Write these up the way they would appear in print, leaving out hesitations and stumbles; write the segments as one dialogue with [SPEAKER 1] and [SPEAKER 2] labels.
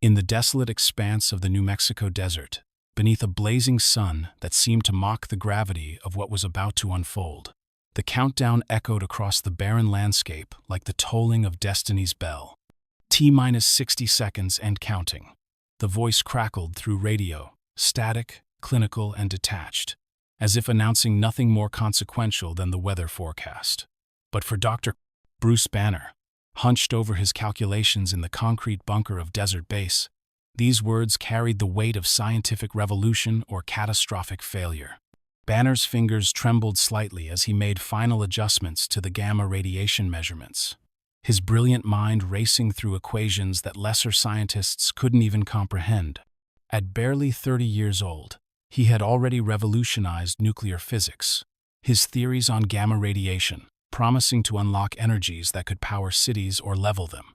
[SPEAKER 1] In the desolate expanse of the New Mexico desert, beneath a blazing sun that seemed to mock the gravity of what was about to unfold, the countdown echoed across the barren landscape like the tolling of destiny's bell. T-minus 60 seconds and counting. The voice crackled through radio, static, clinical, and detached, as if announcing nothing more consequential than the weather forecast. But for Dr. Bruce Banner, hunched over his calculations in the concrete bunker of Desert Base, these words carried the weight of scientific revolution or catastrophic failure. Banner's fingers trembled slightly as he made final adjustments to the gamma radiation measurements, his brilliant mind racing through equations that lesser scientists couldn't even comprehend. At barely 30 years old, he had already revolutionized nuclear physics, his theories on gamma radiation promising to unlock energies that could power cities or level them.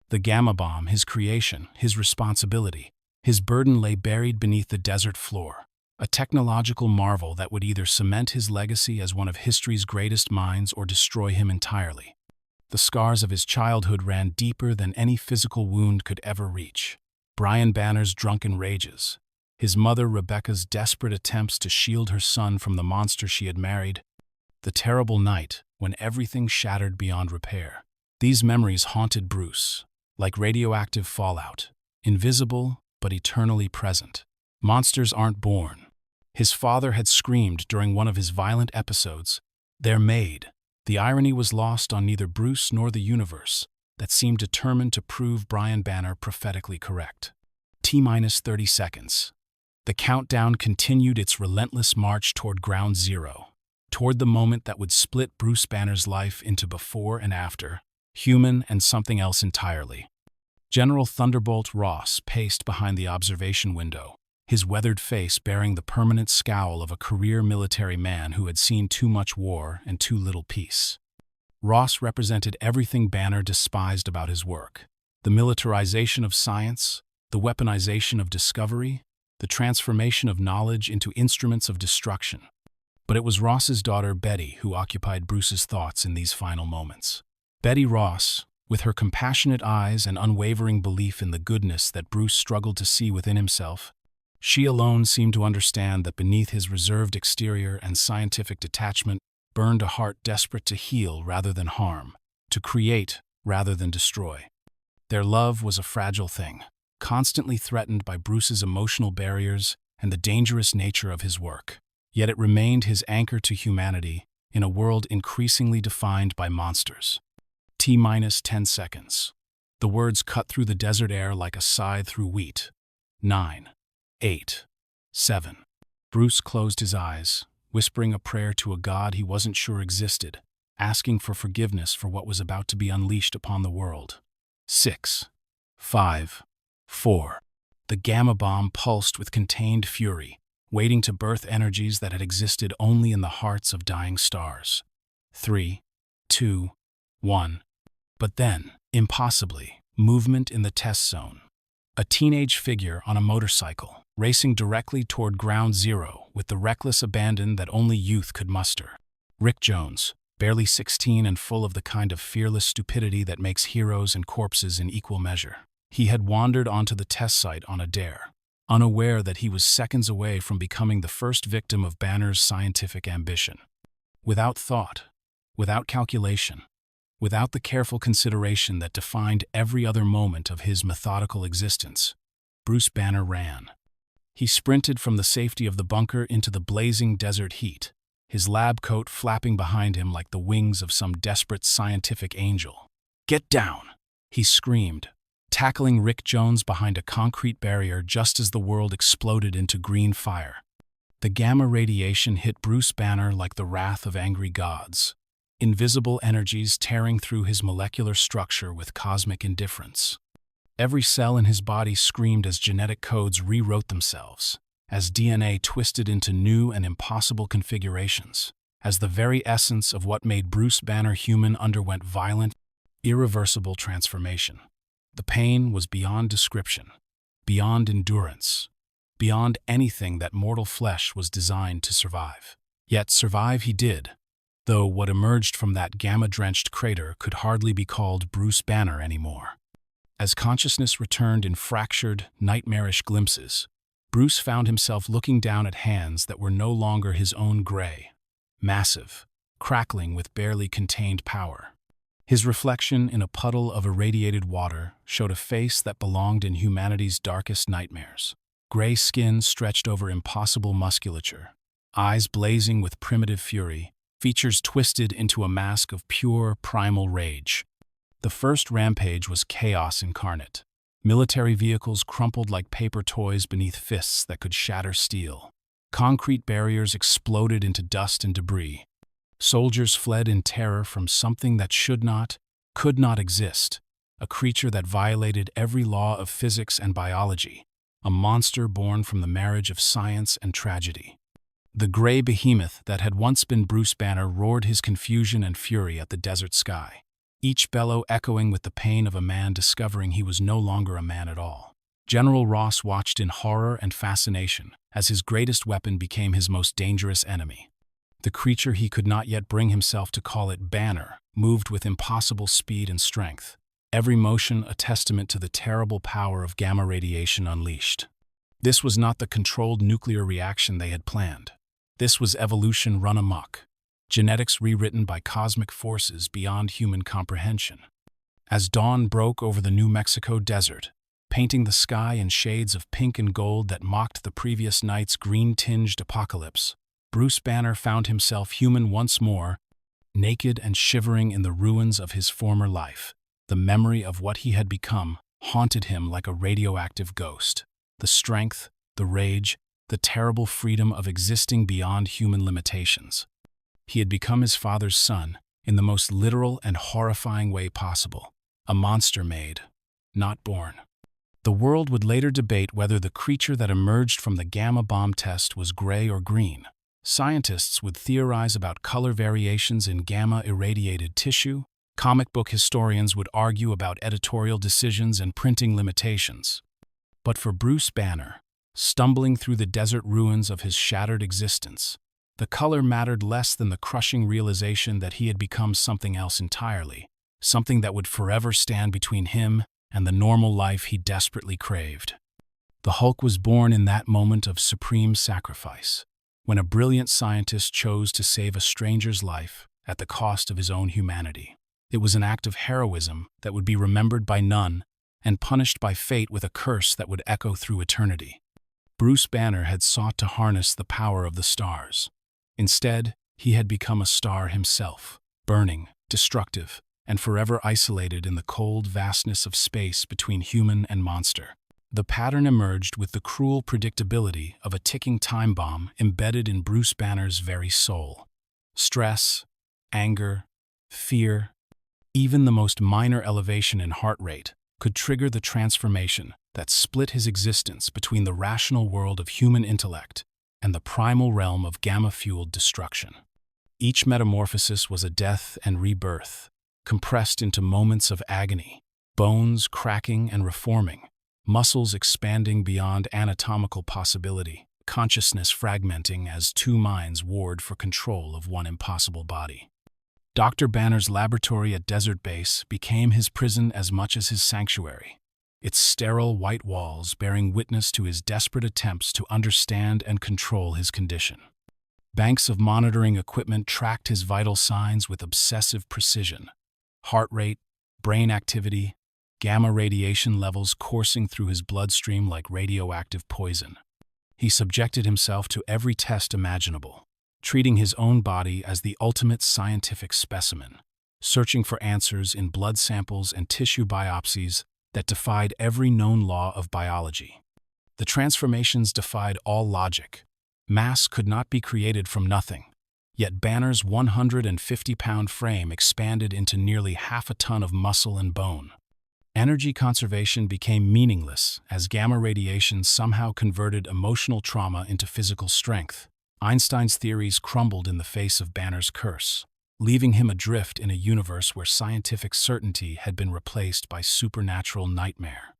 [SPEAKER 1] The gamma bomb, his creation, his responsibility, his burden lay buried beneath the desert floor, a technological marvel that would either cement his legacy as one of history's greatest minds or destroy him entirely. The scars of his childhood ran deeper than any physical wound could ever reach. Brian Banner's drunken rages, his mother Rebecca's desperate attempts to shield her son from the monster she had married, the terrible night when everything shattered beyond repair. These memories haunted Bruce, like radioactive fallout, invisible but eternally present. Monsters aren't born. His father had screamed during one of his violent episodes, "They're made." The irony was lost on neither Bruce nor the universe, that seemed determined to prove Brian Banner prophetically correct. T-minus 30 seconds. The countdown continued its relentless march toward ground zero, toward the moment that would split Bruce Banner's life into before and after, human and something else entirely. General Thunderbolt Ross paced behind the observation window, his weathered face bearing the permanent scowl of a career military man who had seen too much war and too little peace. Ross represented everything Banner despised about his work: the militarization of science, the weaponization of discovery, the transformation of knowledge into instruments of destruction. But it was Ross's daughter Betty who occupied Bruce's thoughts in these final moments. Betty Ross, with her compassionate eyes and unwavering belief in the goodness that Bruce struggled to see within himself, she alone seemed to understand that beneath his reserved exterior and scientific detachment burned a heart desperate to heal rather than harm, to create rather than destroy. Their love was a fragile thing, constantly threatened by Bruce's emotional barriers and the dangerous nature of his work. Yet it remained his anchor to humanity in a world increasingly defined by monsters. T-minus 10 seconds. The words cut through the desert air like a scythe through wheat. 9, 8, 7. Bruce closed his eyes, whispering a prayer to a God he wasn't sure existed, asking for forgiveness for what was about to be unleashed upon the world. 6, 5, 4. The gamma bomb pulsed with contained fury, waiting to birth energies that had existed only in the hearts of dying stars. 3, 2, 1. But then, impossibly, movement in the test zone. A teenage figure on a motorcycle, racing directly toward ground zero with the reckless abandon that only youth could muster. Rick Jones, barely 16 and full of the kind of fearless stupidity that makes heroes and corpses in equal measure. He had wandered onto the test site on a dare, unaware that he was seconds away from becoming the first victim of Banner's scientific ambition. Without thought, without calculation, without the careful consideration that defined every other moment of his methodical existence, Bruce Banner ran. He sprinted from the safety of the bunker into the blazing desert heat, his lab coat flapping behind him like the wings of some desperate scientific angel. "Get down!" he screamed, tackling Rick Jones behind a concrete barrier just as the world exploded into green fire. The gamma radiation hit Bruce Banner like the wrath of angry gods, invisible energies tearing through his molecular structure with cosmic indifference. Every cell in his body screamed as genetic codes rewrote themselves, as DNA twisted into new and impossible configurations, as the very essence of what made Bruce Banner human underwent violent, irreversible transformation. The pain was beyond description, beyond endurance, beyond anything that mortal flesh was designed to survive. Yet survive he did, though what emerged from that gamma-drenched crater could hardly be called Bruce Banner anymore. As consciousness returned in fractured, nightmarish glimpses, Bruce found himself looking down at hands that were no longer his own gray, massive, crackling with barely contained power. His reflection in a puddle of irradiated water showed a face that belonged in humanity's darkest nightmares. Gray skin stretched over impossible musculature, eyes blazing with primitive fury, features twisted into a mask of pure, primal rage. The first rampage was chaos incarnate. Military vehicles crumpled like paper toys beneath fists that could shatter steel. Concrete barriers exploded into dust and debris. Soldiers fled in terror from something that could not exist, a creature that violated every law of physics and biology, a monster born from the marriage of science and tragedy. The gray behemoth that had once been Bruce Banner roared his confusion and fury at the desert sky, each bellow echoing with the pain of a man discovering he was no longer a man at all. General Ross watched in horror and fascination as his greatest weapon became his most dangerous enemy. The creature he could not yet bring himself to call it Banner moved with impossible speed and strength, every motion a testament to the terrible power of gamma radiation unleashed. This was not the controlled nuclear reaction they had planned. This was evolution run amok, genetics rewritten by cosmic forces beyond human comprehension. As dawn broke over the New Mexico desert, painting the sky in shades of pink and gold that mocked the previous night's green-tinged apocalypse, Bruce Banner found himself human once more, naked and shivering in the ruins of his former life. The memory of what he had become haunted him like a radioactive ghost. The strength, the rage, the terrible freedom of existing beyond human limitations. He had become his father's son in the most literal and horrifying way possible, a monster made, not born. The world would later debate whether the creature that emerged from the gamma bomb test was gray or green. Scientists would theorize about color variations in gamma-irradiated tissue. Comic book historians would argue about editorial decisions and printing limitations. But for Bruce Banner, stumbling through the desert ruins of his shattered existence, the color mattered less than the crushing realization that he had become something else entirely, something that would forever stand between him and the normal life he desperately craved. The Hulk was born in that moment of supreme sacrifice, when a brilliant scientist chose to save a stranger's life at the cost of his own humanity. It was an act of heroism that would be remembered by none and punished by fate with a curse that would echo through eternity. Bruce Banner had sought to harness the power of the stars. Instead, he had become a star himself, burning, destructive, and forever isolated in the cold vastness of space between human and monster. The pattern emerged with the cruel predictability of a ticking time bomb embedded in Bruce Banner's very soul. Stress, anger, fear, even the most minor elevation in heart rate could trigger the transformation that split his existence between the rational world of human intellect and the primal realm of gamma-fueled destruction. Each metamorphosis was a death and rebirth, compressed into moments of agony, bones cracking and reforming, muscles expanding beyond anatomical possibility, consciousness fragmenting as two minds warred for control of one impossible body. Dr. Banner's laboratory at Desert Base became his prison as much as his sanctuary, its sterile white walls bearing witness to his desperate attempts to understand and control his condition. Banks of monitoring equipment tracked his vital signs with obsessive precision. Heart rate, brain activity, gamma radiation levels coursing through his bloodstream like radioactive poison. He subjected himself to every test imaginable, treating his own body as the ultimate scientific specimen, searching for answers in blood samples and tissue biopsies that defied every known law of biology. The transformations defied all logic. Mass could not be created from nothing, yet Banner's 150-pound frame expanded into nearly half a ton of muscle and bone. Energy conservation became meaningless as gamma radiation somehow converted emotional trauma into physical strength. Einstein's theories crumbled in the face of Banner's curse, leaving him adrift in a universe where scientific certainty had been replaced by supernatural nightmare.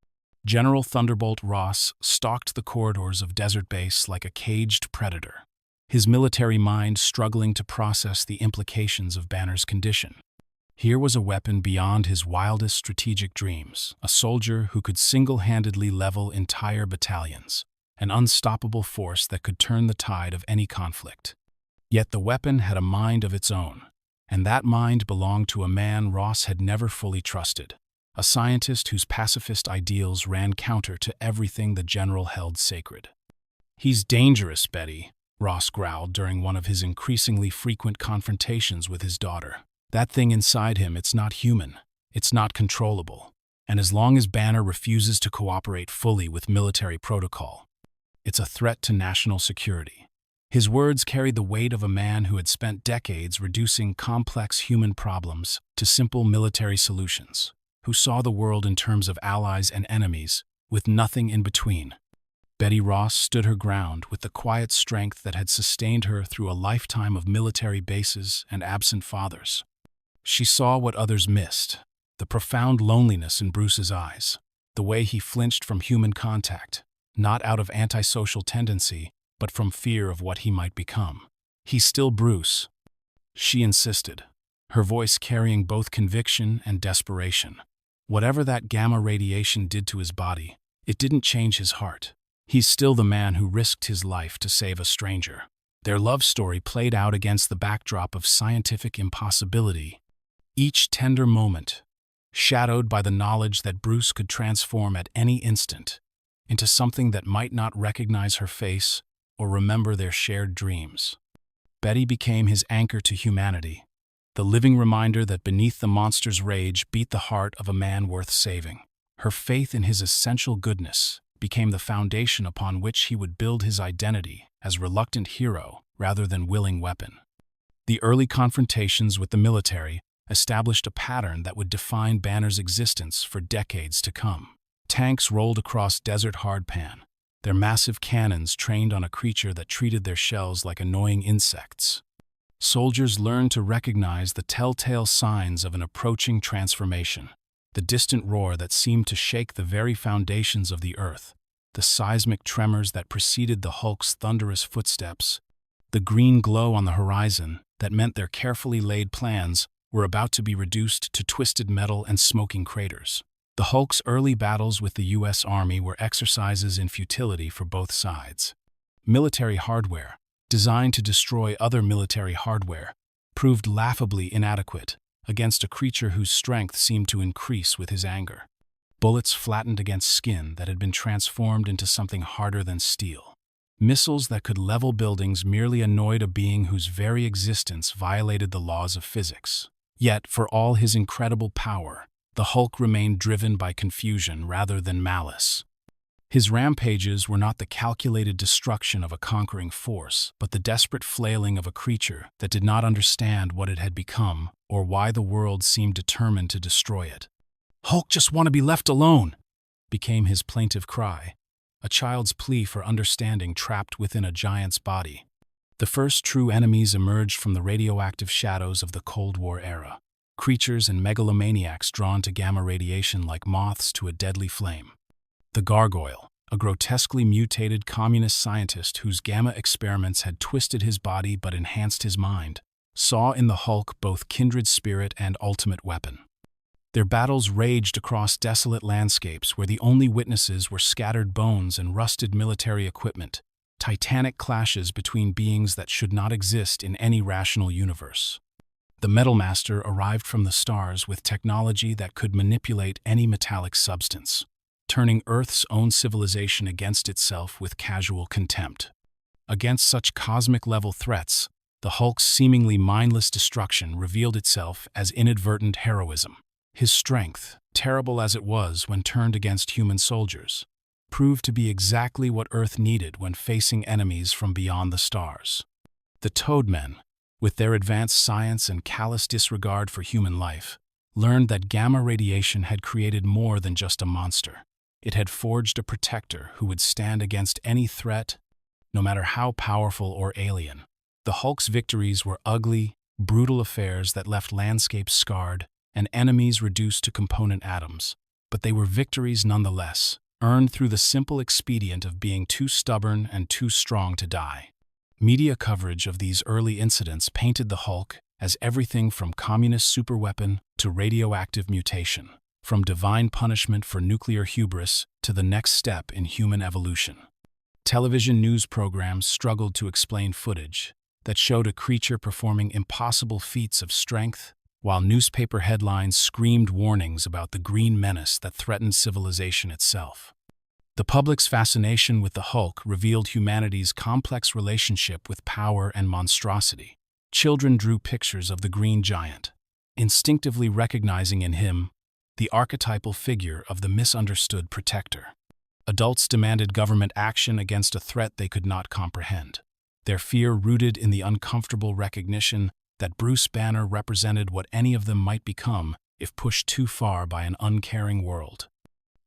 [SPEAKER 1] General Thunderbolt Ross stalked the corridors of Desert Base like a caged predator, his military mind struggling to process the implications of Banner's condition. Here was a weapon beyond his wildest strategic dreams, a soldier who could single-handedly level entire battalions, an unstoppable force that could turn the tide of any conflict. Yet the weapon had a mind of its own, and that mind belonged to a man Ross had never fully trusted, a scientist whose pacifist ideals ran counter to everything the general held sacred. "He's dangerous, Betty," Ross growled during one of his increasingly frequent confrontations with his daughter. "That thing inside him, it's not human, it's not controllable, and as long as Banner refuses to cooperate fully with military protocol, it's a threat to national security." His words carried the weight of a man who had spent decades reducing complex human problems to simple military solutions, who saw the world in terms of allies and enemies, with nothing in between. Betty Ross stood her ground with the quiet strength that had sustained her through a lifetime of military bases and absent fathers. She saw what others missed, the profound loneliness in Bruce's eyes, the way he flinched from human contact, not out of antisocial tendency, but from fear of what he might become. "He's still Bruce," she insisted, her voice carrying both conviction and desperation. Whatever that gamma radiation did to his body, it didn't change his heart. He's still the man who risked his life to save a stranger. Their love story played out against the backdrop of scientific impossibility, each tender moment shadowed by the knowledge that Bruce could transform at any instant into something that might not recognize her face or remember their shared dreams. Betty became his anchor to humanity, the living reminder that beneath the monster's rage beat the heart of a man worth saving. Her faith in his essential goodness became the foundation upon which he would build his identity as reluctant hero rather than willing weapon. The early confrontations with the military established a pattern that would define Banner's existence for decades to come. Tanks rolled across desert hardpan, their massive cannons trained on a creature that treated their shells like annoying insects. Soldiers learned to recognize the telltale signs of an approaching transformation, the distant roar that seemed to shake the very foundations of the earth, the seismic tremors that preceded the Hulk's thunderous footsteps, the green glow on the horizon that meant their carefully laid plans were about to be reduced to twisted metal and smoking craters. The Hulk's early battles with the U.S. Army were exercises in futility for both sides. Military hardware, designed to destroy other military hardware, proved laughably inadequate against a creature whose strength seemed to increase with his anger. Bullets flattened against skin that had been transformed into something harder than steel. Missiles that could level buildings merely annoyed a being whose very existence violated the laws of physics. Yet, for all his incredible power, the Hulk remained driven by confusion rather than malice. His rampages were not the calculated destruction of a conquering force, but the desperate flailing of a creature that did not understand what it had become or why the world seemed determined to destroy it. "Hulk just want to be left alone," became his plaintive cry, a child's plea for understanding trapped within a giant's body. The first true enemies emerged from the radioactive shadows of the Cold War era, creatures and megalomaniacs drawn to gamma radiation like moths to a deadly flame. The Gargoyle, a grotesquely mutated communist scientist whose gamma experiments had twisted his body but enhanced his mind, saw in the Hulk both kindred spirit and ultimate weapon. Their battles raged across desolate landscapes where the only witnesses were scattered bones and rusted military equipment, titanic clashes between beings that should not exist in any rational universe. The Metal Master arrived from the stars with technology that could manipulate any metallic substance, turning Earth's own civilization against itself with casual contempt. Against such cosmic-level threats, the Hulk's seemingly mindless destruction revealed itself as inadvertent heroism. His strength, terrible as it was when turned against human soldiers, proved to be exactly what Earth needed when facing enemies from beyond the stars. The Toadmen, with their advanced science and callous disregard for human life, learned that gamma radiation had created more than just a monster. It had forged a protector who would stand against any threat, no matter how powerful or alien. The Hulk's victories were ugly, brutal affairs that left landscapes scarred and enemies reduced to component atoms. But they were victories nonetheless, earned through the simple expedient of being too stubborn and too strong to die. Media coverage of these early incidents painted the Hulk as everything from communist superweapon to radioactive mutation, from divine punishment for nuclear hubris to the next step in human evolution. Television news programs struggled to explain footage that showed a creature performing impossible feats of strength, while newspaper headlines screamed warnings about the green menace that threatened civilization itself. The public's fascination with the Hulk revealed humanity's complex relationship with power and monstrosity. Children drew pictures of the Green Giant, instinctively recognizing in him the archetypal figure of the misunderstood protector. Adults demanded government action against a threat they could not comprehend, their fear rooted in the uncomfortable recognition that Bruce Banner represented what any of them might become if pushed too far by an uncaring world.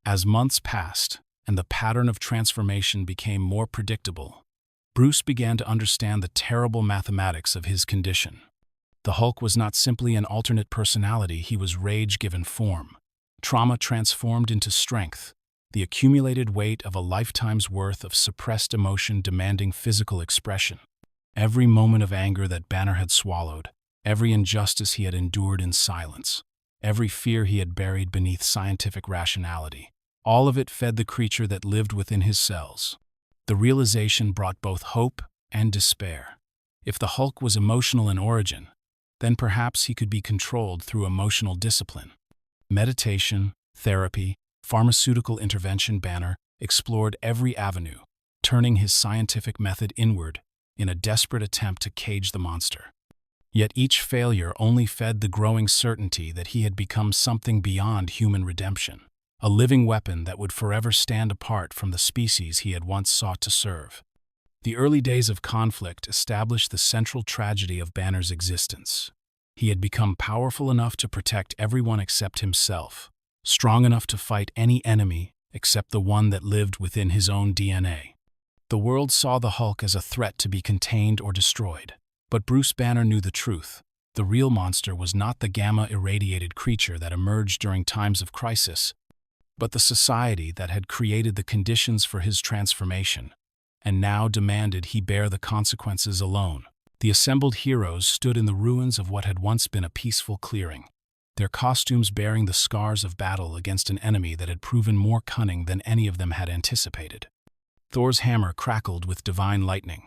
[SPEAKER 1] As months passed and the pattern of transformation became more predictable, Bruce began to understand the terrible mathematics of his condition. The Hulk was not simply an alternate personality, he was rage given form. Trauma transformed into strength, the accumulated weight of a lifetime's worth of suppressed emotion demanding physical expression. Every moment of anger that Banner had swallowed, every injustice he had endured in silence, every fear he had buried beneath scientific rationality, all of it fed the creature that lived within his cells. The realization brought both hope and despair. If the Hulk was emotional in origin, then perhaps he could be controlled through emotional discipline. Meditation, therapy, pharmaceutical intervention. Banner explored every avenue, turning his scientific method inward in a desperate attempt to cage the monster. Yet each failure only fed the growing certainty that he had become something beyond human redemption, a living weapon that would forever stand apart from the species he had once sought to serve. The early days of conflict established the central tragedy of Banner's existence. He had become powerful enough to protect everyone except himself, strong enough to fight any enemy except the one that lived within his own DNA. The world saw the Hulk as a threat to be contained or destroyed. But Bruce Banner knew the truth. The real monster was not the gamma-irradiated creature that emerged during times of crisis, but the society that had created the conditions for his transformation, and now demanded he bear the consequences alone. The assembled heroes stood in the ruins of what had once been a peaceful clearing, their costumes bearing the scars of battle against an enemy that had proven more cunning than any of them had anticipated. Thor's hammer crackled with divine lightning.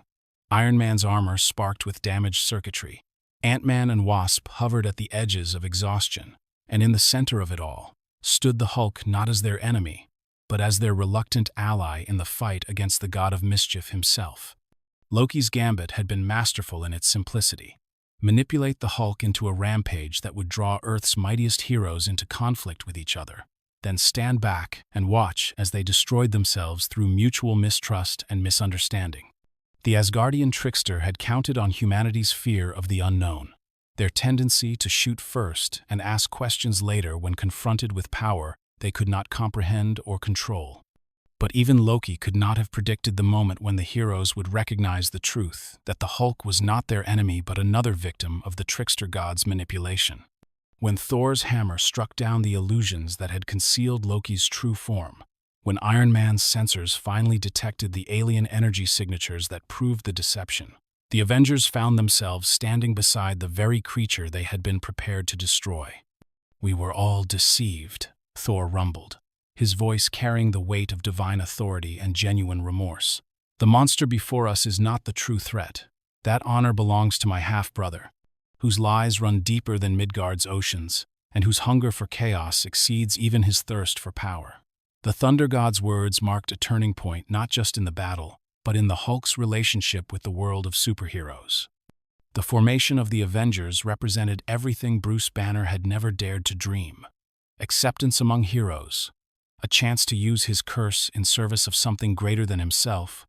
[SPEAKER 1] Iron Man's armor sparked with damaged circuitry. Ant-Man and Wasp hovered at the edges of exhaustion, and in the center of it all stood the Hulk not as their enemy, but as their reluctant ally in the fight against the god of mischief himself. Loki's gambit had been masterful in its simplicity. Manipulate the Hulk into a rampage that would draw Earth's mightiest heroes into conflict with each other, then stand back and watch as they destroyed themselves through mutual mistrust and misunderstanding. The Asgardian trickster had counted on humanity's fear of the unknown, their tendency to shoot first and ask questions later when confronted with power they could not comprehend or control. But even Loki could not have predicted the moment when the heroes would recognize the truth, that the Hulk was not their enemy but another victim of the trickster god's manipulation. When Thor's hammer struck down the illusions that had concealed Loki's true form, when Iron Man's sensors finally detected the alien energy signatures that proved the deception, the Avengers found themselves standing beside the very creature they had been prepared to destroy. "We were all deceived," Thor rumbled, his voice carrying the weight of divine authority and genuine remorse. "The monster before us is not the true threat. That honor belongs to my half-brother, whose lies run deeper than Midgard's oceans, and whose hunger for chaos exceeds even his thirst for power." The Thunder God's words marked a turning point not just in the battle, but in the Hulk's relationship with the world of superheroes. The formation of the Avengers represented everything Bruce Banner had never dared to dream. Acceptance among heroes, a chance to use his curse in service of something greater than himself,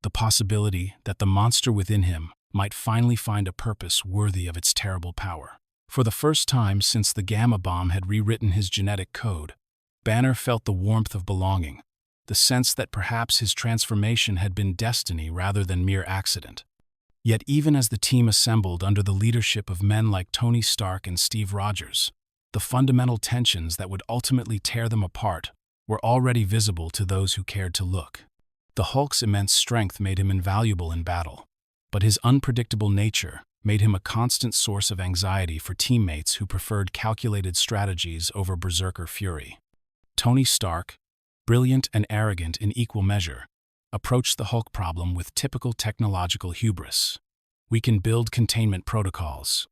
[SPEAKER 1] the possibility that the monster within him might finally find a purpose worthy of its terrible power. For the first time since the Gamma Bomb had rewritten his genetic code, Banner felt the warmth of belonging, the sense that perhaps his transformation had been destiny rather than mere accident. Yet even as the team assembled under the leadership of men like Tony Stark and Steve Rogers, the fundamental tensions that would ultimately tear them apart were already visible to those who cared to look. The Hulk's immense strength made him invaluable in battle, but his unpredictable nature made him a constant source of anxiety for teammates who preferred calculated strategies over berserker fury. Tony Stark, brilliant and arrogant in equal measure, approached the Hulk problem with typical technological hubris. "We can build containment protocols,"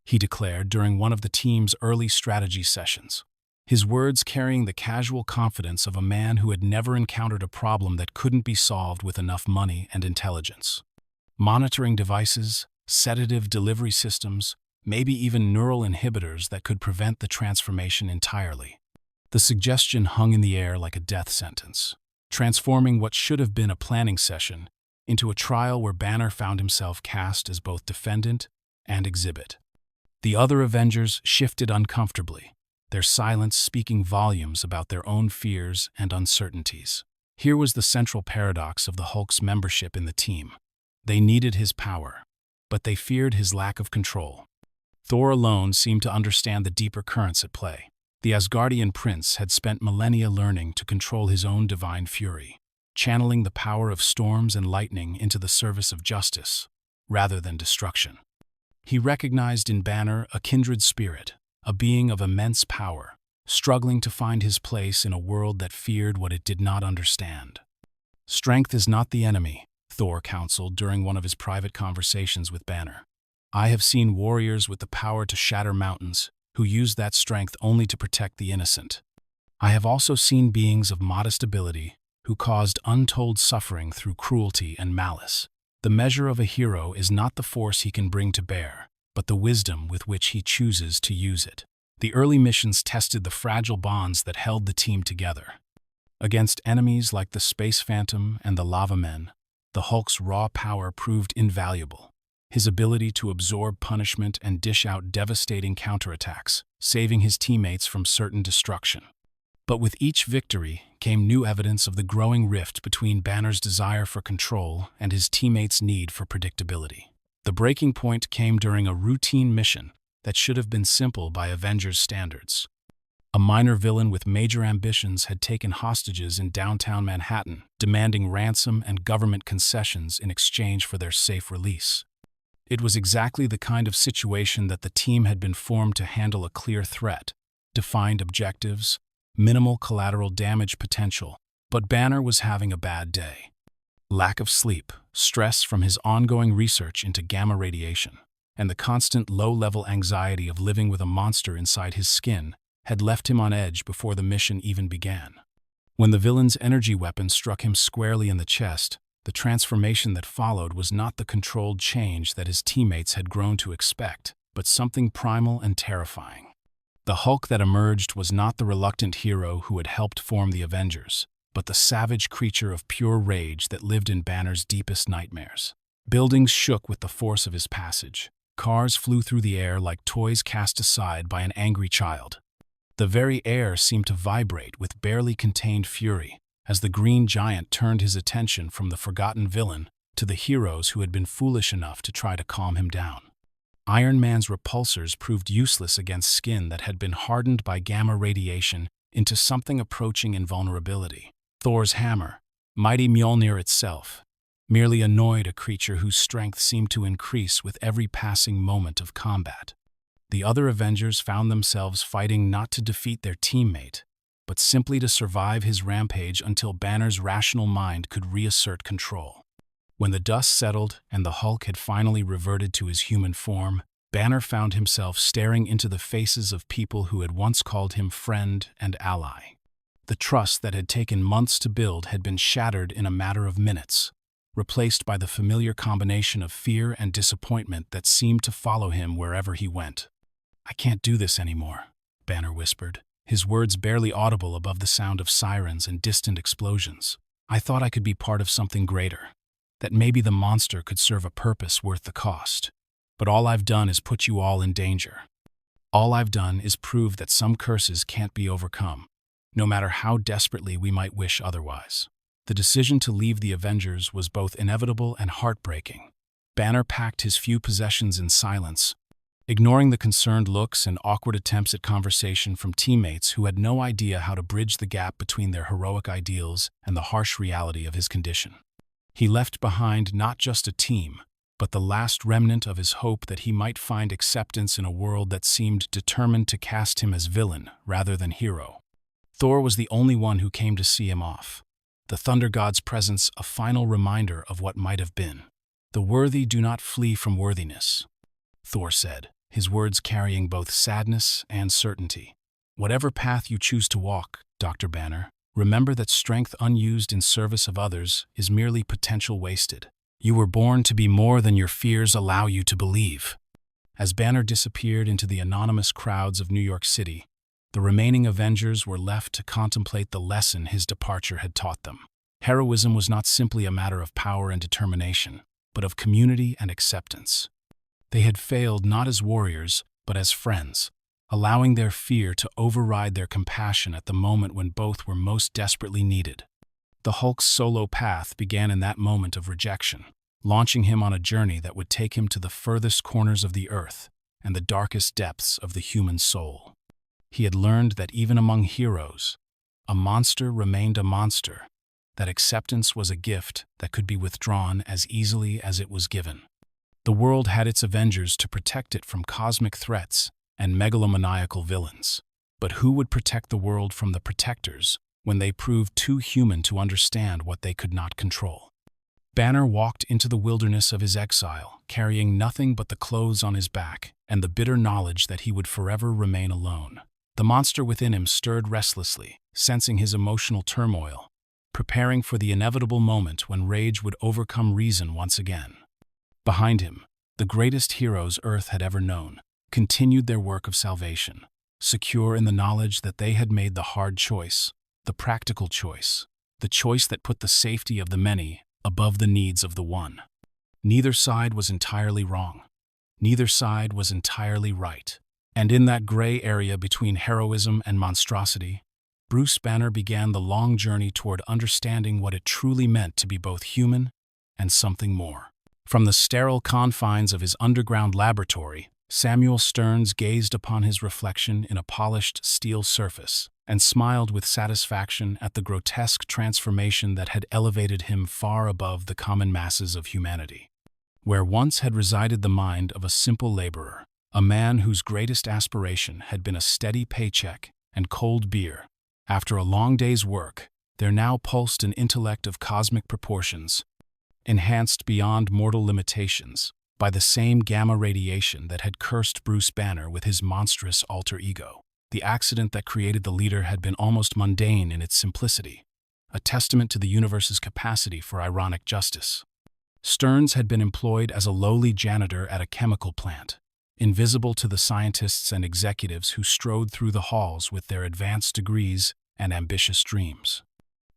[SPEAKER 1] he declared during one of the team's early strategy sessions, his words carrying the casual confidence of a man who had never encountered a problem that couldn't be solved with enough money and intelligence. Monitoring devices, sedative delivery systems, maybe even neural inhibitors that could prevent the transformation entirely. The suggestion hung in the air like a death sentence, transforming what should have been a planning session into a trial where Banner found himself cast as both defendant and exhibit. The other Avengers shifted uncomfortably, their silence speaking volumes about their own fears and uncertainties. Here was the central paradox of the Hulk's membership in the team. They needed his power, but they feared his lack of control. Thor alone seemed to understand the deeper currents at play. The Asgardian prince had spent millennia learning to control his own divine fury, channeling the power of storms and lightning into the service of justice, rather than destruction. He recognized in Banner a kindred spirit, a being of immense power, struggling to find his place in a world that feared what it did not understand. "Strength is not the enemy," Thor counseled during one of his private conversations with Banner. "I have seen warriors with the power to shatter mountains who used that strength only to protect the innocent. I have also seen beings of modest ability who caused untold suffering through cruelty and malice. The measure of a hero is not the force he can bring to bear, but the wisdom with which he chooses to use it." The early missions tested the fragile bonds that held the team together. Against enemies like the Space Phantom and the Lava Men, the Hulk's raw power proved invaluable. His ability to absorb punishment and dish out devastating counterattacks, saving his teammates from certain destruction. But with each victory came new evidence of the growing rift between Banner's desire for control and his teammates' need for predictability. The breaking point came during a routine mission that should have been simple by Avengers standards. A minor villain with major ambitions had taken hostages in downtown Manhattan, demanding ransom and government concessions in exchange for their safe release. It was exactly the kind of situation that the team had been formed to handle: a clear threat, defined objectives, minimal collateral damage potential. But Banner was having a bad day. Lack of sleep, stress from his ongoing research into gamma radiation, and the constant low-level anxiety of living with a monster inside his skin had left him on edge before the mission even began. When the villain's energy weapon struck him squarely in the chest, the transformation that followed was not the controlled change that his teammates had grown to expect, but something primal and terrifying. The Hulk that emerged was not the reluctant hero who had helped form the Avengers, but the savage creature of pure rage that lived in Banner's deepest nightmares. Buildings shook with the force of his passage. Cars flew through the air like toys cast aside by an angry child. The very air seemed to vibrate with barely contained fury as the Green Giant turned his attention from the forgotten villain to the heroes who had been foolish enough to try to calm him down. Iron Man's repulsors proved useless against skin that had been hardened by gamma radiation into something approaching invulnerability. Thor's hammer, mighty Mjolnir itself, merely annoyed a creature whose strength seemed to increase with every passing moment of combat. The other Avengers found themselves fighting not to defeat their teammate, but simply to survive his rampage until Banner's rational mind could reassert control. When the dust settled and the Hulk had finally reverted to his human form, Banner found himself staring into the faces of people who had once called him friend and ally. The trust that had taken months to build had been shattered in a matter of minutes, replaced by the familiar combination of fear and disappointment that seemed to follow him wherever he went. "I can't do this anymore," Banner whispered, his words barely audible above the sound of sirens and distant explosions. "I thought I could be part of something greater, that maybe the monster could serve a purpose worth the cost. But all I've done is put you all in danger. All I've done is prove that some curses can't be overcome, no matter how desperately we might wish otherwise." The decision to leave the Avengers was both inevitable and heartbreaking. Banner packed his few possessions in silence, ignoring the concerned looks and awkward attempts at conversation from teammates who had no idea how to bridge the gap between their heroic ideals and the harsh reality of his condition. He left behind not just a team, but the last remnant of his hope that he might find acceptance in a world that seemed determined to cast him as villain rather than hero. Thor was the only one who came to see him off, the thunder god's presence a final reminder of what might have been. "The worthy do not flee from worthiness," Thor said, his words carrying both sadness and certainty. "Whatever path you choose to walk, Dr. Banner, remember that strength unused in service of others is merely potential wasted. You were born to be more than your fears allow you to believe." As Banner disappeared into the anonymous crowds of New York City, the remaining Avengers were left to contemplate the lesson his departure had taught them. Heroism was not simply a matter of power and determination, but of community and acceptance. They had failed not as warriors, but as friends, allowing their fear to override their compassion at the moment when both were most desperately needed. The Hulk's solo path began in that moment of rejection, launching him on a journey that would take him to the furthest corners of the earth and the darkest depths of the human soul. He had learned that even among heroes, a monster remained a monster, that acceptance was a gift that could be withdrawn as easily as it was given. The world had its Avengers to protect it from cosmic threats and megalomaniacal villains. But who would protect the world from the protectors when they proved too human to understand what they could not control? Banner walked into the wilderness of his exile, carrying nothing but the clothes on his back and the bitter knowledge that he would forever remain alone. The monster within him stirred restlessly, sensing his emotional turmoil, preparing for the inevitable moment when rage would overcome reason once again. Behind him, the greatest heroes Earth had ever known continued their work of salvation, secure in the knowledge that they had made the hard choice, the practical choice, the choice that put the safety of the many above the needs of the one. Neither side was entirely wrong. Neither side was entirely right. And in that gray area between heroism and monstrosity, Bruce Banner began the long journey toward understanding what it truly meant to be both human and something more. From the sterile confines of his underground laboratory, Samuel Stearns gazed upon his reflection in a polished steel surface and smiled with satisfaction at the grotesque transformation that had elevated him far above the common masses of humanity. Where once had resided the mind of a simple laborer, a man whose greatest aspiration had been a steady paycheck and cold beer, after a long day's work, there now pulsed an intellect of cosmic proportions, enhanced beyond mortal limitations by the same gamma radiation that had cursed Bruce Banner with his monstrous alter ego. The accident that created the leader had been almost mundane in its simplicity, a testament to the universe's capacity for ironic justice. Stearns had been employed as a lowly janitor at a chemical plant, invisible to the scientists and executives who strode through the halls with their advanced degrees and ambitious dreams.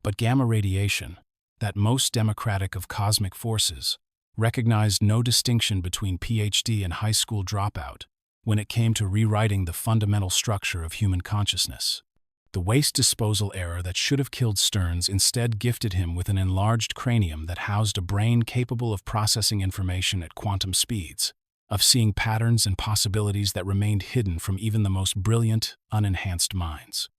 [SPEAKER 1] But gamma radiation, that most democratic of cosmic forces, recognized no distinction between PhD and high school dropout when it came to rewriting the fundamental structure of human consciousness. The waste disposal error that should have killed Stearns instead gifted him with an enlarged cranium that housed a brain capable of processing information at quantum speeds, of seeing patterns and possibilities that remained hidden from even the most brilliant, unenhanced minds.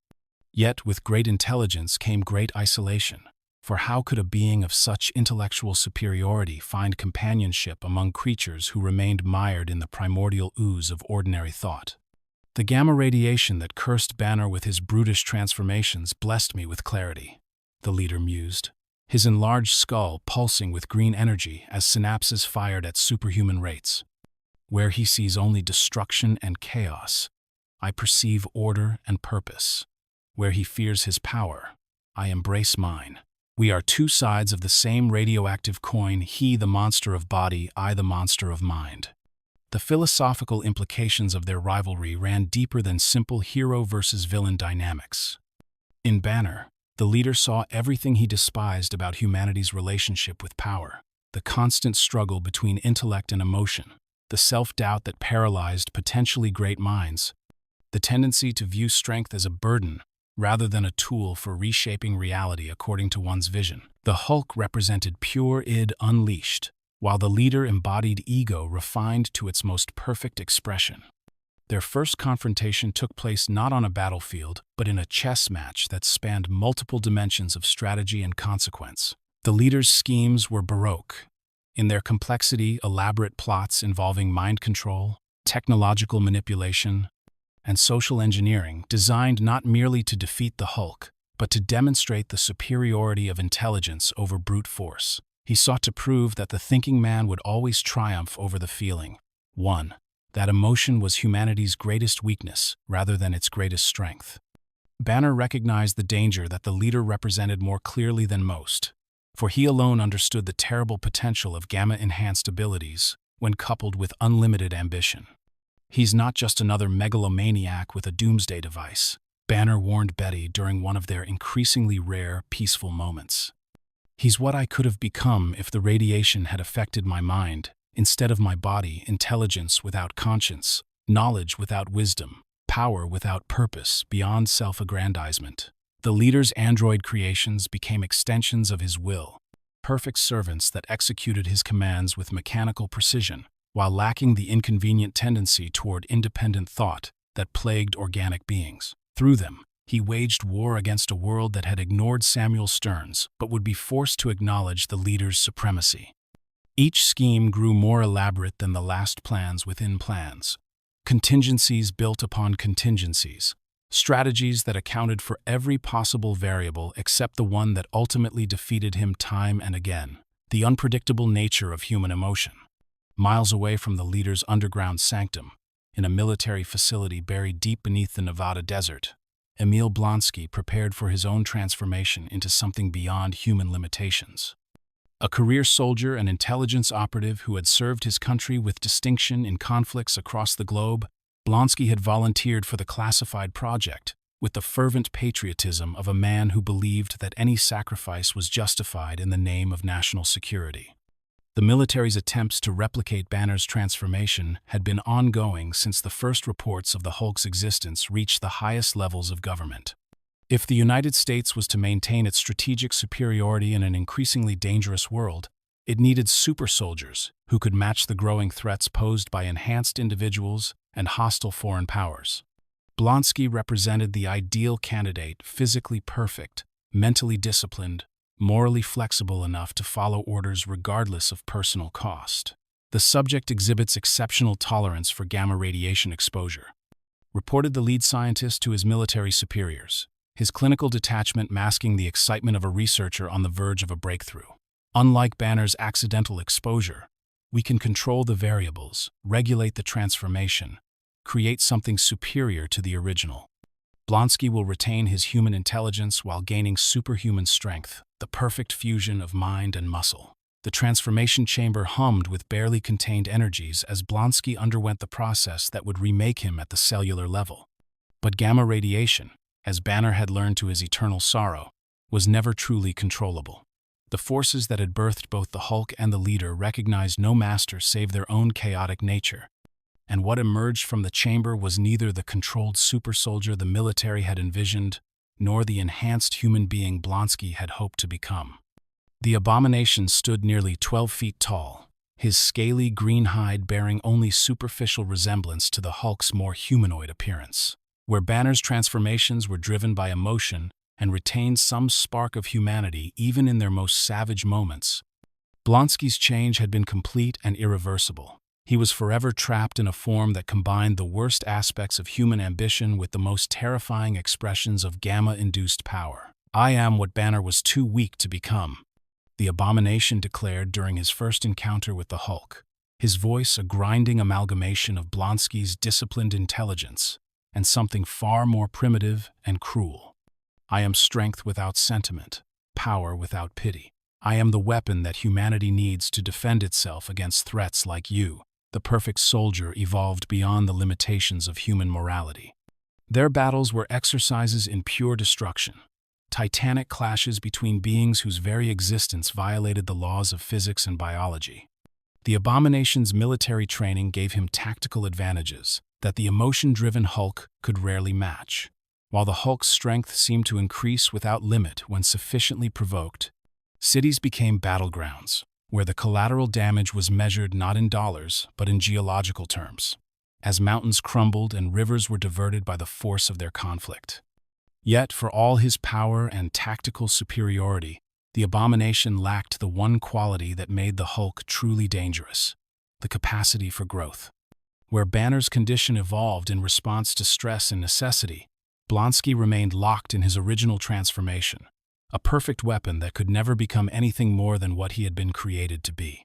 [SPEAKER 1] Yet with great intelligence came great isolation. For how could a being of such intellectual superiority find companionship among creatures who remained mired in the primordial ooze of ordinary thought? The gamma radiation that cursed Banner with his brutish transformations blessed me with clarity, the leader mused, his enlarged skull pulsing with green energy as synapses fired at superhuman rates. Where he sees only destruction and chaos, I perceive order and purpose. Where he fears his power, I embrace mine. We are two sides of the same radioactive coin, he the monster of body, I the monster of mind. The philosophical implications of their rivalry ran deeper than simple hero versus villain dynamics. In Banner, the leader saw everything he despised about humanity's relationship with power, the constant struggle between intellect and emotion, the self-doubt that paralyzed potentially great minds, the tendency to view strength as a burden rather than a tool for reshaping reality according to one's vision. The Hulk represented pure id unleashed, while the leader embodied ego refined to its most perfect expression. Their first confrontation took place not on a battlefield, but in a chess match that spanned multiple dimensions of strategy and consequence. The leader's schemes were baroque, In their complexity, elaborate plots involving mind control, technological manipulation, and social engineering, designed not merely to defeat the Hulk, but to demonstrate the superiority of intelligence over brute force. He sought to prove that the thinking man would always triumph over the feeling. 1. That emotion was humanity's greatest weakness, rather than its greatest strength. Banner recognized the danger that the leader represented more clearly than most, for he alone understood the terrible potential of gamma-enhanced abilities when coupled with unlimited ambition. He's not just another megalomaniac with a doomsday device, Banner warned Betty during one of their increasingly rare, peaceful moments. He's what I could have become if the radiation had affected my mind, instead of my body, intelligence without conscience, knowledge without wisdom, power without purpose, beyond self-aggrandizement. The leader's android creations became extensions of his will, perfect servants that executed his commands with mechanical precision, while lacking the inconvenient tendency toward independent thought that plagued organic beings. Through them, he waged war against a world that had ignored Samuel Stearns, but would be forced to acknowledge the leader's supremacy. Each scheme grew more elaborate than the last plans within plans. Contingencies built upon contingencies. Strategies that accounted for every possible variable except the one that ultimately defeated him time and again: the unpredictable nature of human emotion. Miles away from the leader's underground sanctum, in a military facility buried deep beneath the Nevada desert, Emil Blonsky prepared for his own transformation into something beyond human limitations. A career soldier and intelligence operative who had served his country with distinction in conflicts across the globe, Blonsky had volunteered for the classified project with the fervent patriotism of a man who believed that any sacrifice was justified in the name of national security. The military's attempts to replicate Banner's transformation had been ongoing since the first reports of the Hulk's existence reached the highest levels of government. If the United States was to maintain its strategic superiority in an increasingly dangerous world, it needed super soldiers who could match the growing threats posed by enhanced individuals and hostile foreign powers. Blonsky represented the ideal candidate: physically perfect, mentally disciplined, morally flexible enough to follow orders regardless of personal cost. The subject exhibits exceptional tolerance for gamma radiation exposure, reported the lead scientist to his military superiors, his clinical detachment masking the excitement of a researcher on the verge of a breakthrough. Unlike Banner's accidental exposure, we can control the variables, regulate the transformation, create something superior to the original. Blonsky will retain his human intelligence while gaining superhuman strength, the perfect fusion of mind and muscle. The transformation chamber hummed with barely contained energies as Blonsky underwent the process that would remake him at the cellular level. But gamma radiation, as Banner had learned to his eternal sorrow, was never truly controllable. The forces that had birthed both the Hulk and the leader recognized no master save their own chaotic nature. And what emerged from the chamber was neither the controlled super soldier the military had envisioned, nor the enhanced human being Blonsky had hoped to become. The abomination stood nearly 12 feet tall, his scaly green hide bearing only superficial resemblance to the Hulk's more humanoid appearance. Where Banner's transformations were driven by emotion and retained some spark of humanity even in their most savage moments, Blonsky's change had been complete and irreversible. He was forever trapped in a form that combined the worst aspects of human ambition with the most terrifying expressions of gamma-induced power. "I am what Banner was too weak to become," the abomination declared during his first encounter with the Hulk, his voice a grinding amalgamation of Blonsky's disciplined intelligence and something far more primitive and cruel. "I am strength without sentiment, power without pity. I am the weapon that humanity needs to defend itself against threats like you, the perfect soldier evolved beyond the limitations of human morality." Their battles were exercises in pure destruction, titanic clashes between beings whose very existence violated the laws of physics and biology. The abomination's military training gave him tactical advantages that the emotion-driven Hulk could rarely match. While the Hulk's strength seemed to increase without limit when sufficiently provoked, cities became battlegrounds, where the collateral damage was measured not in dollars but in geological terms, as mountains crumbled and rivers were diverted by the force of their conflict. Yet, for all his power and tactical superiority, The Abomination lacked the one quality that made the Hulk truly dangerous: the capacity for growth. Where Banner's condition evolved in response to stress and necessity, Blonsky remained locked in his original transformation, a perfect weapon that could never become anything more than what he had been created to be.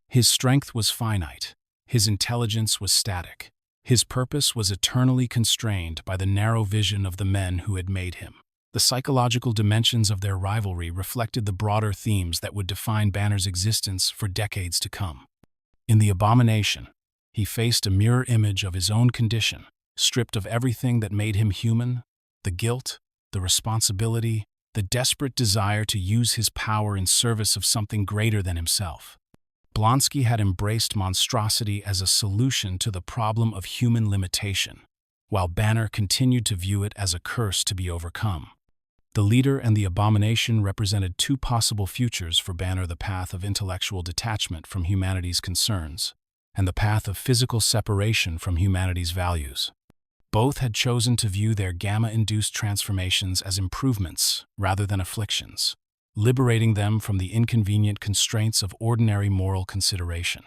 [SPEAKER 1] His strength was finite, his intelligence was static, his purpose was eternally constrained by the narrow vision of the men who had made him. The psychological dimensions of their rivalry reflected the broader themes that would define Banner's existence for decades to come. In the Abomination, he faced a mirror image of his own condition, stripped of everything that made him human: the guilt, the responsibility, the desperate desire to use his power in service of something greater than himself. Blonsky had embraced monstrosity as a solution to the problem of human limitation, while Banner continued to view it as a curse to be overcome. The Leader and the Abomination represented two possible futures for Banner: the path of intellectual detachment from humanity's concerns, and the path of physical separation from humanity's values. Both had chosen to view their gamma-induced transformations as improvements rather than afflictions, liberating them from the inconvenient constraints of ordinary moral consideration.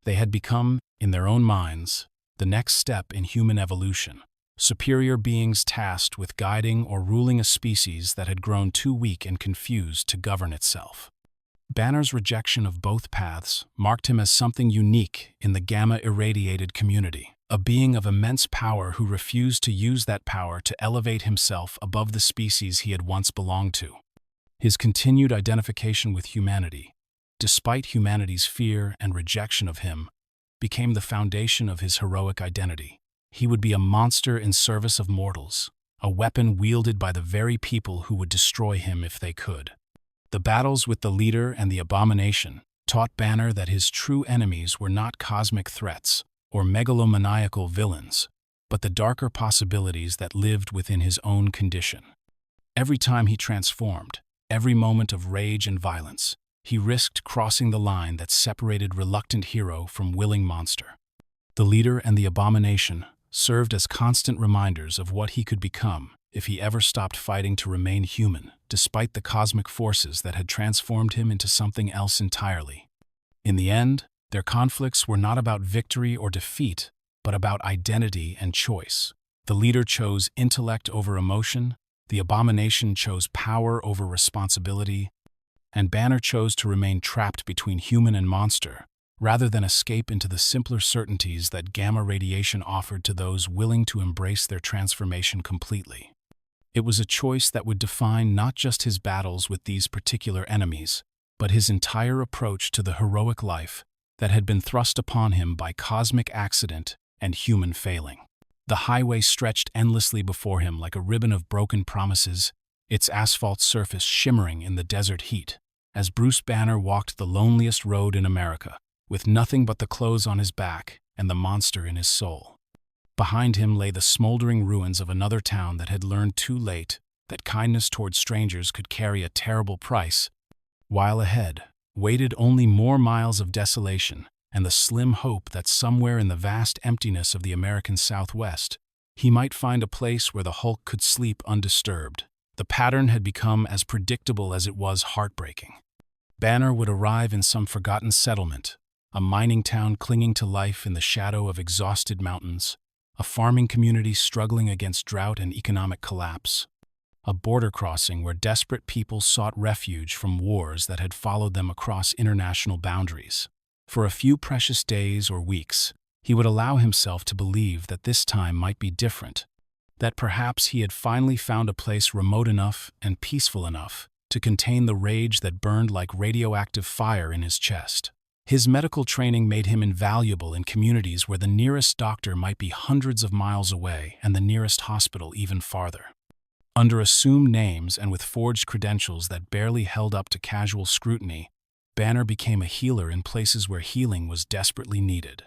[SPEAKER 1] They had become, in their own minds, the next step in human evolution, superior beings tasked with guiding or ruling a species that had grown too weak and confused to govern itself. Banner's rejection of both paths marked him as something unique in the gamma-irradiated community, a being of immense power who refused to use that power to elevate himself above the species he had once belonged to. His continued identification with humanity, despite humanity's fear and rejection of him, became the foundation of his heroic identity. He would be a monster in service of mortals, a weapon wielded by the very people who would destroy him if they could. The battles with the Leader and the Abomination taught Banner that his true enemies were not cosmic threats or megalomaniacal villains, but the darker possibilities that lived within his own condition. Every time he transformed, every moment of rage and violence, he risked crossing the line that separated reluctant hero from willing monster. The Leader and the Abomination served as constant reminders of what he could become if he ever stopped fighting to remain human, despite the cosmic forces that had transformed him into something else entirely. In the end, their conflicts were not about victory or defeat, but about identity and choice. The Leader chose intellect over emotion, the Abomination chose power over responsibility, and Banner chose to remain trapped between human and monster, rather than escape into the simpler certainties that gamma radiation offered to those willing to embrace their transformation completely. It was a choice that would define not just his battles with these particular enemies, but his entire approach to the heroic life that had been thrust upon him by cosmic accident and human failing. The highway stretched endlessly before him like a ribbon of broken promises, its asphalt surface shimmering in the desert heat, as Bruce Banner walked the loneliest road in America, with nothing but the clothes on his back and the monster in his soul. Behind him lay the smoldering ruins of another town that had learned too late that kindness toward strangers could carry a terrible price, while ahead waited only more miles of desolation and the slim hope that somewhere in the vast emptiness of the American Southwest, he might find a place where the Hulk could sleep undisturbed. The pattern had become as predictable as it was heartbreaking. Banner would arrive in some forgotten settlement, a mining town clinging to life in the shadow of exhausted mountains, a farming community struggling against drought and economic collapse, a border crossing where desperate people sought refuge from wars that had followed them across international boundaries. For a few precious days or weeks, he would allow himself to believe that this time might be different, that perhaps he had finally found a place remote enough and peaceful enough to contain the rage that burned like radioactive fire in his chest. His medical training made him invaluable in communities where the nearest doctor might be hundreds of miles away and the nearest hospital even farther. Under assumed names and with forged credentials that barely held up to casual scrutiny, Banner became a healer in places where healing was desperately needed.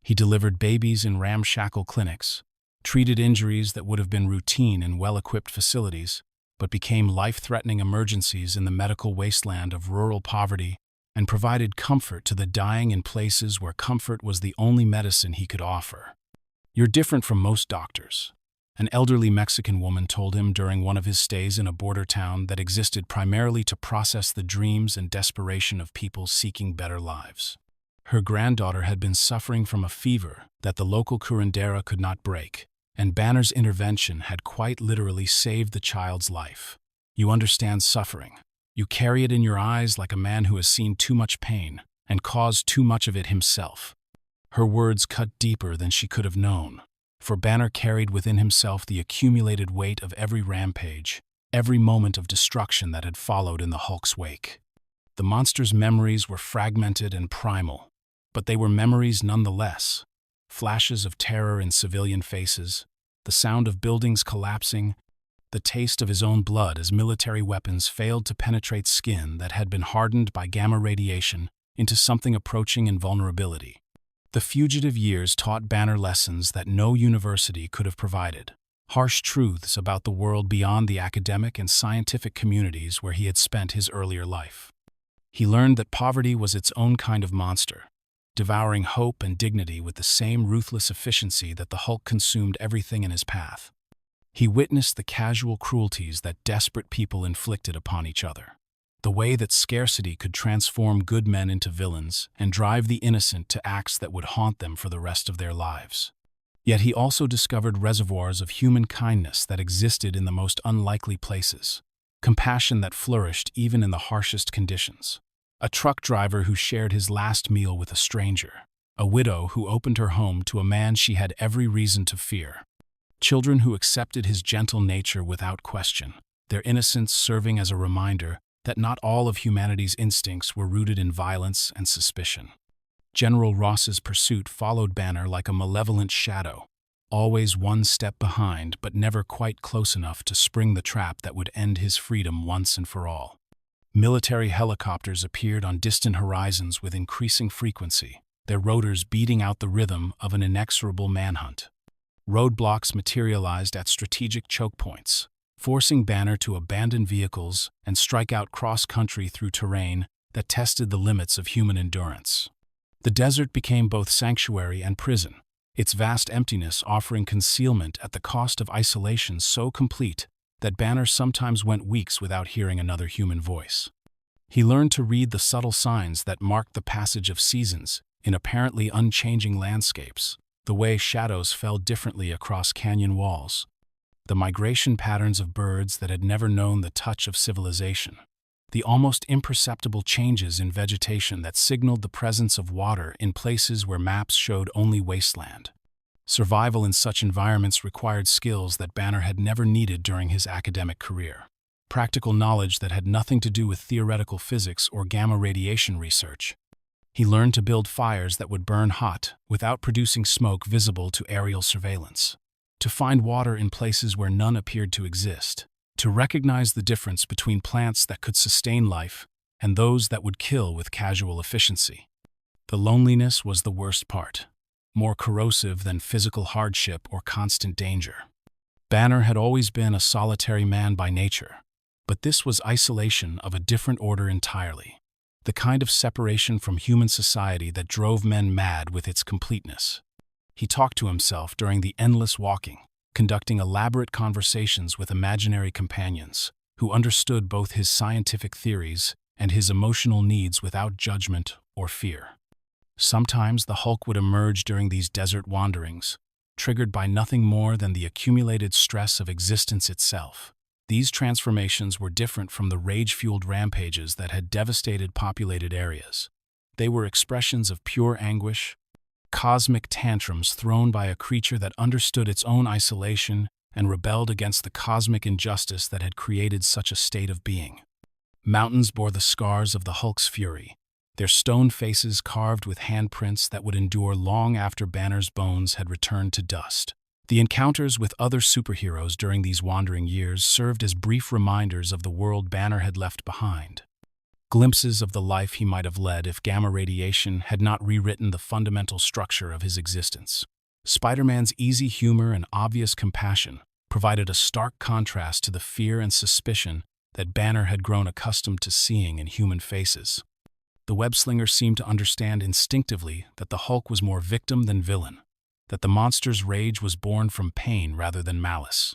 [SPEAKER 1] He delivered babies in ramshackle clinics, treated injuries that would have been routine in well-equipped facilities, but became life-threatening emergencies in the medical wasteland of rural poverty, and provided comfort to the dying in places where comfort was the only medicine he could offer. "You're different from most doctors, an elderly Mexican woman told him during one of his stays in a border town that existed primarily to process the dreams and desperation of people seeking better lives. Her granddaughter had been suffering from a fever that the local curandera could not break, and Banner's intervention had quite literally saved the child's life. You understand suffering. You carry it in your eyes like a man who has seen too much pain and caused too much of it himself. Her words cut deeper than she could have known, for Banner carried within himself the accumulated weight of every rampage, every moment of destruction that had followed in the Hulk's wake. The monster's memories were fragmented and primal, but they were memories nonetheless. Flashes of terror in civilian faces, the sound of buildings collapsing, the taste of his own blood as military weapons failed to penetrate skin that had been hardened by gamma radiation into something approaching invulnerability. The fugitive years taught Banner lessons that no university could have provided, harsh truths about the world beyond the academic and scientific communities where he had spent his earlier life. He learned that poverty was its own kind of monster, devouring hope and dignity with the same ruthless efficiency that the Hulk consumed everything in his path. He witnessed the casual cruelties that desperate people inflicted upon each other, the way that scarcity could transform good men into villains and drive the innocent to acts that would haunt them for the rest of their lives. Yet he also discovered reservoirs of human kindness that existed in the most unlikely places, compassion that flourished even in the harshest conditions. A truck driver who shared his last meal with a stranger, a widow who opened her home to a man she had every reason to fear, children who accepted his gentle nature without question, their innocence serving as a reminder that not all of humanity's instincts were rooted in violence and suspicion. General Ross's pursuit followed Banner like a malevolent shadow, always one step behind but never quite close enough to spring the trap that would end his freedom once and for all. Military helicopters appeared on distant horizons with increasing frequency, their rotors beating out the rhythm of an inexorable manhunt. Roadblocks materialized at strategic choke points, forcing Banner to abandon vehicles and strike out cross-country through terrain that tested the limits of human endurance. The desert became both sanctuary and prison, its vast emptiness offering concealment at the cost of isolation so complete that Banner sometimes went weeks without hearing another human voice. He learned to read the subtle signs that marked the passage of seasons in apparently unchanging landscapes, the way shadows fell differently across canyon walls, the migration patterns of birds that had never known the touch of civilization, the almost imperceptible changes in vegetation that signaled the presence of water in places where maps showed only wasteland. Survival in such environments required skills that Banner had never needed during his academic career. Practical knowledge that had nothing to do with theoretical physics or gamma radiation research. He learned to build fires that would burn hot without producing smoke visible to aerial surveillance, to find water in places where none appeared to exist, to recognize the difference between plants that could sustain life and those that would kill with casual efficiency. The loneliness was the worst part, more corrosive than physical hardship or constant danger. Banner had always been a solitary man by nature, but this was isolation of a different order entirely, the kind of separation from human society that drove men mad with its completeness. He talked to himself during the endless walking, conducting elaborate conversations with imaginary companions who understood both his scientific theories and his emotional needs without judgment or fear. Sometimes the Hulk would emerge during these desert wanderings, triggered by nothing more than the accumulated stress of existence itself. These transformations were different from the rage-fueled rampages that had devastated populated areas. They were expressions of pure anguish, cosmic tantrums thrown by a creature that understood its own isolation and rebelled against the cosmic injustice that had created such a state of being. Mountains bore the scars of the Hulk's fury, their stone faces carved with handprints that would endure long after Banner's bones had returned to dust. The encounters with other superheroes during these wandering years served as brief reminders of the world Banner had left behind. Glimpses of the life he might have led if gamma radiation had not rewritten the fundamental structure of his existence. Spider-Man's easy humor and obvious compassion provided a stark contrast to the fear and suspicion that Banner had grown accustomed to seeing in human faces. The web-slinger seemed to understand instinctively that the Hulk was more victim than villain, that the monster's rage was born from pain rather than malice.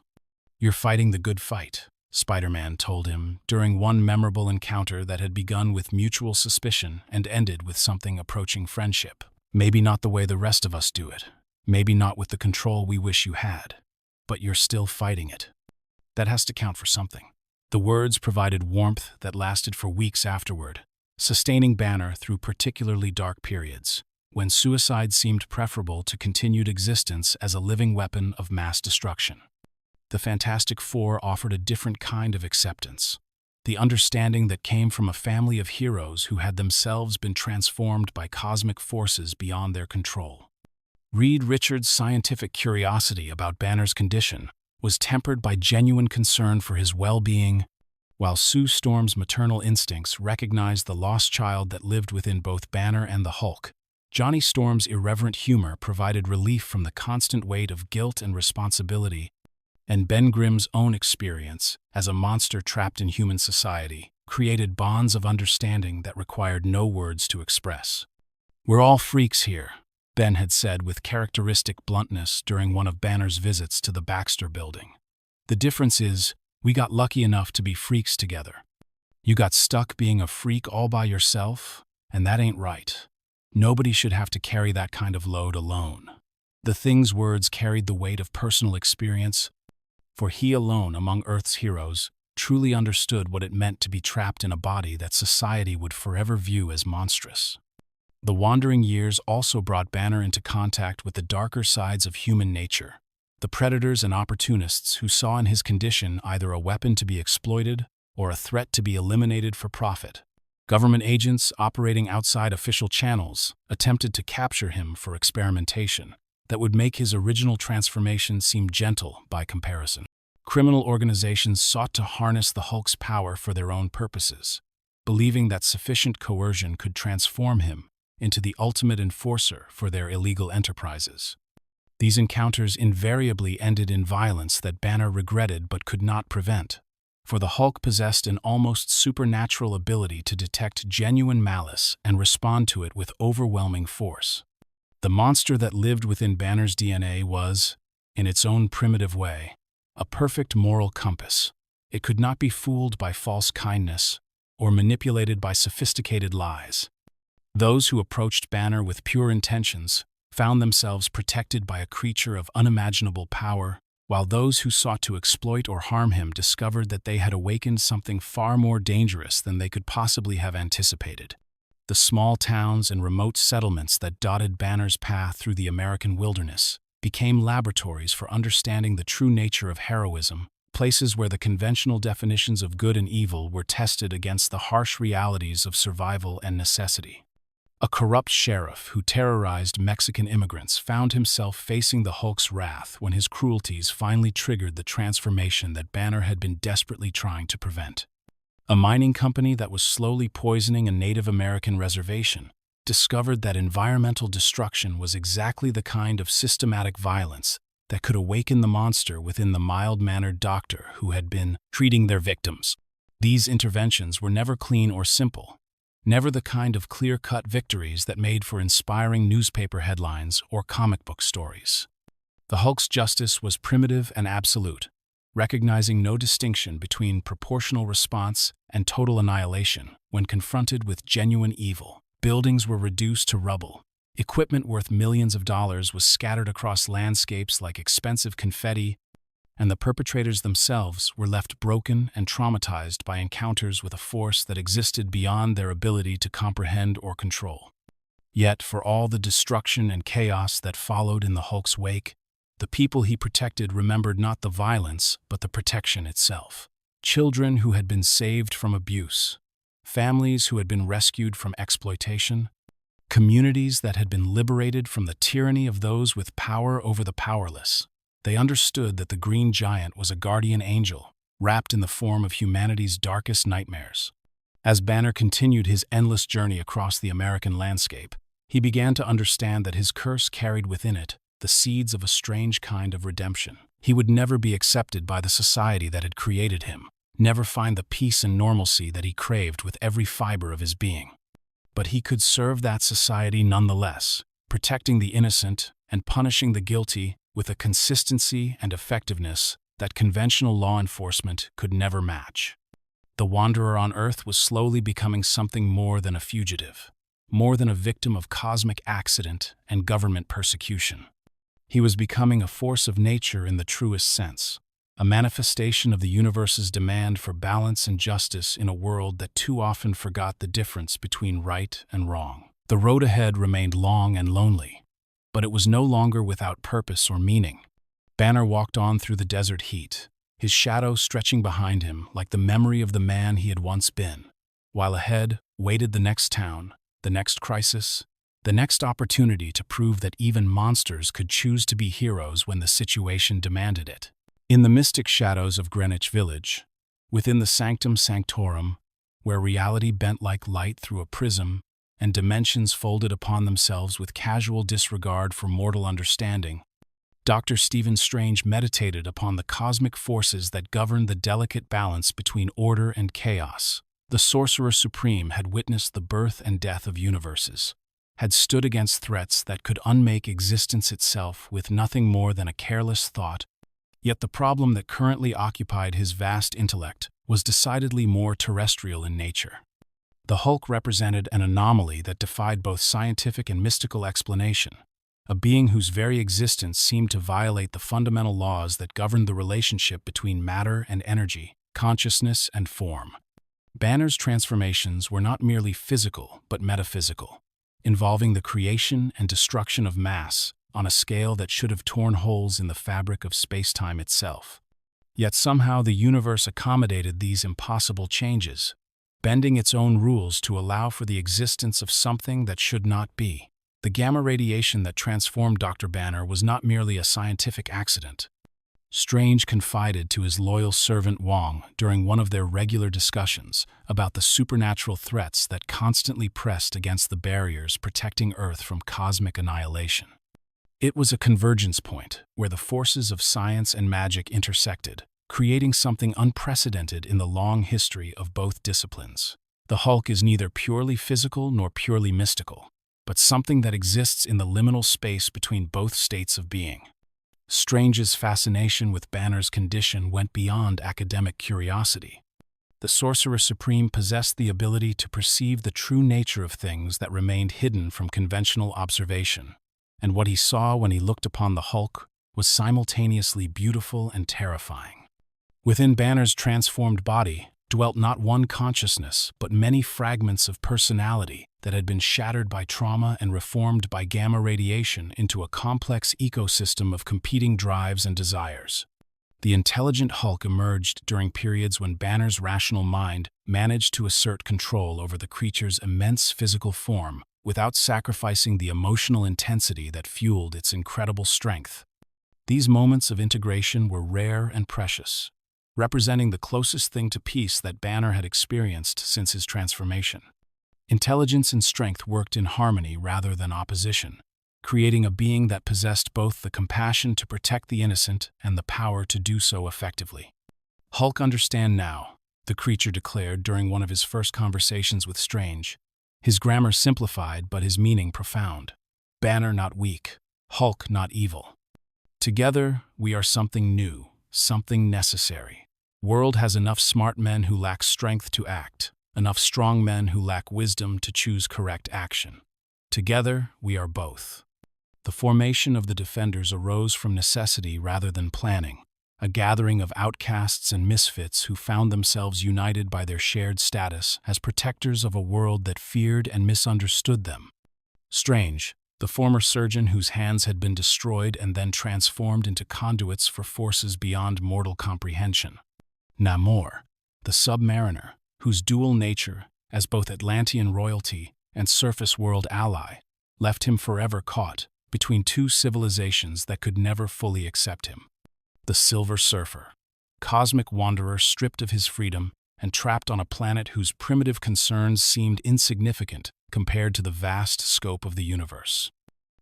[SPEAKER 1] "You're fighting the good fight," Spider-Man told him during one memorable encounter that had begun with mutual suspicion and ended with something approaching friendship. "Maybe not the way the rest of us do it. Maybe not with the control we wish you had. But you're still fighting it. That has to count for something." The words provided warmth that lasted for weeks afterward, sustaining Banner through particularly dark periods, when suicide seemed preferable to continued existence as a living weapon of mass destruction. The Fantastic Four offered a different kind of acceptance, the understanding that came from a family of heroes who had themselves been transformed by cosmic forces beyond their control. Reed Richards' scientific curiosity about Banner's condition was tempered by genuine concern for his well-being, while Sue Storm's maternal instincts recognized the lost child that lived within both Banner and the Hulk. Johnny Storm's irreverent humor provided relief from the constant weight of guilt and responsibility, and Ben Grimm's own experience as a monster trapped in human society created bonds of understanding that required no words to express. "We're all freaks here," Ben had said with characteristic bluntness during one of Banner's visits to the Baxter Building. "The difference is, we got lucky enough to be freaks together. You got stuck being a freak all by yourself, and that ain't right. Nobody should have to carry that kind of load alone." The Thing's words carried the weight of personal experience, for he alone among Earth's heroes truly understood what it meant to be trapped in a body that society would forever view as monstrous. The wandering years also brought Banner into contact with the darker sides of human nature, the predators and opportunists who saw in his condition either a weapon to be exploited or a threat to be eliminated for profit. Government agents operating outside official channels attempted to capture him for experimentation that would make his original transformation seem gentle by comparison. Criminal organizations sought to harness the Hulk's power for their own purposes, believing that sufficient coercion could transform him into the ultimate enforcer for their illegal enterprises. These encounters invariably ended in violence that Banner regretted but could not prevent, for the Hulk possessed an almost supernatural ability to detect genuine malice and respond to it with overwhelming force. The monster that lived within Banner's DNA was, in its own primitive way, a perfect moral compass. It could not be fooled by false kindness or manipulated by sophisticated lies. Those who approached Banner with pure intentions found themselves protected by a creature of unimaginable power, while those who sought to exploit or harm him discovered that they had awakened something far more dangerous than they could possibly have anticipated. The small towns and remote settlements that dotted Banner's path through the American wilderness became laboratories for understanding the true nature of heroism, places where the conventional definitions of good and evil were tested against the harsh realities of survival and necessity. A corrupt sheriff who terrorized Mexican immigrants found himself facing the Hulk's wrath when his cruelties finally triggered the transformation that Banner had been desperately trying to prevent. A mining company that was slowly poisoning a Native American reservation discovered that environmental destruction was exactly the kind of systematic violence that could awaken the monster within the mild-mannered doctor who had been treating their victims. These interventions were never clean or simple, never the kind of clear-cut victories that made for inspiring newspaper headlines or comic book stories. The Hulk's justice was primitive and absolute, recognizing no distinction between proportional response and total annihilation when confronted with genuine evil. Buildings were reduced to rubble. Equipment worth millions of dollars was scattered across landscapes like expensive confetti, and the perpetrators themselves were left broken and traumatized by encounters with a force that existed beyond their ability to comprehend or control. Yet, for all the destruction and chaos that followed in the Hulk's wake, the people he protected remembered not the violence, but the protection itself. Children who had been saved from abuse, families who had been rescued from exploitation, communities that had been liberated from the tyranny of those with power over the powerless. They understood that the Green Giant was a guardian angel, wrapped in the form of humanity's darkest nightmares. As Banner continued his endless journey across the American landscape, he began to understand that his curse carried within it the seeds of a strange kind of redemption. He would never be accepted by the society that had created him, never find the peace and normalcy that he craved with every fiber of his being. But he could serve that society nonetheless, protecting the innocent and punishing the guilty with a consistency and effectiveness that conventional law enforcement could never match. The wanderer on Earth was slowly becoming something more than a fugitive, more than a victim of cosmic accident and government persecution. He was becoming a force of nature in the truest sense, a manifestation of the universe's demand for balance and justice in a world that too often forgot the difference between right and wrong. The road ahead remained long and lonely, but it was no longer without purpose or meaning. Banner walked on through the desert heat, his shadow stretching behind him like the memory of the man he had once been, while ahead waited the next town, the next crisis, the next opportunity to prove that even monsters could choose to be heroes when the situation demanded it. In the mystic shadows of Greenwich Village, within the sanctum sanctorum, where reality bent like light through a prism and dimensions folded upon themselves with casual disregard for mortal understanding, Dr. Stephen Strange meditated upon the cosmic forces that govern the delicate balance between order and chaos. The Sorcerer Supreme had witnessed the birth and death of universes, had stood against threats that could unmake existence itself with nothing more than a careless thought. Yet the problem that currently occupied his vast intellect was decidedly more terrestrial in nature. The Hulk represented an anomaly that defied both scientific and mystical explanation, a being whose very existence seemed to violate the fundamental laws that governed the relationship between matter and energy, consciousness and form. Banner's transformations were not merely physical but metaphysical, involving the creation and destruction of mass on a scale that should have torn holes in the fabric of space-time itself. Yet somehow the universe accommodated these impossible changes, bending its own rules to allow for the existence of something that should not be. The gamma radiation that transformed Dr. Banner was not merely a scientific accident. Strange confided to his loyal servant Wong during one of their regular discussions about the supernatural threats that constantly pressed against the barriers protecting Earth from cosmic annihilation. It was a convergence point where the forces of science and magic intersected, creating something unprecedented in the long history of both disciplines. The Hulk is neither purely physical nor purely mystical, but something that exists in the liminal space between both states of being. Strange's fascination with Banner's condition went beyond academic curiosity. The Sorcerer Supreme possessed the ability to perceive the true nature of things that remained hidden from conventional observation, and what he saw when he looked upon the Hulk was simultaneously beautiful and terrifying. Within Banner's transformed body dwelt not one consciousness, but many fragments of personality that had been shattered by trauma and reformed by gamma radiation into a complex ecosystem of competing drives and desires. The intelligent Hulk emerged during periods when Banner's rational mind managed to assert control over the creature's immense physical form without sacrificing the emotional intensity that fueled its incredible strength. These moments of integration were rare and precious, representing the closest thing to peace that Banner had experienced since his transformation. Intelligence and strength worked in harmony rather than opposition, creating a being that possessed both the compassion to protect the innocent and the power to do so effectively. "Hulk understand now," the creature declared during one of his first conversations with Strange, his grammar simplified but his meaning profound. "Banner not weak, Hulk not evil. Together, we are something new, something necessary. World has enough smart men who lack strength to act, enough strong men who lack wisdom to choose correct action. Together, we are both." The formation of the Defenders arose from necessity rather than planning, a gathering of outcasts and misfits who found themselves united by their shared status as protectors of a world that feared and misunderstood them. Strange, the former surgeon whose hands had been destroyed and then transformed into conduits for forces beyond mortal comprehension. Namor, the submariner, whose dual nature, as both Atlantean royalty and surface world ally, left him forever caught between two civilizations that could never fully accept him. The Silver Surfer, cosmic wanderer stripped of his freedom and trapped on a planet whose primitive concerns seemed insignificant compared to the vast scope of the universe.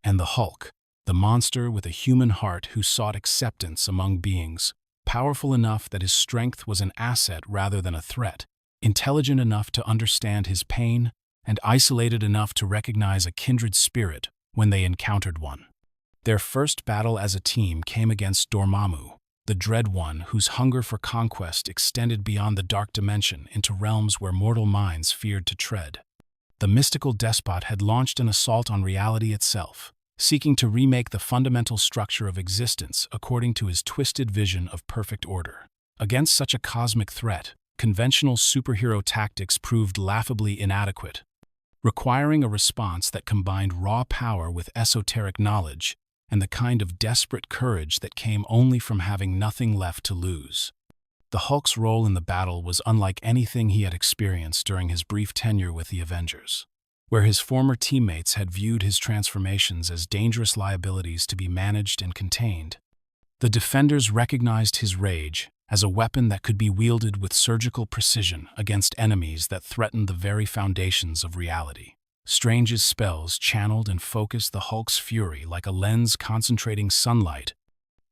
[SPEAKER 1] And the Hulk, the monster with a human heart who sought acceptance among beings, powerful enough that his strength was an asset rather than a threat, intelligent enough to understand his pain, and isolated enough to recognize a kindred spirit when they encountered one. Their first battle as a team came against Dormammu, the Dread One whose hunger for conquest extended beyond the dark dimension into realms where mortal minds feared to tread. The mystical despot had launched an assault on reality itself, seeking to remake the fundamental structure of existence according to his twisted vision of perfect order. Against such a cosmic threat, conventional superhero tactics proved laughably inadequate. Requiring a response that combined raw power with esoteric knowledge and the kind of desperate courage that came only from having nothing left to lose. The Hulk's role in the battle was unlike anything he had experienced during his brief tenure with the Avengers, where his former teammates had viewed his transformations as dangerous liabilities to be managed and contained. The Defenders recognized his rage as a weapon that could be wielded with surgical precision against enemies that threatened the very foundations of reality. Strange's spells channeled and focused the Hulk's fury like a lens concentrating sunlight,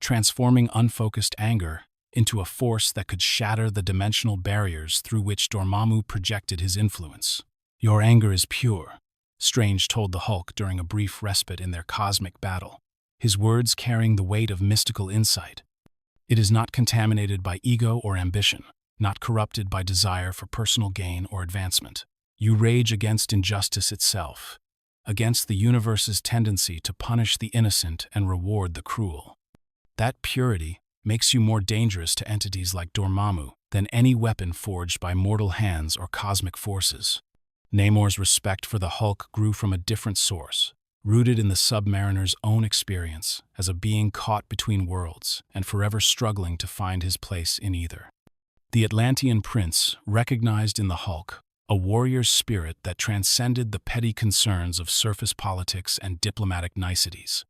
[SPEAKER 1] transforming unfocused anger into a force that could shatter the dimensional barriers through which Dormammu projected his influence. "Your anger is pure," Strange told the Hulk during a brief respite in their cosmic battle, his words carrying the weight of mystical insight. "It is not contaminated by ego or ambition, not corrupted by desire for personal gain or advancement. You rage against injustice itself, against the universe's tendency to punish the innocent and reward the cruel. That purity makes you more dangerous to entities like Dormammu than any weapon forged by mortal hands or cosmic forces." Namor's respect for the Hulk grew from a different source, rooted in the Submariner's own experience as a being caught between worlds and forever struggling to find his place in either. The Atlantean prince recognized in the Hulk a warrior's spirit that transcended the petty concerns of surface politics and diplomatic niceties.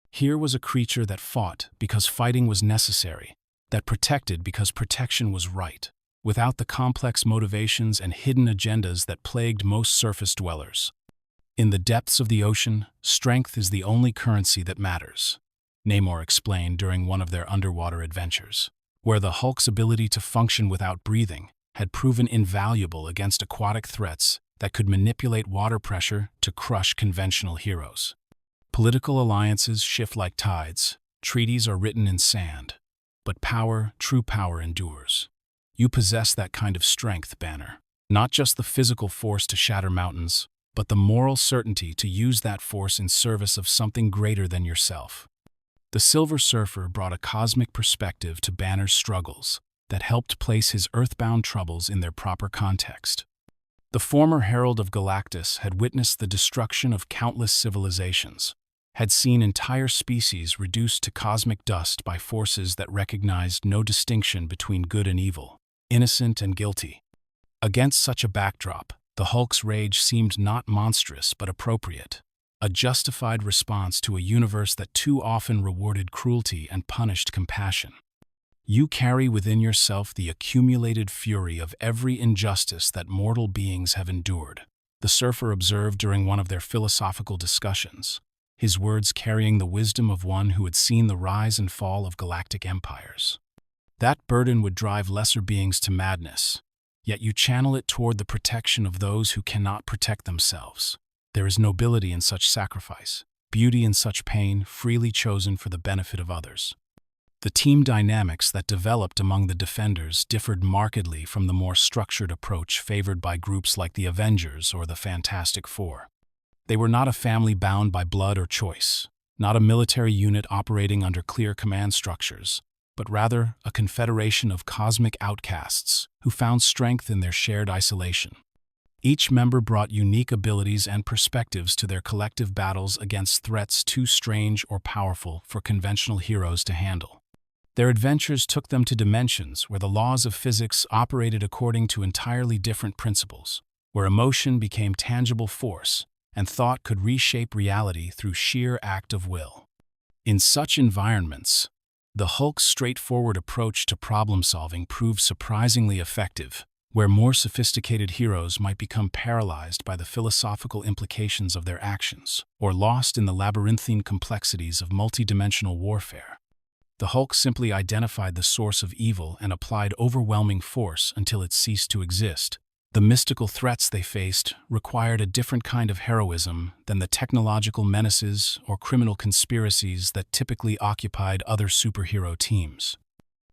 [SPEAKER 1] Here was a creature that fought because fighting was necessary, that protected because protection was right, without the complex motivations and hidden agendas that plagued most surface dwellers. "In the depths of the ocean, strength is the only currency that matters," Namor explained during one of their underwater adventures, where the Hulk's ability to function without breathing had proven invaluable against aquatic threats that could manipulate water pressure to crush conventional heroes. Political alliances shift like tides, treaties are written in sand, but power, true power, endures. You possess that kind of strength, Banner. Not just the physical force to shatter mountains, but the moral certainty to use that force in service of something greater than yourself. The Silver Surfer brought a cosmic perspective to Banner's struggles that helped place his earthbound troubles in their proper context. The former Herald of Galactus had witnessed the destruction of countless civilizations, had seen entire species reduced to cosmic dust by forces that recognized no distinction between good and evil, innocent and guilty. Against such a backdrop, the Hulk's rage seemed not monstrous but appropriate, a justified response to a universe that too often rewarded cruelty and punished compassion. "You carry within yourself the accumulated fury of every injustice that mortal beings have endured," the Surfer observed during one of their philosophical discussions, his words carrying the wisdom of one who had seen the rise and fall of galactic empires. "That burden would drive lesser beings to madness, yet you channel it toward the protection of those who cannot protect themselves. There is nobility in such sacrifice, beauty in such pain, freely chosen for the benefit of others." The team dynamics that developed among the Defenders differed markedly from the more structured approach favored by groups like the Avengers or the Fantastic Four. They were not a family bound by blood or choice, not a military unit operating under clear command structures, but rather a confederation of cosmic outcasts who found strength in their shared isolation. Each member brought unique abilities and perspectives to their collective battles against threats too strange or powerful for conventional heroes to handle. Their adventures took them to dimensions where the laws of physics operated according to entirely different principles, where emotion became tangible force and thought could reshape reality through sheer act of will. In such environments, the Hulk's straightforward approach to problem-solving proved surprisingly effective, where more sophisticated heroes might become paralyzed by the philosophical implications of their actions or lost in the labyrinthine complexities of multidimensional warfare. The Hulk simply identified the source of evil and applied overwhelming force until it ceased to exist, The mystical threats they faced required a different kind of heroism than the technological menaces or criminal conspiracies that typically occupied other superhero teams.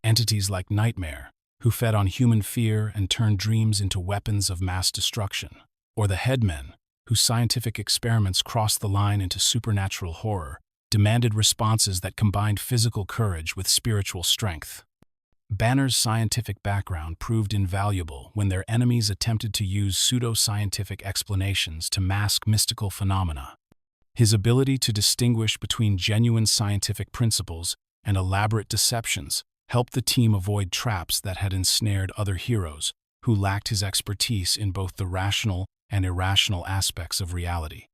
[SPEAKER 1] Entities like Nightmare, who fed on human fear and turned dreams into weapons of mass destruction, or the Headmen, whose scientific experiments crossed the line into supernatural horror, demanded responses that combined physical courage with spiritual strength. Banner's scientific background proved invaluable when their enemies attempted to use pseudo-scientific explanations to mask mystical phenomena. His ability to distinguish between genuine scientific principles and elaborate deceptions helped the team avoid traps that had ensnared other heroes who lacked his expertise in both the rational and irrational aspects of reality.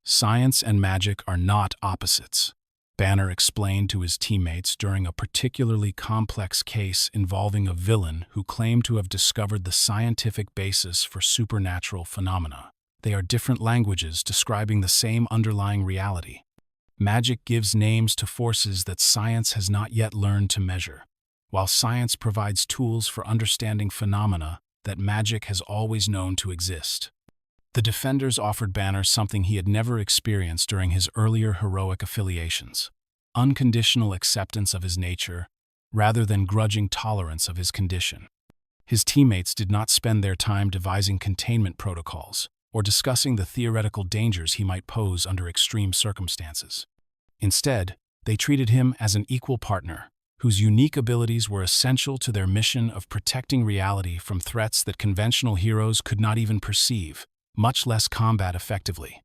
[SPEAKER 1] Science and magic are not opposites, Banner explained to his teammates during a particularly complex case involving a villain who claimed to have discovered the scientific basis for supernatural phenomena. They are different languages describing the same underlying reality. Magic gives names to forces that science has not yet learned to measure, while science provides tools for understanding phenomena that magic has always known to exist. The Defenders offered Banner something he had never experienced during his earlier heroic affiliations: unconditional acceptance of his nature, rather than grudging tolerance of his condition. His teammates did not spend their time devising containment protocols or discussing the theoretical dangers he might pose under extreme circumstances. Instead, they treated him as an equal partner, whose unique abilities were essential to their mission of protecting reality from threats that conventional heroes could not even perceive, much less combat effectively.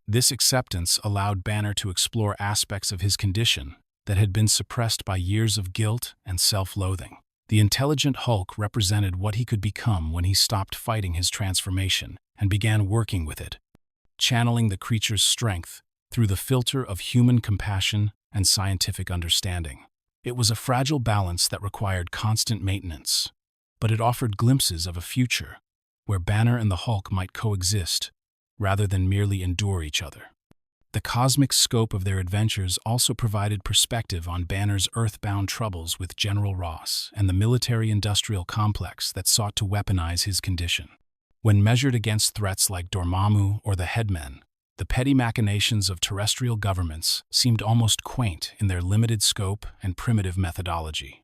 [SPEAKER 1] This acceptance allowed Banner to explore aspects of his condition that had been suppressed by years of guilt and self-loathing. The intelligent Hulk represented what he could become when he stopped fighting his transformation and began working with it, channeling the creature's strength through the filter of human compassion and scientific understanding. It was a fragile balance that required constant maintenance, but it offered glimpses of a future where Banner and the Hulk might coexist rather than merely endure each other. The cosmic scope of their adventures also provided perspective on Banner's earthbound troubles with General Ross and the military-industrial complex that sought to weaponize his condition. When measured against threats like Dormammu or the Headmen, the petty machinations of terrestrial governments seemed almost quaint in their limited scope and primitive methodology.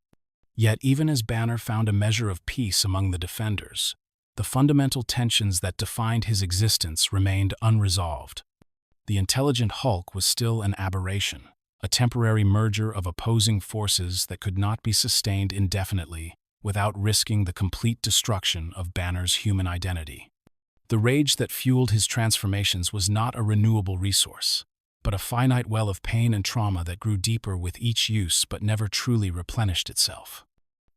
[SPEAKER 1] Yet even as Banner found a measure of peace among the Defenders, the fundamental tensions that defined his existence remained unresolved. The intelligent Hulk was still an aberration, a temporary merger of opposing forces that could not be sustained indefinitely without risking the complete destruction of Banner's human identity. The rage that fueled his transformations was not a renewable resource, but a finite well of pain and trauma that grew deeper with each use but never truly replenished itself.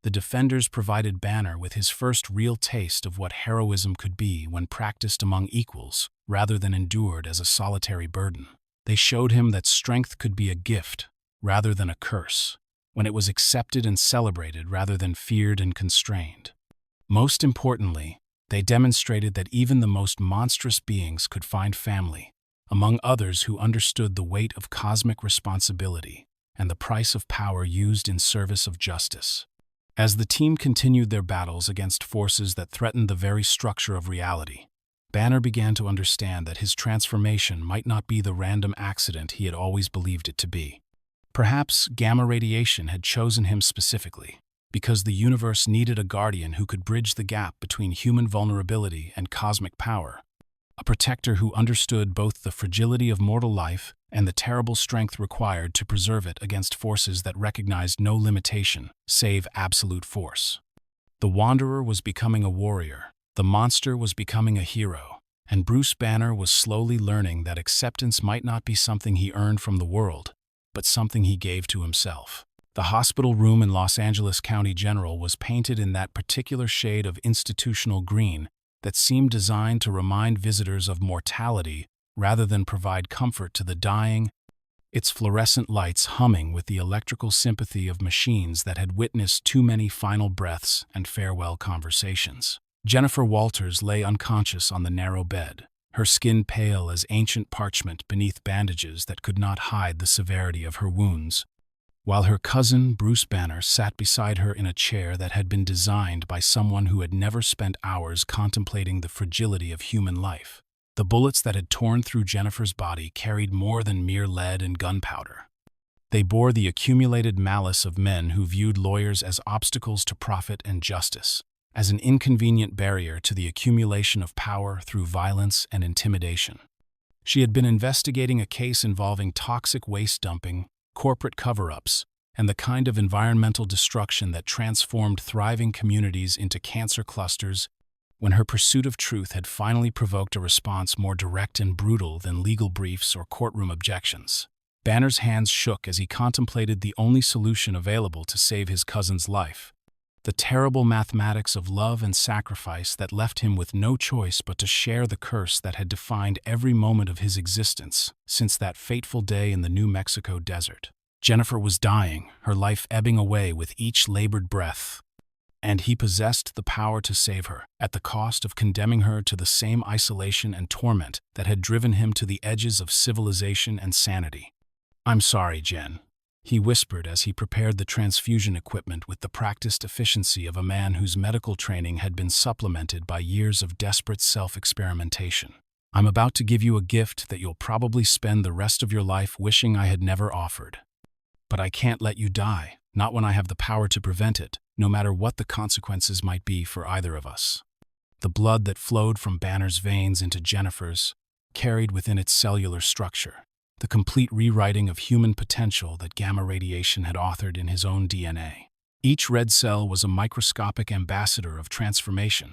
[SPEAKER 1] The Defenders provided Banner with his first real taste of what heroism could be when practiced among equals, rather than endured as a solitary burden. They showed him that strength could be a gift, rather than a curse, when it was accepted and celebrated rather than feared and constrained. Most importantly, they demonstrated that even the most monstrous beings could find family, among others who understood the weight of cosmic responsibility and the price of power used in service of justice. As the team continued their battles against forces that threatened the very structure of reality, Banner began to understand that his transformation might not be the random accident he had always believed it to be. Perhaps gamma radiation had chosen him specifically, because the universe needed a guardian who could bridge the gap between human vulnerability and cosmic power, a protector who understood both the fragility of mortal life and the terrible strength required to preserve it against forces that recognized no limitation save absolute force. The Wanderer was becoming a warrior, the monster was becoming a hero, and Bruce Banner was slowly learning that acceptance might not be something he earned from the world, but something he gave to himself. The hospital room in Los Angeles County General was painted in that particular shade of institutional green that seemed designed to remind visitors of mortality rather than provide comfort to the dying, its fluorescent lights humming with the electrical sympathy of machines that had witnessed too many final breaths and farewell conversations. Jennifer Walters lay unconscious on the narrow bed, her skin pale as ancient parchment beneath bandages that could not hide the severity of her wounds, while her cousin, Bruce Banner, sat beside her in a chair that had been designed by someone who had never spent hours contemplating the fragility of human life. The bullets that had torn through Jennifer's body carried more than mere lead and gunpowder. They bore the accumulated malice of men who viewed lawyers as obstacles to profit and justice, as an inconvenient barrier to the accumulation of power through violence and intimidation. She had been investigating a case involving toxic waste dumping, corporate cover-ups, and the kind of environmental destruction that transformed thriving communities into cancer clusters, when her pursuit of truth had finally provoked a response more direct and brutal than legal briefs or courtroom objections. Banner's hands shook as he contemplated the only solution available to save his cousin's life, the terrible mathematics of love and sacrifice that left him with no choice but to share the curse that had defined every moment of his existence since that fateful day in the New Mexico desert. Jennifer was dying, her life ebbing away with each labored breath, and he possessed the power to save her, at the cost of condemning her to the same isolation and torment that had driven him to the edges of civilization and sanity. "I'm sorry, Jen," he whispered as he prepared the transfusion equipment with the practiced efficiency of a man whose medical training had been supplemented by years of desperate self-experimentation. "I'm about to give you a gift that you'll probably spend the rest of your life wishing I had never offered. But I can't let you die, not when I have the power to prevent it, no matter what the consequences might be for either of us." The blood that flowed from Banner's veins into Jennifer's carried within its cellular structure the complete rewriting of human potential that gamma radiation had authored in his own DNA. Each red cell was a microscopic ambassador of transformation,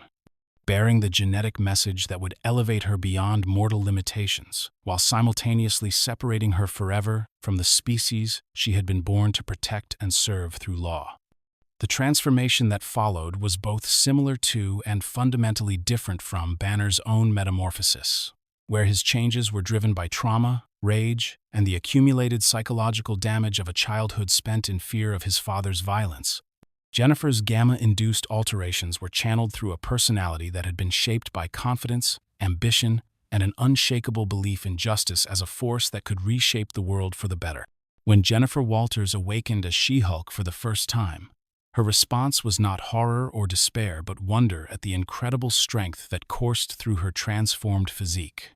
[SPEAKER 1] bearing the genetic message that would elevate her beyond mortal limitations, while simultaneously separating her forever from the species she had been born to protect and serve through law. The transformation that followed was both similar to and fundamentally different from Banner's own metamorphosis, where his changes were driven by trauma, rage, and the accumulated psychological damage of a childhood spent in fear of his father's violence. Jennifer's gamma-induced alterations were channeled through a personality that had been shaped by confidence, ambition, and an unshakable belief in justice as a force that could reshape the world for the better. When Jennifer Walters awakened as She-Hulk for the first time, her response was not horror or despair but wonder at the incredible strength that coursed through her transformed physique.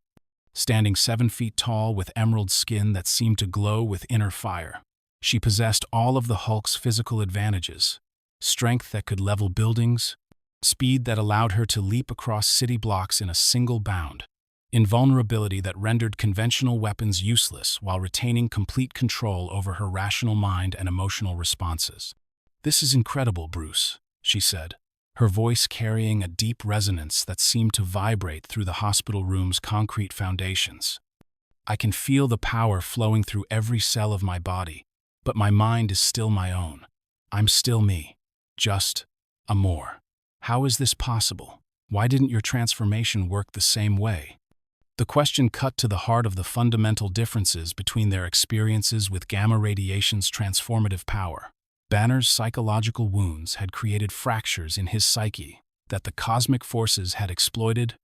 [SPEAKER 1] Standing 7 feet tall with emerald skin that seemed to glow with inner fire, she possessed all of the Hulk's physical advantages: strength that could level buildings, speed that allowed her to leap across city blocks in a single bound, invulnerability that rendered conventional weapons useless while retaining complete control over her rational mind and emotional responses. "This is incredible, Bruce," she said, her voice carrying a deep resonance that seemed to vibrate through the hospital room's concrete foundations. "I can feel the power flowing through every cell of my body, but my mind is still my own. I'm still me. Just Amor. How is this possible? Why didn't your transformation work the same way?" The question cut to the heart of the fundamental differences between their experiences with gamma radiation's transformative power. Banner's psychological wounds had created fractures in his psyche that the cosmic forces had exploited,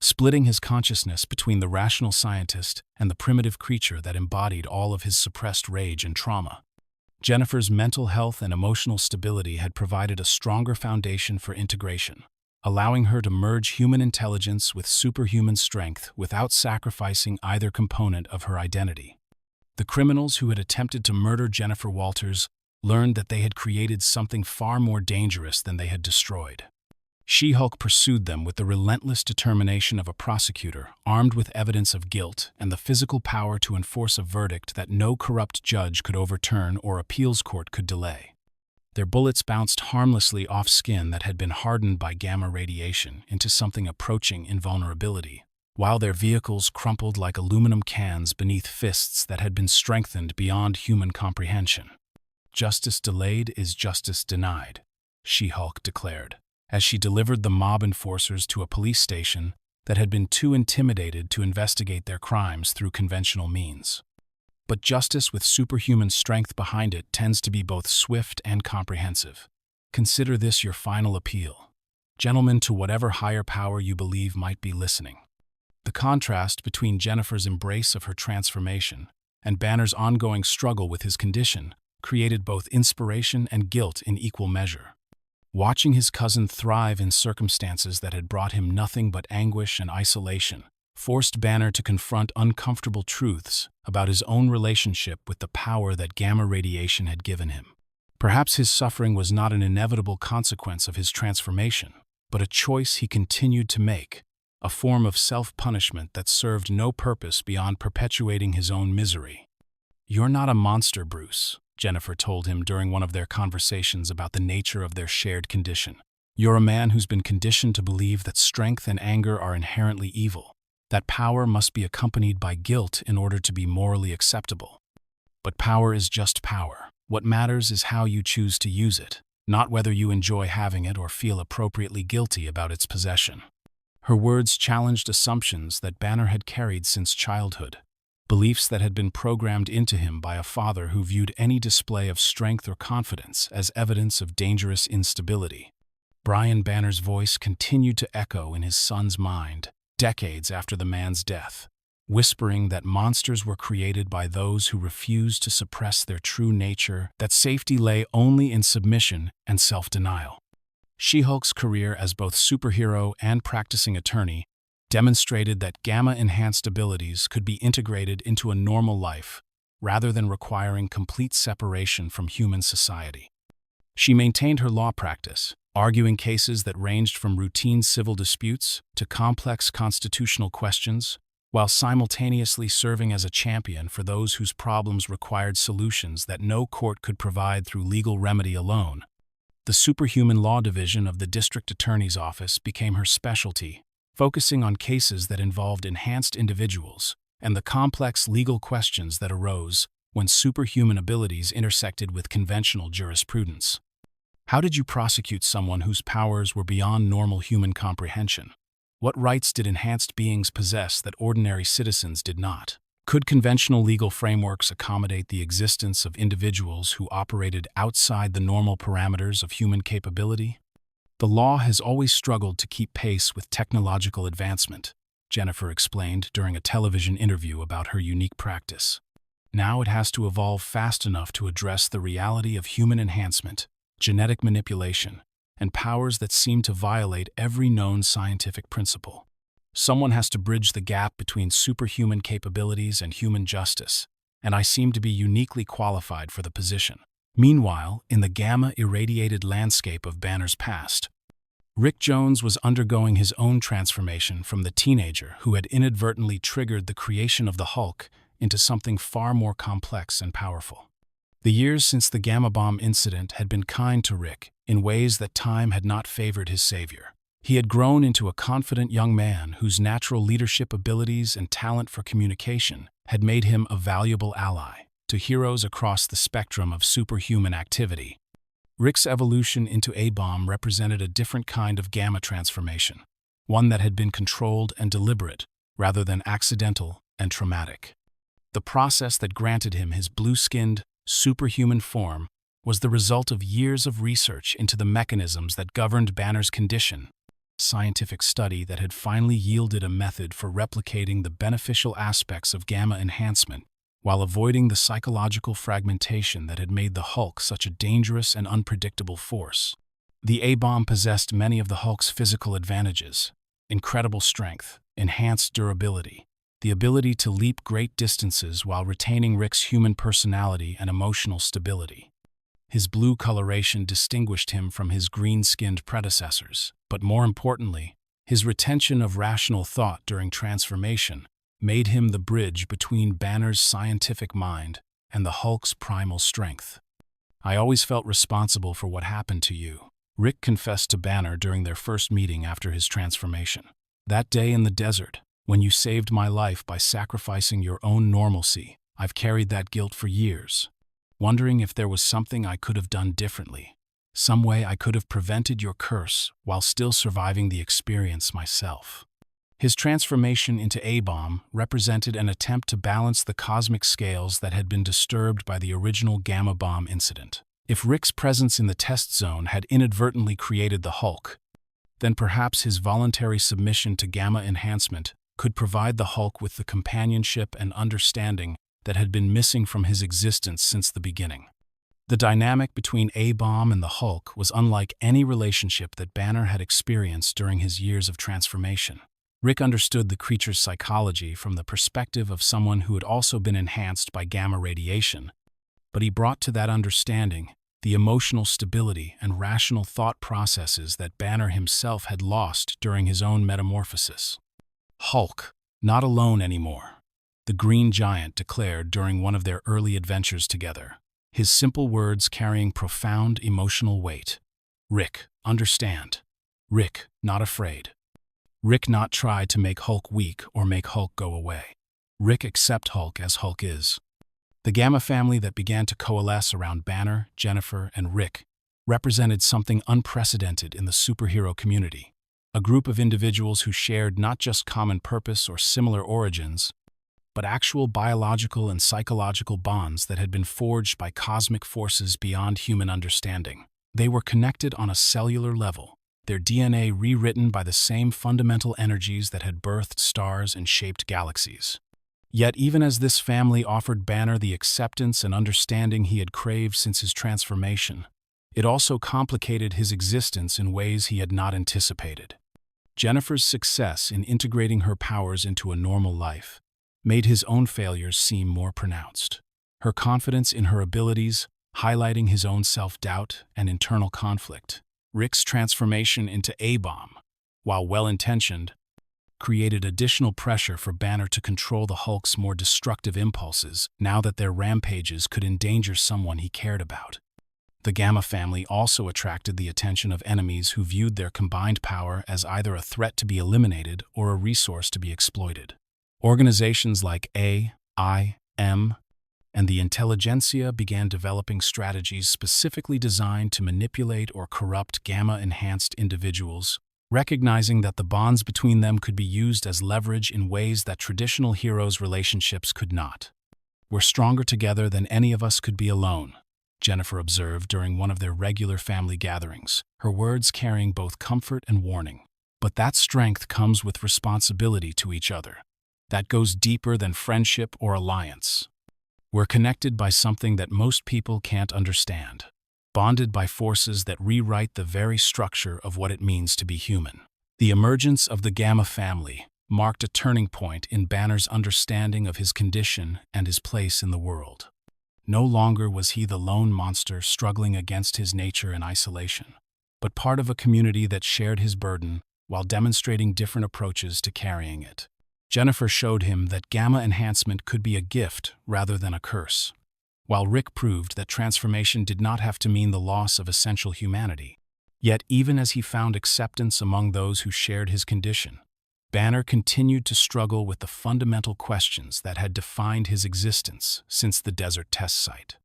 [SPEAKER 1] splitting his consciousness between the rational scientist and the primitive creature that embodied all of his suppressed rage and trauma. Jennifer's mental health and emotional stability had provided a stronger foundation for integration, allowing her to merge human intelligence with superhuman strength without sacrificing either component of her identity. The criminals who had attempted to murder Jennifer Walters learned that they had created something far more dangerous than they had destroyed. She-Hulk pursued them with the relentless determination of a prosecutor, armed with evidence of guilt and the physical power to enforce a verdict that no corrupt judge could overturn or appeals court could delay. Their bullets bounced harmlessly off skin that had been hardened by gamma radiation into something approaching invulnerability, while their vehicles crumpled like aluminum cans beneath fists that had been strengthened beyond human comprehension. "Justice delayed is justice denied," She-Hulk declared, as she delivered the mob enforcers to a police station that had been too intimidated to investigate their crimes through conventional means. But justice with superhuman strength behind it tends to be both swift and comprehensive. Consider this your final appeal, gentlemen, to whatever higher power you believe might be listening. The contrast between Jennifer's embrace of her transformation and Banner's ongoing struggle with his condition created both inspiration and guilt in equal measure. Watching his cousin thrive in circumstances that had brought him nothing but anguish and isolation forced Banner to confront uncomfortable truths about his own relationship with the power that gamma radiation had given him. Perhaps his suffering was not an inevitable consequence of his transformation, but a choice he continued to make, a form of self-punishment that served no purpose beyond perpetuating his own misery. "You're not a monster, Bruce," Jennifer told him during one of their conversations about the nature of their shared condition. "You're a man who's been conditioned to believe that strength and anger are inherently evil, that power must be accompanied by guilt in order to be morally acceptable. But power is just power. What matters is how you choose to use it, not whether you enjoy having it or feel appropriately guilty about its possession." Her words challenged assumptions that Banner had carried since childhood, beliefs that had been programmed into him by a father who viewed any display of strength or confidence as evidence of dangerous instability. Brian Banner's voice continued to echo in his son's mind, decades after the man's death, whispering that monsters were created by those who refused to suppress their true nature, that safety lay only in submission and self-denial. She-Hulk's career as both superhero and practicing attorney demonstrated that gamma-enhanced abilities could be integrated into a normal life, rather than requiring complete separation from human society. She maintained her law practice, arguing cases that ranged from routine civil disputes to complex constitutional questions, while simultaneously serving as a champion for those whose problems required solutions that no court could provide through legal remedy alone. The Superhuman Law Division of the District Attorney's Office became her specialty, focusing on cases that involved enhanced individuals and the complex legal questions that arose when superhuman abilities intersected with conventional jurisprudence. How did you prosecute someone whose powers were beyond normal human comprehension? What rights did enhanced beings possess that ordinary citizens did not? Could conventional legal frameworks accommodate the existence of individuals who operated outside the normal parameters of human capability? The law has always struggled to keep pace with technological advancement, Jennifer explained during a television interview about her unique practice. Now it has to evolve fast enough to address the reality of human enhancement, genetic manipulation, and powers that seem to violate every known scientific principle. Someone has to bridge the gap between superhuman capabilities and human justice, and I seem to be uniquely qualified for the position. Meanwhile, in the gamma-irradiated landscape of Banner's past, Rick Jones was undergoing his own transformation from the teenager who had inadvertently triggered the creation of the Hulk into something far more complex and powerful. The years since the Gamma Bomb incident had been kind to Rick in ways that time had not favored his savior. He had grown into a confident young man whose natural leadership abilities and talent for communication had made him a valuable ally to heroes across the spectrum of superhuman activity. Rick's evolution into A-Bomb represented a different kind of gamma transformation, one that had been controlled and deliberate rather than accidental and traumatic. The process that granted him his blue-skinned, superhuman form was the result of years of research into the mechanisms that governed Banner's condition, scientific study that had finally yielded a method for replicating the beneficial aspects of gamma enhancement while avoiding the psychological fragmentation that had made the Hulk such a dangerous and unpredictable force. The A-Bomb possessed many of the Hulk's physical advantages: incredible strength, enhanced durability, the ability to leap great distances while retaining Rick's human personality and emotional stability. His blue coloration distinguished him from his green-skinned predecessors, but more importantly, his retention of rational thought during transformation made him the bridge between Banner's scientific mind and the Hulk's primal strength. "I always felt responsible for what happened to you," Rick confessed to Banner during their first meeting after his transformation. "That day in the desert, when you saved my life by sacrificing your own normalcy, I've carried that guilt for years, wondering if there was something I could have done differently, some way I could have prevented your curse while still surviving the experience myself." His transformation into A-Bomb represented an attempt to balance the cosmic scales that had been disturbed by the original Gamma Bomb incident. If Rick's presence in the test zone had inadvertently created the Hulk, then perhaps his voluntary submission to gamma enhancement could provide the Hulk with the companionship and understanding that had been missing from his existence since the beginning. The dynamic between A-Bomb and the Hulk was unlike any relationship that Banner had experienced during his years of transformation. Rick understood the creature's psychology from the perspective of someone who had also been enhanced by gamma radiation, but he brought to that understanding the emotional stability and rational thought processes that Banner himself had lost during his own metamorphosis. Hulk, not alone anymore, the Green Giant declared during one of their early adventures together, his simple words carrying profound emotional weight. Rick, understand. Rick, not afraid. Rick, not try to make Hulk weak or make Hulk go away. Rick, accept Hulk as Hulk is. The Gamma family that began to coalesce around Banner, Jennifer, and Rick represented something unprecedented in the superhero community, a group of individuals who shared not just common purpose or similar origins, but actual biological and psychological bonds that had been forged by cosmic forces beyond human understanding. They were connected on a cellular level, their DNA rewritten by the same fundamental energies that had birthed stars and shaped galaxies. Yet even as this family offered Banner the acceptance and understanding he had craved since his transformation, it also complicated his existence in ways he had not anticipated. Jennifer's success in integrating her powers into a normal life made his own failures seem more pronounced. Her confidence in her abilities, highlighting his own self-doubt and internal conflict. Rick's transformation into A-Bomb, while well-intentioned, created additional pressure for Banner to control the Hulk's more destructive impulses now that their rampages could endanger someone he cared about. The Gamma family also attracted the attention of enemies who viewed their combined power as either a threat to be eliminated or a resource to be exploited. Organizations like A.I.M. and the intelligentsia began developing strategies specifically designed to manipulate or corrupt Gamma-enhanced individuals, recognizing that the bonds between them could be used as leverage in ways that traditional heroes' relationships could not. "We're stronger together than any of us could be alone," Jennifer observed during one of their regular family gatherings, her words carrying both comfort and warning. But that strength comes with responsibility to each other. That goes deeper than friendship or alliance. We're connected by something that most people can't understand, bonded by forces that rewrite the very structure of what it means to be human. The emergence of the Gamma family marked a turning point in Banner's understanding of his condition and his place in the world. No longer was he the lone monster struggling against his nature in isolation, but part of a community that shared his burden while demonstrating different approaches to carrying it. Jennifer showed him that Gamma enhancement could be a gift rather than a curse, while Rick proved that transformation did not have to mean the loss of essential humanity. Yet even as he found acceptance among those who shared his condition, Banner continued to struggle with the fundamental questions that had defined his existence since the desert test site.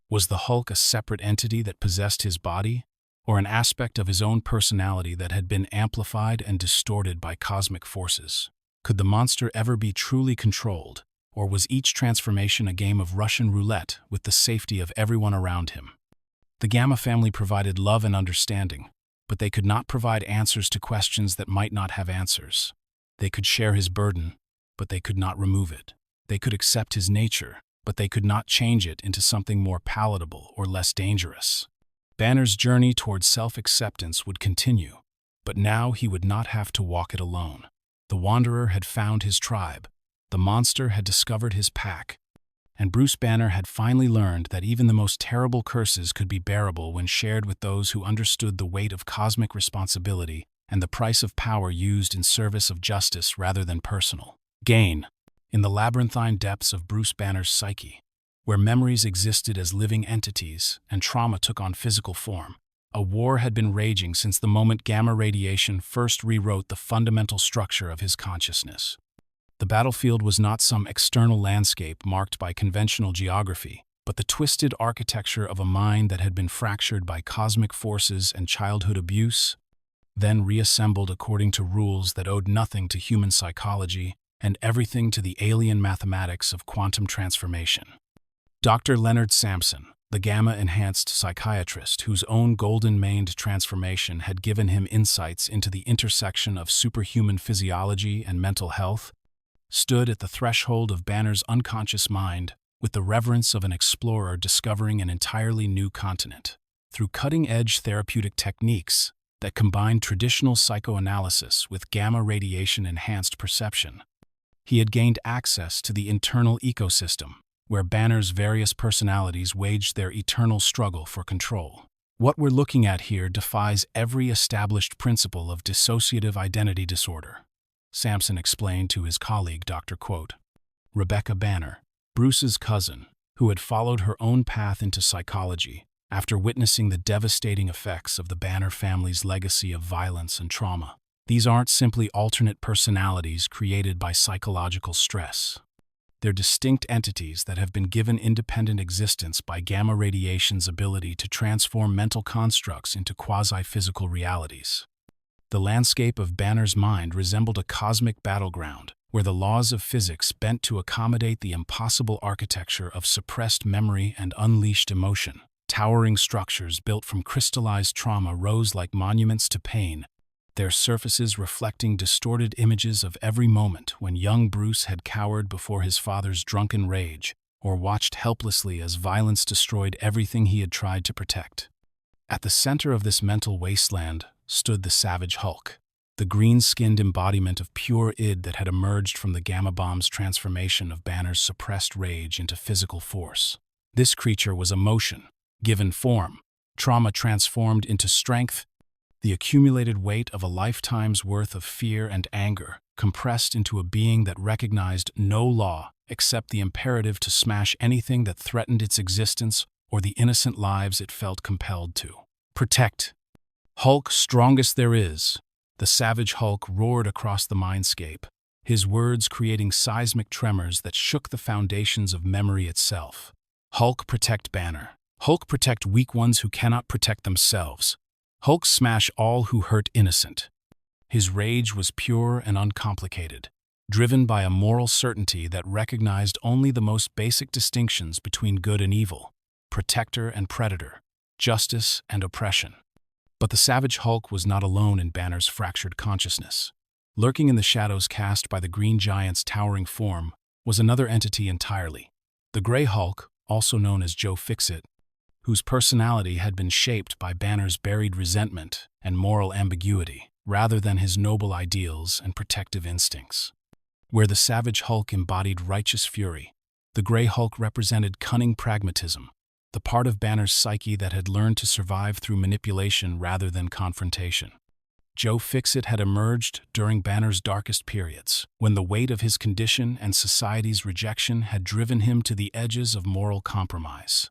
[SPEAKER 1] Was the Hulk a separate entity that possessed his body, or an aspect of his own personality that had been amplified and distorted by cosmic forces? Could the monster ever be truly controlled, or was each transformation a game of Russian roulette with the safety of everyone around him? The Gamma family provided love and understanding, but they could not provide answers to questions that might not have answers. They could share his burden, but they could not remove it. They could accept his nature, but they could not change it into something more palatable or less dangerous. Banner's journey towards self-acceptance would continue, but now he would not have to walk it alone. The Wanderer had found his tribe, the monster had discovered his pack, and Bruce Banner had finally learned that even the most terrible curses could be bearable when shared with those who understood the weight of cosmic responsibility and the price of power used in service of justice rather than personal gain. In the labyrinthine depths of Bruce Banner's psyche, where memories existed as living entities and trauma took on physical form, a war had been raging since the moment gamma radiation first rewrote the fundamental structure of his consciousness. The battlefield was not some external landscape marked by conventional geography, but the twisted architecture of a mind that had been fractured by cosmic forces and childhood abuse, then reassembled according to rules that owed nothing to human psychology and everything to the alien mathematics of quantum transformation. Dr. Leonard Sampson, the gamma-enhanced psychiatrist whose own golden-maned transformation had given him insights into the intersection of superhuman physiology and mental health, stood at the threshold of Banner's unconscious mind, with the reverence of an explorer discovering an entirely new continent. Through cutting-edge therapeutic techniques that combined traditional psychoanalysis with gamma radiation-enhanced perception, he had gained access to the internal ecosystem, where Banner's various personalities waged their eternal struggle for control. What we're looking at here defies every established principle of dissociative identity disorder, Sampson explained to his colleague, Dr. Rebecca Banner, Bruce's cousin, who had followed her own path into psychology after witnessing the devastating effects of the Banner family's legacy of violence and trauma. These aren't simply alternate personalities created by psychological stress. They're distinct entities that have been given independent existence by gamma radiation's ability to transform mental constructs into quasi-physical realities. The landscape of Banner's mind resembled a cosmic battleground, where the laws of physics bent to accommodate the impossible architecture of suppressed memory and unleashed emotion. Towering structures built from crystallized trauma rose like monuments to pain, their surfaces reflecting distorted images of every moment when young Bruce had cowered before his father's drunken rage or watched helplessly as violence destroyed everything he had tried to protect. At the center of this mental wasteland stood the Savage Hulk, the green-skinned embodiment of pure id that had emerged from the Gamma Bomb's transformation of Banner's suppressed rage into physical force. This creature was emotion, given form, trauma transformed into strength, the accumulated weight of a lifetime's worth of fear and anger, compressed into a being that recognized no law except the imperative to smash anything that threatened its existence or the innocent lives it felt compelled to protect. Hulk, strongest there is, the Savage Hulk roared across the mindscape, his words creating seismic tremors that shook the foundations of memory itself. Hulk, protect Banner. Hulk, protect weak ones who cannot protect themselves. Hulk, smash all who hurt innocent. His rage was pure and uncomplicated, driven by a moral certainty that recognized only the most basic distinctions between good and evil, protector and predator, justice and oppression. But the Savage Hulk was not alone in Banner's fractured consciousness. Lurking in the shadows cast by the Green Giant's towering form was another entity entirely, the Gray Hulk, also known as Joe Fixit, whose personality had been shaped by Banner's buried resentment and moral ambiguity, rather than his noble ideals and protective instincts. Where the Savage Hulk embodied righteous fury, the Gray Hulk represented cunning pragmatism, the part of Banner's psyche that had learned to survive through manipulation rather than confrontation. Joe Fixit had emerged during Banner's darkest periods, when the weight of his condition and society's rejection had driven him to the edges of moral compromise.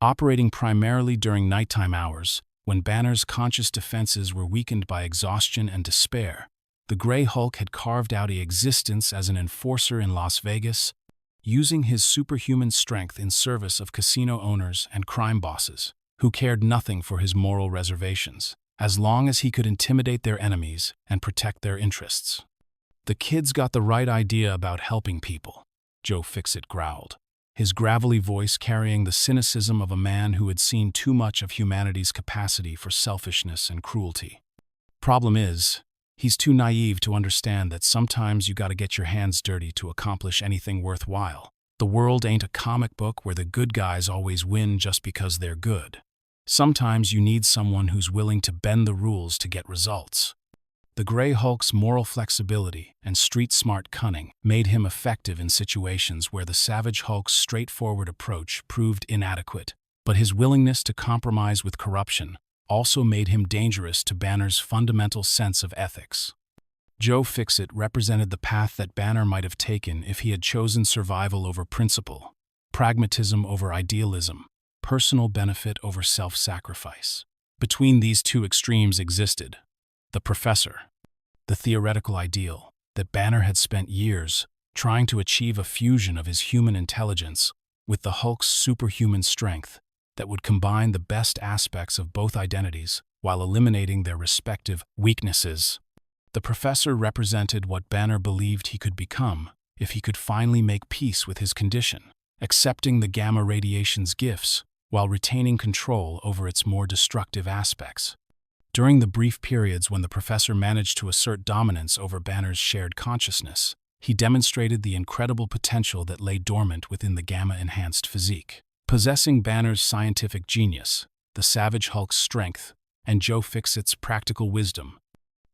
[SPEAKER 1] Operating primarily during nighttime hours, when Banner's conscious defenses were weakened by exhaustion and despair, the Gray Hulk had carved out an existence as an enforcer in Las Vegas, using his superhuman strength in service of casino owners and crime bosses, who cared nothing for his moral reservations, as long as he could intimidate their enemies and protect their interests. "The kid's got the right idea about helping people," Joe Fixit growled, his gravelly voice carrying the cynicism of a man who had seen too much of humanity's capacity for selfishness and cruelty. "Problem is, he's too naive to understand that sometimes you gotta get your hands dirty to accomplish anything worthwhile. The world ain't a comic book where the good guys always win just because they're good. Sometimes you need someone who's willing to bend the rules to get results." The Gray Hulk's moral flexibility and street-smart cunning made him effective in situations where the Savage Hulk's straightforward approach proved inadequate, but his willingness to compromise with corruption also made him dangerous to Banner's fundamental sense of ethics. Joe Fixit represented the path that Banner might have taken if he had chosen survival over principle, pragmatism over idealism, personal benefit over self-sacrifice. Between these two extremes existed the Professor, the theoretical ideal that Banner had spent years trying to achieve a fusion of his human intelligence with the Hulk's superhuman strength that would combine the best aspects of both identities while eliminating their respective weaknesses. The Professor represented what Banner believed he could become if he could finally make peace with his condition, accepting the gamma radiation's gifts while retaining control over its more destructive aspects. During the brief periods when the Professor managed to assert dominance over Banner's shared consciousness, he demonstrated the incredible potential that lay dormant within the gamma-enhanced physique. Possessing Banner's scientific genius, the Savage Hulk's strength, and Joe Fixit's practical wisdom,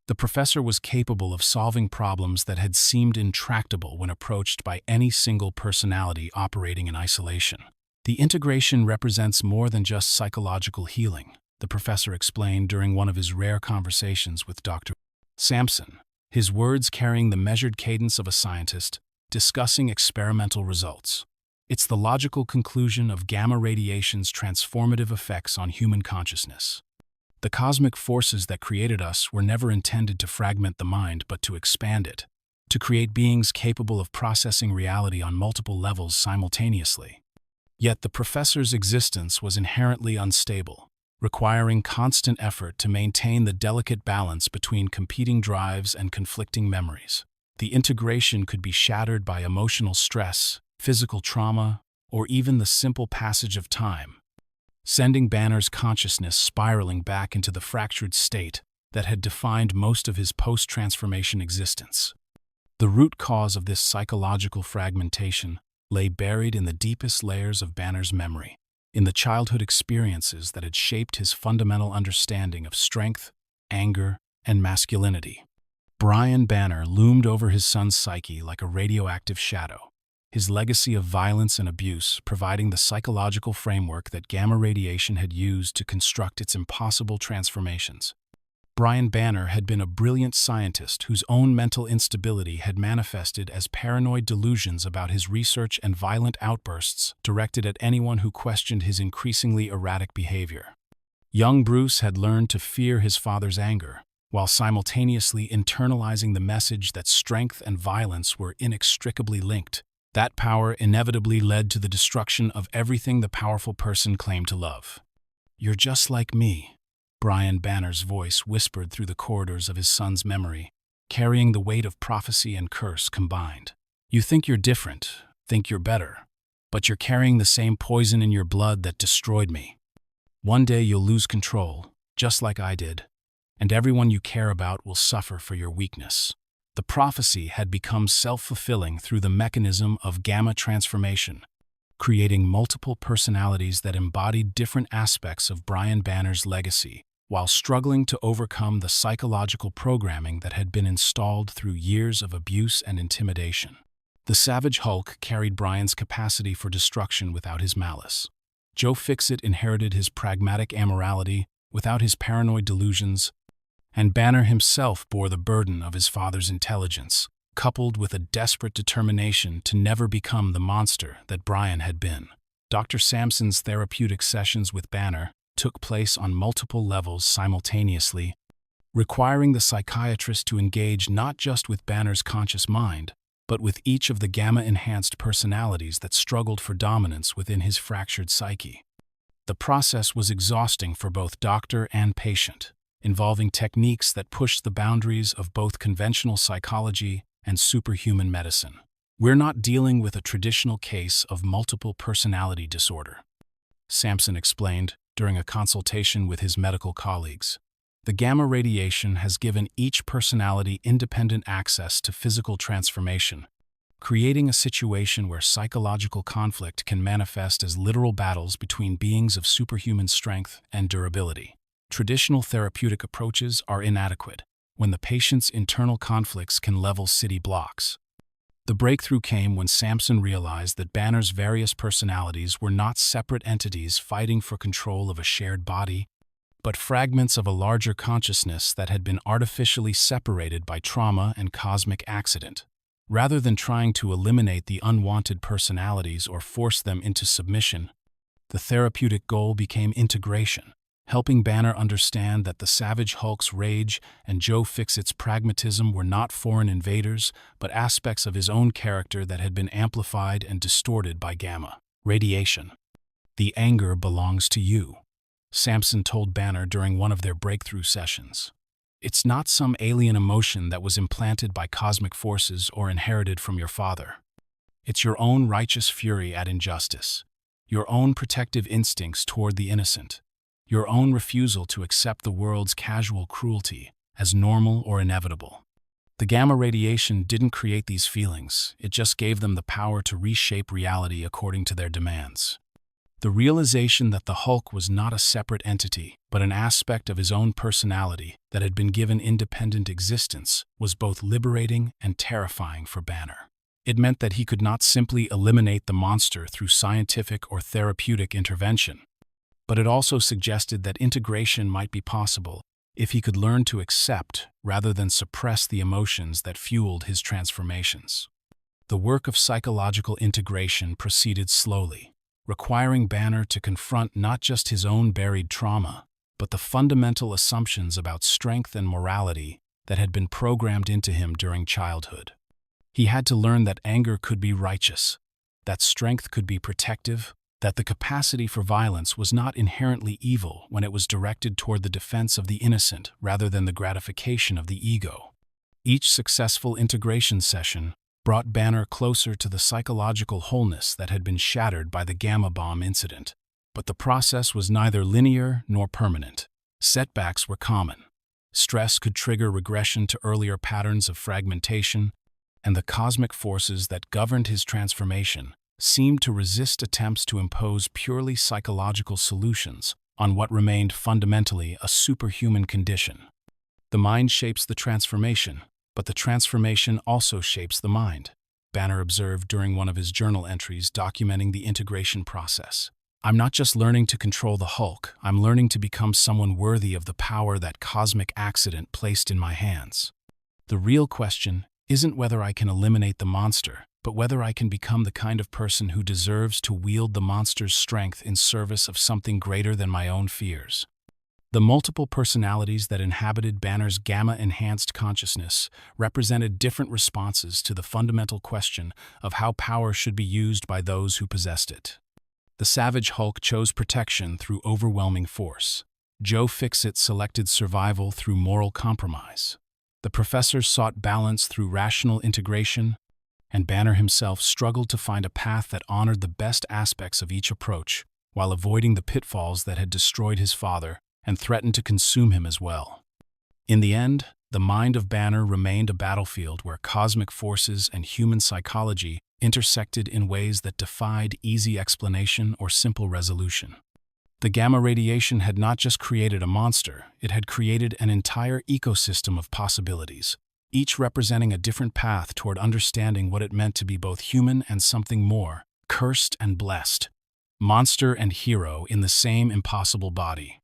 [SPEAKER 1] the professor was capable of solving problems that had seemed intractable when approached by any single personality operating in isolation. The integration represents more than just psychological healing, the professor explained during one of his rare conversations with Dr. Sampson, his words carrying the measured cadence of a scientist discussing experimental results. It's the logical conclusion of gamma radiation's transformative effects on human consciousness. The cosmic forces that created us were never intended to fragment the mind, but to expand it, to create beings capable of processing reality on multiple levels simultaneously. Yet the professor's existence was inherently unstable, requiring constant effort to maintain the delicate balance between competing drives and conflicting memories. The integration could be shattered by emotional stress, physical trauma, or even the simple passage of time, sending Banner's consciousness spiraling back into the fractured state that had defined most of his post-transformation existence. The root cause of this psychological fragmentation lay buried in the deepest layers of Banner's memory, in the childhood experiences that had shaped his fundamental understanding of strength, anger, and masculinity. Brian Banner loomed over his son's psyche like a radioactive shadow, his legacy of violence and abuse providing the psychological framework that gamma radiation had used to construct its impossible transformations. Brian Banner had been a brilliant scientist whose own mental instability had manifested as paranoid delusions about his research and violent outbursts directed at anyone who questioned his increasingly erratic behavior. Young Bruce had learned to fear his father's anger, while simultaneously internalizing the message that strength and violence were inextricably linked. That power inevitably led to the destruction of everything the powerful person claimed to love. "You're just like me," Brian Banner's voice whispered through the corridors of his son's memory, carrying the weight of prophecy and curse combined. "You think you're different, think you're better, but you're carrying the same poison in your blood that destroyed me. One day you'll lose control, just like I did, and everyone you care about will suffer for your weakness." The prophecy had become self-fulfilling through the mechanism of gamma transformation, creating multiple personalities that embodied different aspects of Brian Banner's legacy, while struggling to overcome the psychological programming that had been installed through years of abuse and intimidation. The Savage Hulk carried Brian's capacity for destruction without his malice. Joe Fixit inherited his pragmatic amorality without his paranoid delusions, and Banner himself bore the burden of his father's intelligence, coupled with a desperate determination to never become the monster that Brian had been. Dr. Sampson's therapeutic sessions with Banner took place on multiple levels simultaneously, requiring the psychiatrist to engage not just with Banner's conscious mind, but with each of the gamma-enhanced personalities that struggled for dominance within his fractured psyche. The process was exhausting for both doctor and patient, involving techniques that pushed the boundaries of both conventional psychology and superhuman medicine. "We're not dealing with a traditional case of multiple personality disorder," Sampson explained during a consultation with his medical colleagues. "The gamma radiation has given each personality independent access to physical transformation, creating a situation where psychological conflict can manifest as literal battles between beings of superhuman strength and durability. Traditional therapeutic approaches are inadequate when the patient's internal conflicts can level city blocks." The breakthrough came when Sampson realized that Banner's various personalities were not separate entities fighting for control of a shared body, but fragments of a larger consciousness that had been artificially separated by trauma and cosmic accident. Rather than trying to eliminate the unwanted personalities or force them into submission, the therapeutic goal became integration, helping Banner understand that the Savage Hulk's rage and Joe Fixit's pragmatism were not foreign invaders, but aspects of his own character that had been amplified and distorted by gamma radiation. "The anger belongs to you," Sampson told Banner during one of their breakthrough sessions. "It's not some alien emotion that was implanted by cosmic forces or inherited from your father. It's your own righteous fury at injustice, your own protective instincts toward the innocent, your own refusal to accept the world's casual cruelty as normal or inevitable." The gamma radiation didn't create these feelings, it just gave them the power to reshape reality according to their demands. The realization that the Hulk was not a separate entity, but an aspect of his own personality that had been given independent existence was both liberating and terrifying for Banner. It meant that he could not simply eliminate the monster through scientific or therapeutic intervention, but it also suggested that integration might be possible if he could learn to accept rather than suppress the emotions that fueled his transformations. The work of psychological integration proceeded slowly, requiring Banner to confront not just his own buried trauma, but the fundamental assumptions about strength and morality that had been programmed into him during childhood. He had to learn that anger could be righteous, that strength could be protective, that the capacity for violence was not inherently evil when it was directed toward the defense of the innocent rather than the gratification of the ego. Each successful integration session brought Banner closer to the psychological wholeness that had been shattered by the gamma bomb incident. But the process was neither linear nor permanent. Setbacks were common. Stress could trigger regression to earlier patterns of fragmentation, and the cosmic forces that governed his transformation seemed to resist attempts to impose purely psychological solutions on what remained fundamentally a superhuman condition. The mind shapes the transformation, but the transformation also shapes the mind, Banner observed during one of his journal entries documenting the integration process. I'm not just learning to control the Hulk, I'm learning to become someone worthy of the power that cosmic accident placed in my hands. The real question isn't whether I can eliminate the monster, but whether I can become the kind of person who deserves to wield the monster's strength in service of something greater than my own fears. The multiple personalities that inhabited Banner's gamma-enhanced consciousness represented different responses to the fundamental question of how power should be used by those who possessed it. The savage Hulk chose protection through overwhelming force. Joe Fixit selected survival through moral compromise. The professor sought balance through rational integration, and Banner himself struggled to find a path that honored the best aspects of each approach while avoiding the pitfalls that had destroyed his father and threatened to consume him as well. In the end, the mind of Banner remained a battlefield where cosmic forces and human psychology intersected in ways that defied easy explanation or simple resolution. The gamma radiation had not just created a monster, it had created an entire ecosystem of possibilities, each representing a different path toward understanding what it meant to be both human and something more, cursed and blessed, monster and hero in the same impossible body.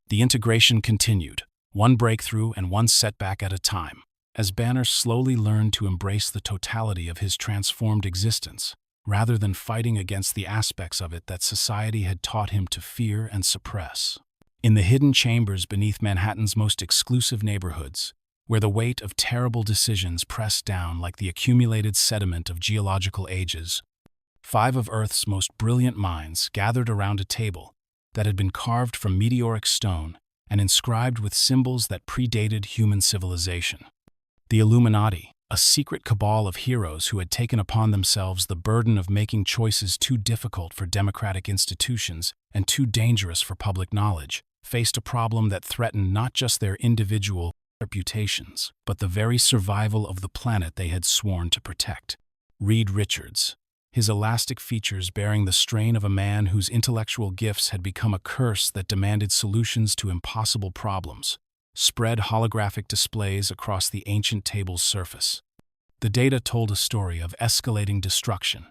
[SPEAKER 1] The integration continued, one breakthrough and one setback at a time, as Banner slowly learned to embrace the totality of his transformed existence, rather than fighting against the aspects of it that society had taught him to fear and suppress. In the hidden chambers beneath Manhattan's most exclusive neighborhoods, where the weight of terrible decisions pressed down like the accumulated sediment of geological ages, 5 of Earth's most brilliant minds gathered around a table that had been carved from meteoric stone and inscribed with symbols that predated human civilization. The Illuminati, a secret cabal of heroes who had taken upon themselves the burden of making choices too difficult for democratic institutions and too dangerous for public knowledge, faced a problem that threatened not just their individual reputations, but the very survival of the planet they had sworn to protect. Reed Richards, his elastic features bearing the strain of a man whose intellectual gifts had become a curse that demanded solutions to impossible problems, spread holographic displays across the ancient table's surface. The data told a story of escalating destruction,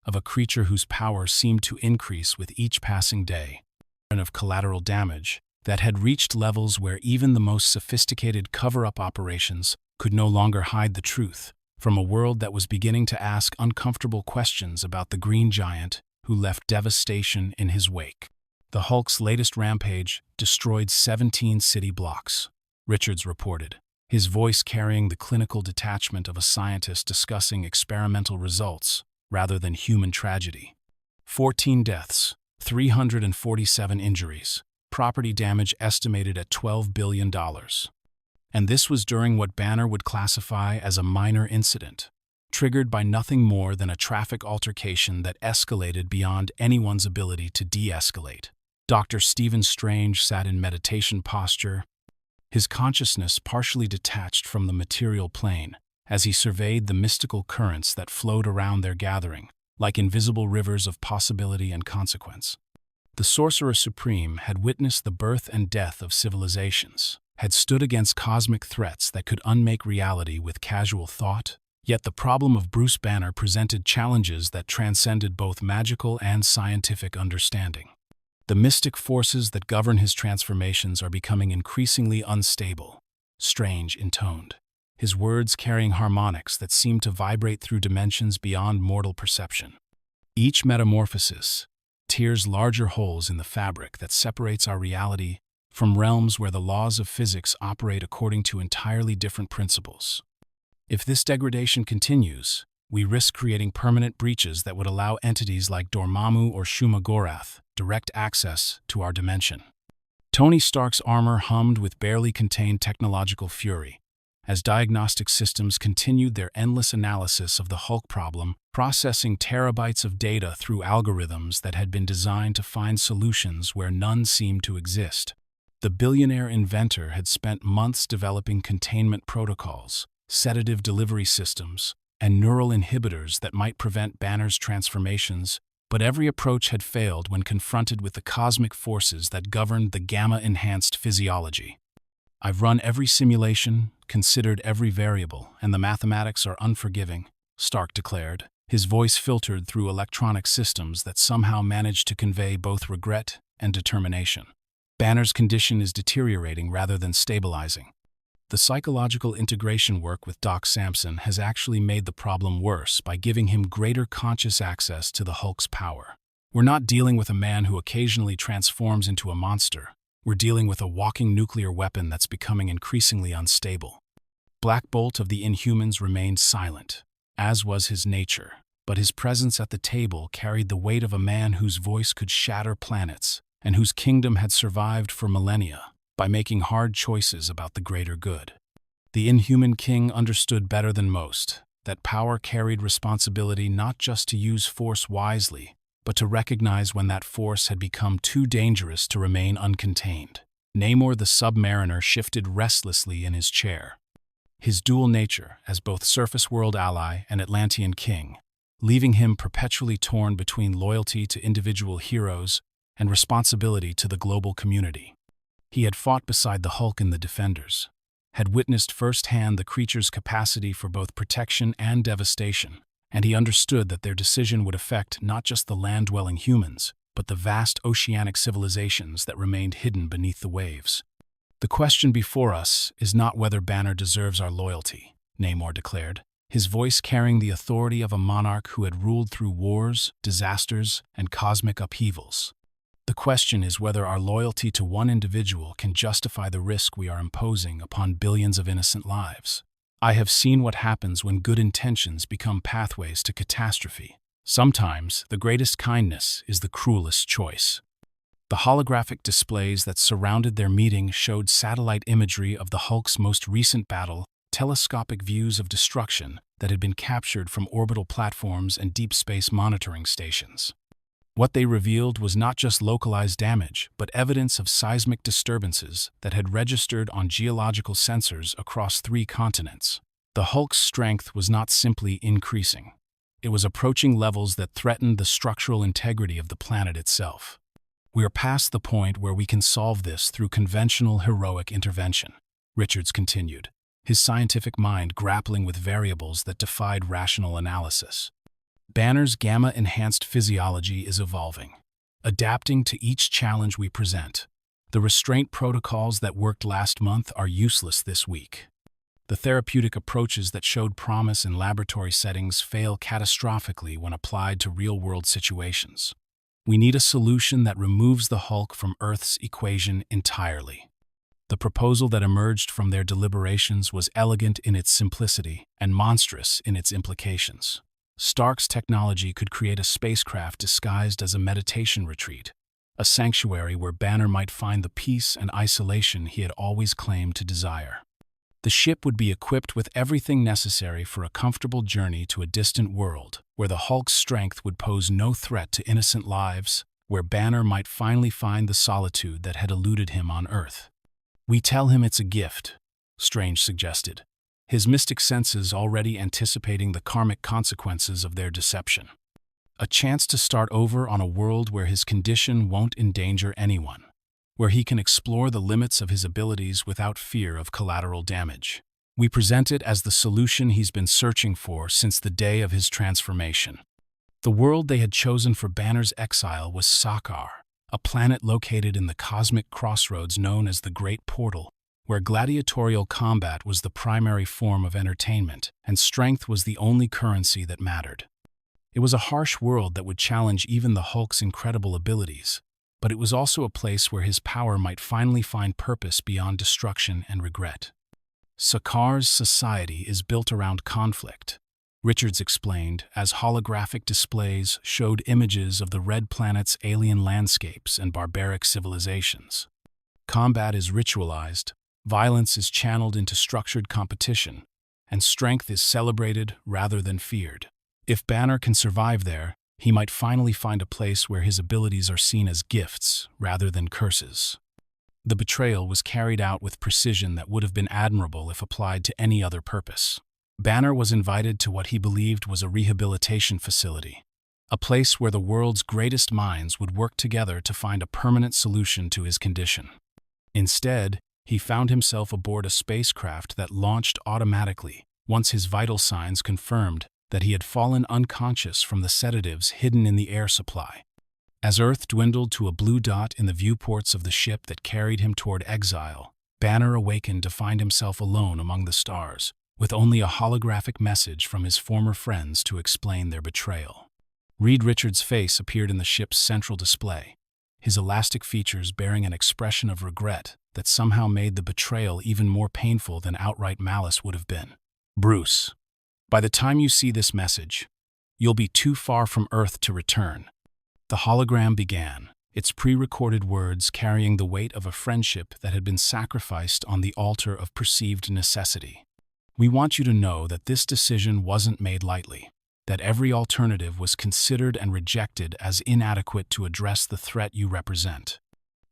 [SPEAKER 1] of a creature whose power seemed to increase with each passing day, and of collateral damage that had reached levels where even the most sophisticated cover-up operations could no longer hide the truth, from a world that was beginning to ask uncomfortable questions about the green giant who left devastation in his wake. The Hulk's latest rampage destroyed 17 city blocks, Richards reported, his voice carrying the clinical detachment of a scientist discussing experimental results rather than human tragedy. 14 deaths, 347 injuries, property damage estimated at $12 billion. And this was during what Banner would classify as a minor incident, triggered by nothing more than a traffic altercation that escalated beyond anyone's ability to de-escalate. Dr. Stephen Strange sat in meditation posture, his consciousness partially detached from the material plane, as he surveyed the mystical currents that flowed around their gathering, like invisible rivers of possibility and consequence. The Sorcerer Supreme had witnessed the birth and death of civilizations, had stood against cosmic threats that could unmake reality with casual thought. Yet the problem of Bruce Banner presented challenges that transcended both magical and scientific understanding. The mystic forces that govern his transformations are becoming increasingly unstable, strange intoned, his words carrying harmonics that seem to vibrate through dimensions beyond mortal perception. Each metamorphosis tears larger holes in the fabric that separates our reality from realms where the laws of physics operate according to entirely different principles. If this degradation continues, we risk creating permanent breaches that would allow entities like Dormammu or Shuma-Gorath direct access to our dimension. Tony Stark's armor hummed with barely contained technological fury, as diagnostic systems continued their endless analysis of the Hulk problem, processing terabytes of data through algorithms that had been designed to find solutions where none seemed to exist. The billionaire inventor had spent months developing containment protocols, sedative delivery systems, and neural inhibitors that might prevent Banner's transformations, but every approach had failed when confronted with the cosmic forces that governed the gamma-enhanced physiology. "I've run every simulation, considered every variable, and the mathematics are unforgiving," Stark declared, his voice filtered through electronic systems that somehow managed to convey both regret and determination. "Banner's condition is deteriorating rather than stabilizing. The psychological integration work with Doc Samson has actually made the problem worse by giving him greater conscious access to the Hulk's power. We're not dealing with a man who occasionally transforms into a monster. We're dealing with a walking nuclear weapon that's becoming increasingly unstable." Black Bolt of the Inhumans remained silent, as was his nature, but his presence at the table carried the weight of a man whose voice could shatter planets and whose kingdom had survived for millennia by making hard choices about the greater good. The Inhuman King understood better than most that power carried responsibility not just to use force wisely, but to recognize when that force had become too dangerous to remain uncontained. Namor the Submariner shifted restlessly in his chair, his dual nature as both surface world ally and Atlantean king, leaving him perpetually torn between loyalty to individual heroes and responsibility to the global community. He had fought beside the Hulk in the Defenders, had witnessed firsthand the creature's capacity for both protection and devastation, and he understood that their decision would affect not just the land-dwelling humans, but the vast oceanic civilizations that remained hidden beneath the waves. "The question before us is not whether Banner deserves our loyalty," Namor declared, his voice carrying the authority of a monarch who had ruled through wars, disasters, and cosmic upheavals. "The question is whether our loyalty to one individual can justify the risk we are imposing upon billions of innocent lives. I have seen what happens when good intentions become pathways to catastrophe. Sometimes, the greatest kindness is the cruelest choice." The holographic displays that surrounded their meeting showed satellite imagery of the Hulk's most recent battle, telescopic views of destruction that had been captured from orbital platforms and deep space monitoring stations. What they revealed was not just localized damage, but evidence of seismic disturbances that had registered on geological sensors across 3 continents. The Hulk's strength was not simply increasing. It was approaching levels that threatened the structural integrity of the planet itself. "We are past the point where we can solve this through conventional heroic intervention," Richards continued, his scientific mind grappling with variables that defied rational analysis. "Banner's gamma-enhanced physiology is evolving, adapting to each challenge we present. The restraint protocols that worked last month are useless this week. The therapeutic approaches that showed promise in laboratory settings fail catastrophically when applied to real-world situations. We need a solution that removes the Hulk from Earth's equation entirely." The proposal that emerged from their deliberations was elegant in its simplicity and monstrous in its implications. Stark's technology could create a spacecraft disguised as a meditation retreat, a sanctuary where Banner might find the peace and isolation he had always claimed to desire. The ship would be equipped with everything necessary for a comfortable journey to a distant world, where the Hulk's strength would pose no threat to innocent lives, where Banner might finally find the solitude that had eluded him on Earth. "We tell him it's a gift," Strange suggested, his mystic senses already anticipating the karmic consequences of their deception. A chance to start over on a world where his condition won't endanger anyone, where he can explore the limits of his abilities without fear of collateral damage. We present it as the solution he's been searching for since the day of his transformation. The world they had chosen for Banner's exile was Sakaar, a planet located in the cosmic crossroads known as the Great Portal, where gladiatorial combat was the primary form of entertainment and strength was the only currency that mattered. It was a harsh world that would challenge even the Hulk's incredible abilities, but it was also a place where his power might finally find purpose beyond destruction and regret. Sakaar's society is built around conflict, Richards explained, as holographic displays showed images of the Red Planet's alien landscapes and barbaric civilizations. Combat is ritualized, violence is channeled into structured competition, and strength is celebrated rather than feared. If Banner can survive there, he might finally find a place where his abilities are seen as gifts rather than curses. The betrayal was carried out with precision that would have been admirable if applied to any other purpose. Banner was invited to what he believed was a rehabilitation facility, a place where the world's greatest minds would work together to find a permanent solution to his condition. Instead, he found himself aboard a spacecraft that launched automatically once his vital signs confirmed that he had fallen unconscious from the sedatives hidden in the air supply. As Earth dwindled to a blue dot in the viewports of the ship that carried him toward exile, Banner awakened to find himself alone among the stars, with only a holographic message from his former friends to explain their betrayal. Reed Richards' face appeared in the ship's central display, his elastic features bearing an expression of regret that somehow made the betrayal even more painful than outright malice would have been. Bruce, by the time you see this message, you'll be too far from Earth to return. The hologram began, its pre-recorded words carrying the weight of a friendship that had been sacrificed on the altar of perceived necessity. We want you to know that this decision wasn't made lightly, that every alternative was considered and rejected as inadequate to address the threat you represent.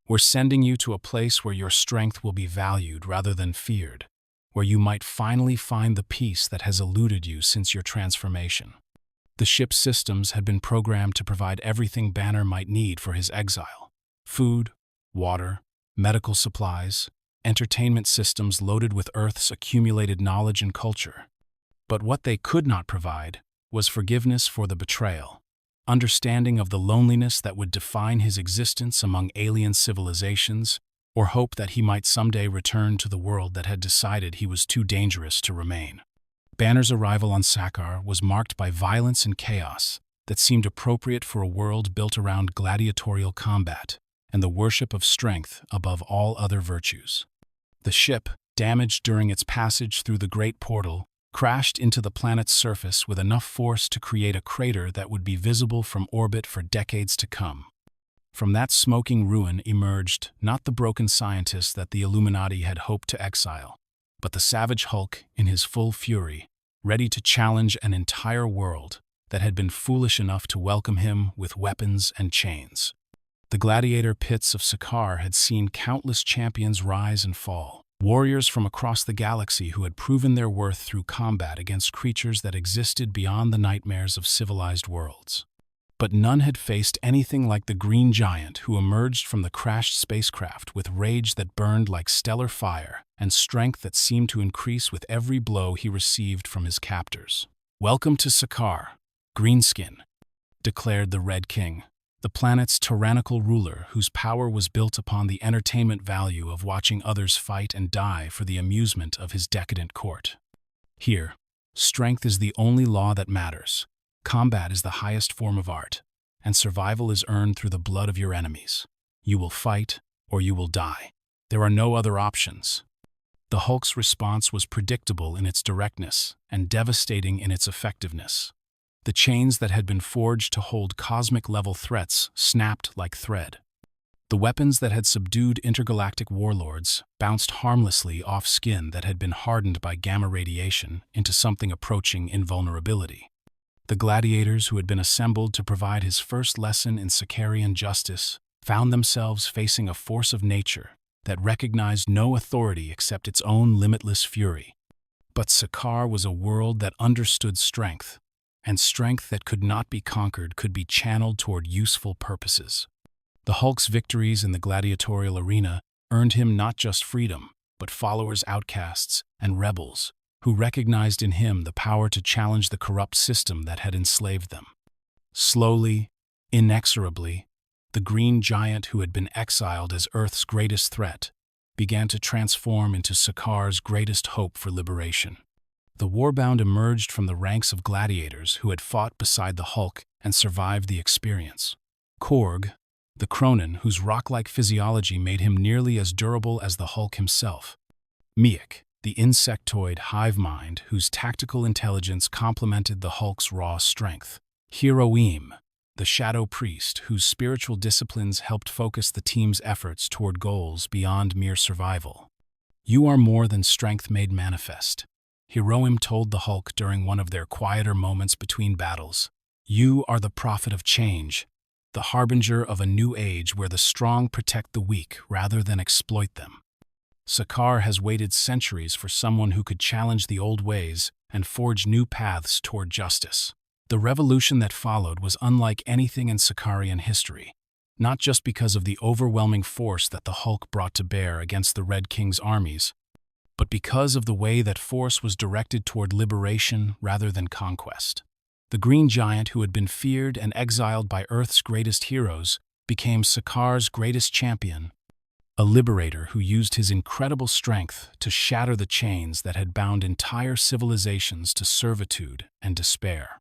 [SPEAKER 1] We're sending you to a place where your strength will be valued rather than feared, where you might finally find the peace that has eluded you since your transformation. The ship's systems had been programmed to provide everything Banner might need for his exile: food, water, medical supplies, entertainment systems loaded with Earth's accumulated knowledge and culture. But what they could not provide was forgiveness for the betrayal, understanding of the loneliness that would define his existence among alien civilizations, or hope that he might someday return to the world that had decided he was too dangerous to remain. Banner's arrival on Sakaar was marked by violence and chaos that seemed appropriate for a world built around gladiatorial combat and the worship of strength above all other virtues. The ship, damaged during its passage through the Great Portal, crashed into the planet's surface with enough force to create a crater that would be visible from orbit for decades to come. From that smoking ruin emerged not the broken scientist that the Illuminati had hoped to exile, but the savage Hulk in his full fury, ready to challenge an entire world that had been foolish enough to welcome him with weapons and chains. The gladiator pits of Sakaar had seen countless champions rise and fall, warriors from across the galaxy who had proven their worth through combat against creatures that existed beyond the nightmares of civilized worlds. But none had faced anything like the Green Giant who emerged from the crashed spacecraft with rage that burned like stellar fire and strength that seemed to increase with every blow he received from his captors. "Welcome to Sakaar, Greenskin," declared the Red King, the planet's tyrannical ruler whose power was built upon the entertainment value of watching others fight and die for the amusement of his decadent court. "Here, strength is the only law that matters. Combat is the highest form of art, and survival is earned through the blood of your enemies. You will fight, or you will die. There are no other options." The Hulk's response was predictable in its directness and devastating in its effectiveness. The chains that had been forged to hold cosmic-level threats snapped like thread. The weapons that had subdued intergalactic warlords bounced harmlessly off skin that had been hardened by gamma radiation into something approaching invulnerability. The gladiators who had been assembled to provide his first lesson in Sakarian justice found themselves facing a force of nature that recognized no authority except its own limitless fury. But Sakaar was a world that understood strength, and strength that could not be conquered could be channeled toward useful purposes. The Hulk's victories in the gladiatorial arena earned him not just freedom, but followers, outcasts, and rebels who recognized in him the power to challenge the corrupt system that had enslaved them. Slowly, inexorably, the green giant who had been exiled as Earth's greatest threat began to transform into Sakaar's greatest hope for liberation. The warbound emerged from the ranks of gladiators who had fought beside the Hulk and survived the experience. Korg, the Cronin whose rock-like physiology made him nearly as durable as the Hulk himself. Miek, the insectoid hive mind whose tactical intelligence complemented the Hulk's raw strength. Heroim, the shadow priest whose spiritual disciplines helped focus the team's efforts toward goals beyond mere survival. "You are more than strength made manifest," Heroim told the Hulk during one of their quieter moments between battles. "You are the prophet of change, the harbinger of a new age where the strong protect the weak rather than exploit them." Sakaar has waited centuries for someone who could challenge the old ways and forge new paths toward justice. The revolution that followed was unlike anything in Sakaarian history, not just because of the overwhelming force that the Hulk brought to bear against the Red King's armies, but because of the way that force was directed toward liberation rather than conquest. The Green Giant, who had been feared and exiled by Earth's greatest heroes, became Sakaar's greatest champion, a liberator who used his incredible strength to shatter the chains that had bound entire civilizations to servitude and despair.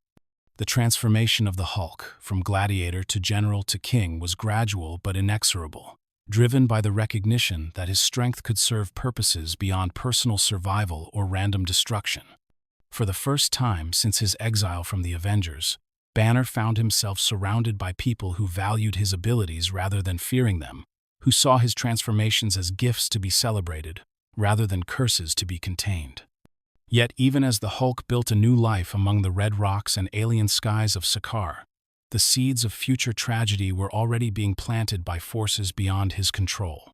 [SPEAKER 1] The transformation of the Hulk, from gladiator to general to king, was gradual but inexorable, driven by the recognition that his strength could serve purposes beyond personal survival or random destruction. For the first time since his exile from the Avengers, Banner found himself surrounded by people who valued his abilities rather than fearing them, who saw his transformations as gifts to be celebrated rather than curses to be contained. Yet even as the Hulk built a new life among the red rocks and alien skies of Sakaar, the seeds of future tragedy were already being planted by forces beyond his control.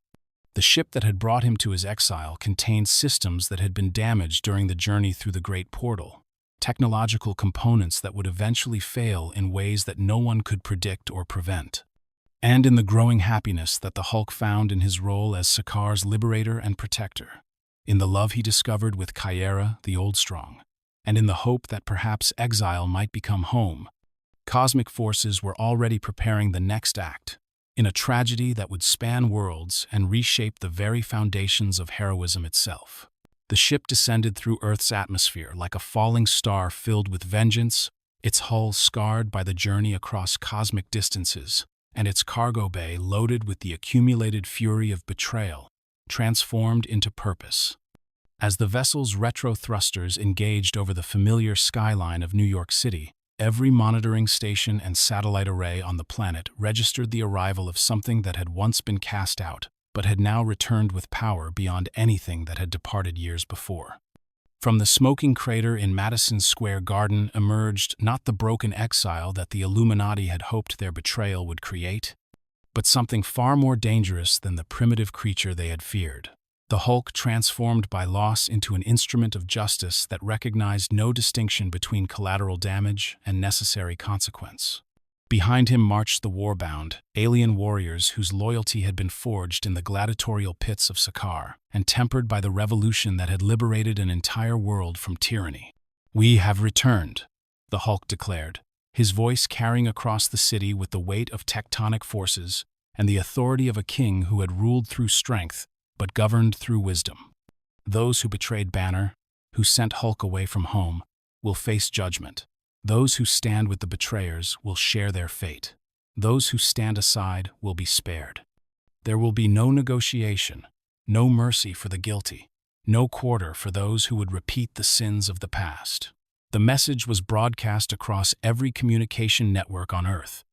[SPEAKER 1] The ship that had brought him to his exile contained systems that had been damaged during the journey through the Great Portal, technological components that would eventually fail in ways that no one could predict or prevent. And in the growing happiness that the Hulk found in his role as Sakaar's liberator and protector, in the love he discovered with Kyera, the Old Strong, and in the hope that perhaps exile might become home, cosmic forces were already preparing the next act, in a tragedy that would span worlds and reshape the very foundations of heroism itself. The ship descended through Earth's atmosphere like a falling star filled with vengeance, its hull scarred by the journey across cosmic distances, and its cargo bay loaded with the accumulated fury of betrayal, transformed into purpose. As the vessel's retro thrusters engaged over the familiar skyline of New York City, every monitoring station and satellite array on the planet registered the arrival of something that had once been cast out, but had now returned with power beyond anything that had departed years before. From the smoking crater in Madison Square Garden emerged not the broken exile that the Illuminati had hoped their betrayal would create, but something far more dangerous than the primitive creature they had feared. The Hulk transformed by loss into an instrument of justice that recognized no distinction between collateral damage and necessary consequence. Behind him marched the warbound, alien warriors whose loyalty had been forged in the gladiatorial pits of Sakaar and tempered by the revolution that had liberated an entire world from tyranny. "We have returned," the Hulk declared, his voice carrying across the city with the weight of tectonic forces and the authority of a king who had ruled through strength but governed through wisdom. "Those who betrayed Banner, who sent Hulk away from home, will face judgment. Those who stand with the betrayers will share their fate. Those who stand aside will be spared. There will be no negotiation, no mercy for the guilty, no quarter for those who would repeat the sins of the past." The message was broadcast across every communication network on Earth,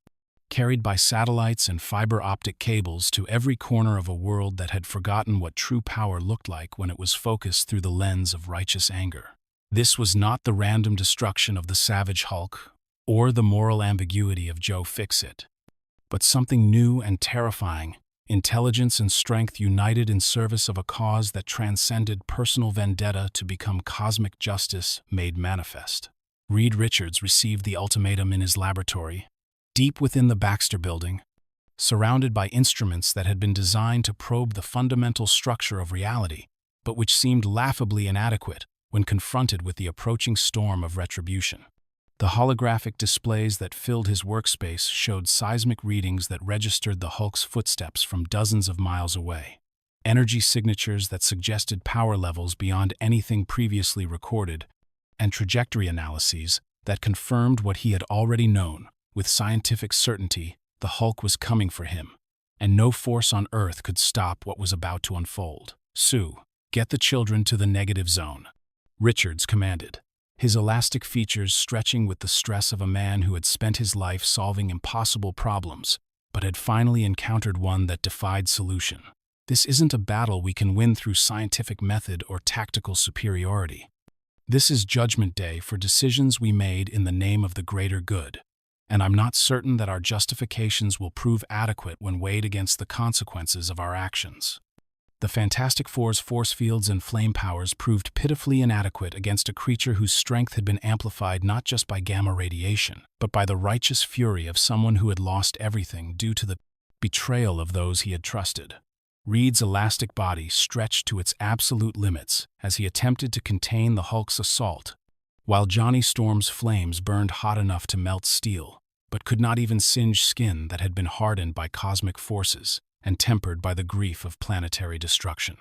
[SPEAKER 1] carried by satellites and fiber optic cables to every corner of a world that had forgotten what true power looked like when it was focused through the lens of righteous anger. This was not the random destruction of the Savage Hulk or the moral ambiguity of Joe Fixit, but something new and terrifying Intelligence and strength united in service of a cause that transcended personal vendetta to become cosmic justice made manifest. Reed Richards received the ultimatum in his laboratory, deep within the Baxter Building, surrounded by instruments that had been designed to probe the fundamental structure of reality, but which seemed laughably inadequate when confronted with the approaching storm of retribution. The holographic displays that filled his workspace showed seismic readings that registered the Hulk's footsteps from dozens of miles away, energy signatures that suggested power levels beyond anything previously recorded, and trajectory analyses that confirmed what he had already known. With scientific certainty, the Hulk was coming for him, and no force on Earth could stop what was about to unfold. "Sue, get the children to the negative zone," Richards commanded, his elastic features stretching with the stress of a man who had spent his life solving impossible problems, but had finally encountered one that defied solution. This isn't a battle we can win through scientific method or tactical superiority. This is Judgment Day for decisions we made in the name of the greater good, and I'm not certain that our justifications will prove adequate when weighed against the consequences of our actions. The Fantastic Four's force fields and flame powers proved pitifully inadequate against a creature whose strength had been amplified not just by gamma radiation, but by the righteous fury of someone who had lost everything due to the betrayal of those he had trusted. Reed's elastic body stretched to its absolute limits as he attempted to contain the Hulk's assault, while Johnny Storm's flames burned hot enough to melt steel, but could not even singe skin that had been hardened by cosmic forces and tempered by the grief of planetary destruction.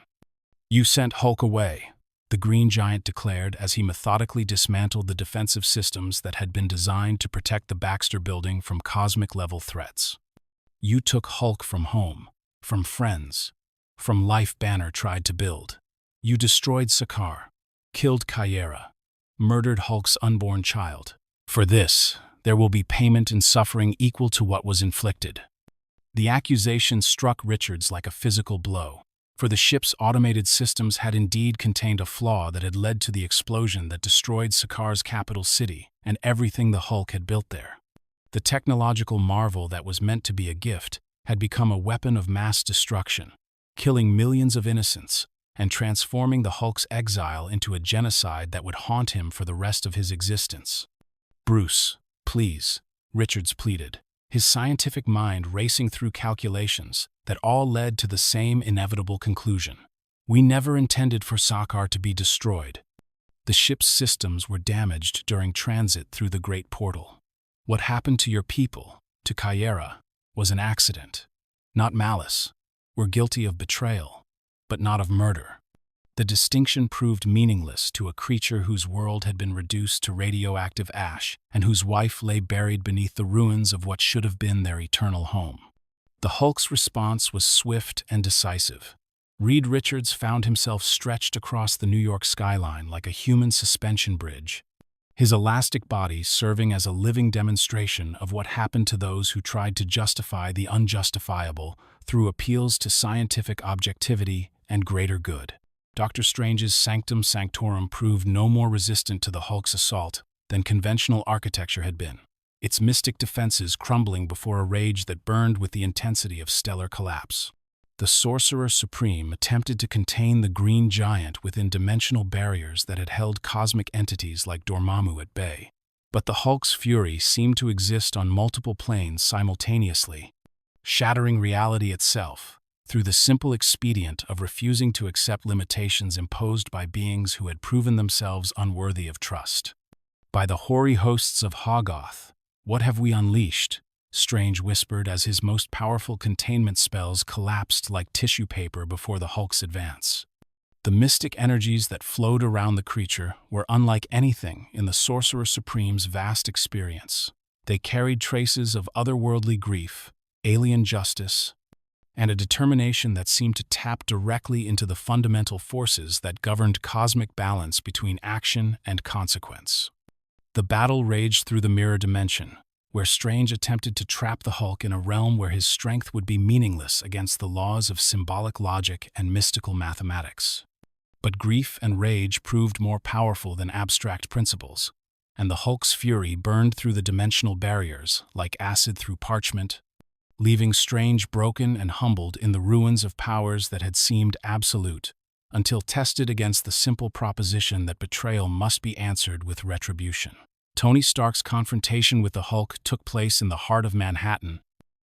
[SPEAKER 1] "You sent Hulk away," the Green Giant declared as he methodically dismantled the defensive systems that had been designed to protect the Baxter Building from cosmic-level threats. "You took Hulk from home, from friends, from life Banner tried to build. You destroyed Sakaar, killed Kyera, murdered Hulk's unborn child. For this, there will be payment and suffering equal to what was inflicted." The accusation struck Richards like a physical blow, for the ship's automated systems had indeed contained a flaw that had led to the explosion that destroyed Sakaar's capital city and everything the Hulk had built there. The technological marvel that was meant to be a gift had become a weapon of mass destruction, killing millions of innocents and transforming the Hulk's exile into a genocide that would haunt him for the rest of his existence. "Bruce, please," Richards pleaded, his scientific mind racing through calculations that all led to the same inevitable conclusion. "We never intended for Sakaar to be destroyed. The ship's systems were damaged during transit through the Great Portal. What happened to your people, to Kyera, was an accident, not malice. We're guilty of betrayal, but not of murder." The distinction proved meaningless to a creature whose world had been reduced to radioactive ash and whose wife lay buried beneath the ruins of what should have been their eternal home. The Hulk's response was swift and decisive. Reed Richards found himself stretched across the New York skyline like a human suspension bridge, his elastic body serving as a living demonstration of what happened to those who tried to justify the unjustifiable through appeals to scientific objectivity and greater good. Dr. Strange's Sanctum Sanctorum proved no more resistant to the Hulk's assault than conventional architecture had been, its mystic defenses crumbling before a rage that burned with the intensity of stellar collapse. The Sorcerer Supreme attempted to contain the Green Giant within dimensional barriers that had held cosmic entities like Dormammu at bay. But the Hulk's fury seemed to exist on multiple planes simultaneously, shattering reality itself through the simple expedient of refusing to accept limitations imposed by beings who had proven themselves unworthy of trust. "By the hoary hosts of Hoggoth, what have we unleashed?" Strange whispered as his most powerful containment spells collapsed like tissue paper before the Hulk's advance. The mystic energies that flowed around the creature were unlike anything in the Sorcerer Supreme's vast experience. They carried traces of otherworldly grief, alien justice, and a determination that seemed to tap directly into the fundamental forces that governed cosmic balance between action and consequence. The battle raged through the mirror dimension, where Strange attempted to trap the Hulk in a realm where his strength would be meaningless against the laws of symbolic logic and mystical mathematics. But grief and rage proved more powerful than abstract principles, and the Hulk's fury burned through the dimensional barriers like acid through parchment, leaving Strange broken and humbled in the ruins of powers that had seemed absolute, until tested against the simple proposition that betrayal must be answered with retribution. Tony Stark's confrontation with the Hulk took place in the heart of Manhattan,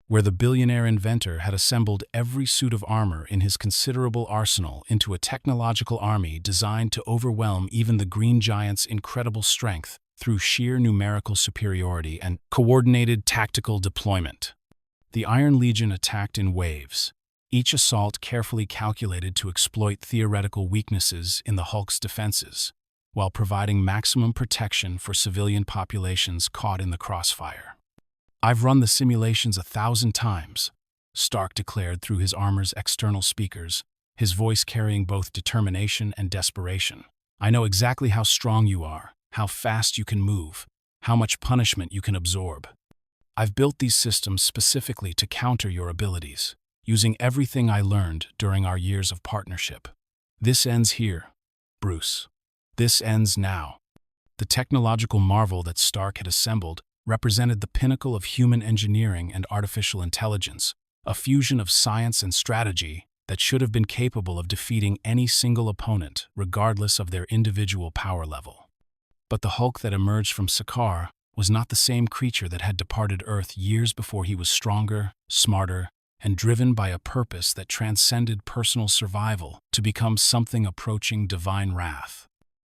[SPEAKER 1] where the billionaire inventor had assembled every suit of armor in his considerable arsenal into a technological army designed to overwhelm even the Green Giant's incredible strength through sheer numerical superiority and coordinated tactical deployment. The Iron Legion attacked in waves, each assault carefully calculated to exploit theoretical weaknesses in the Hulk's defenses, while providing maximum protection for civilian populations caught in the crossfire. "I've run the simulations 1,000 times," Stark declared through his armor's external speakers, his voice carrying both determination and desperation. "I know exactly how strong you are, how fast you can move, how much punishment you can absorb. I've built these systems specifically to counter your abilities, using everything I learned during our years of partnership. This ends here, Bruce. This ends now." The technological marvel that Stark had assembled represented the pinnacle of human engineering and artificial intelligence, a fusion of science and strategy that should have been capable of defeating any single opponent, regardless of their individual power level. But the Hulk that emerged from Sakaar was not the same creature that had departed Earth years before. He was stronger, smarter, and driven by a purpose that transcended personal survival to become something approaching divine wrath.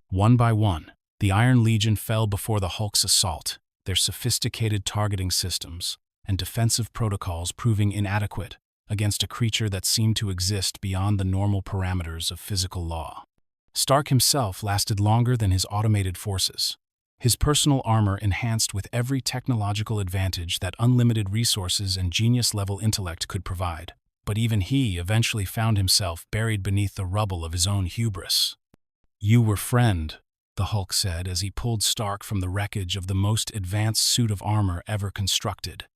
[SPEAKER 1] One by one, the Iron Legion fell before the Hulk's assault, their sophisticated targeting systems and defensive protocols proving inadequate against a creature that seemed to exist beyond the normal parameters of physical law. Stark himself lasted longer than his automated forces, his personal armor enhanced with every technological advantage that unlimited resources and genius-level intellect could provide. But even he eventually found himself buried beneath the rubble of his own hubris. "You were friend," the Hulk said as he pulled Stark from the wreckage of the most advanced suit of armor ever constructed.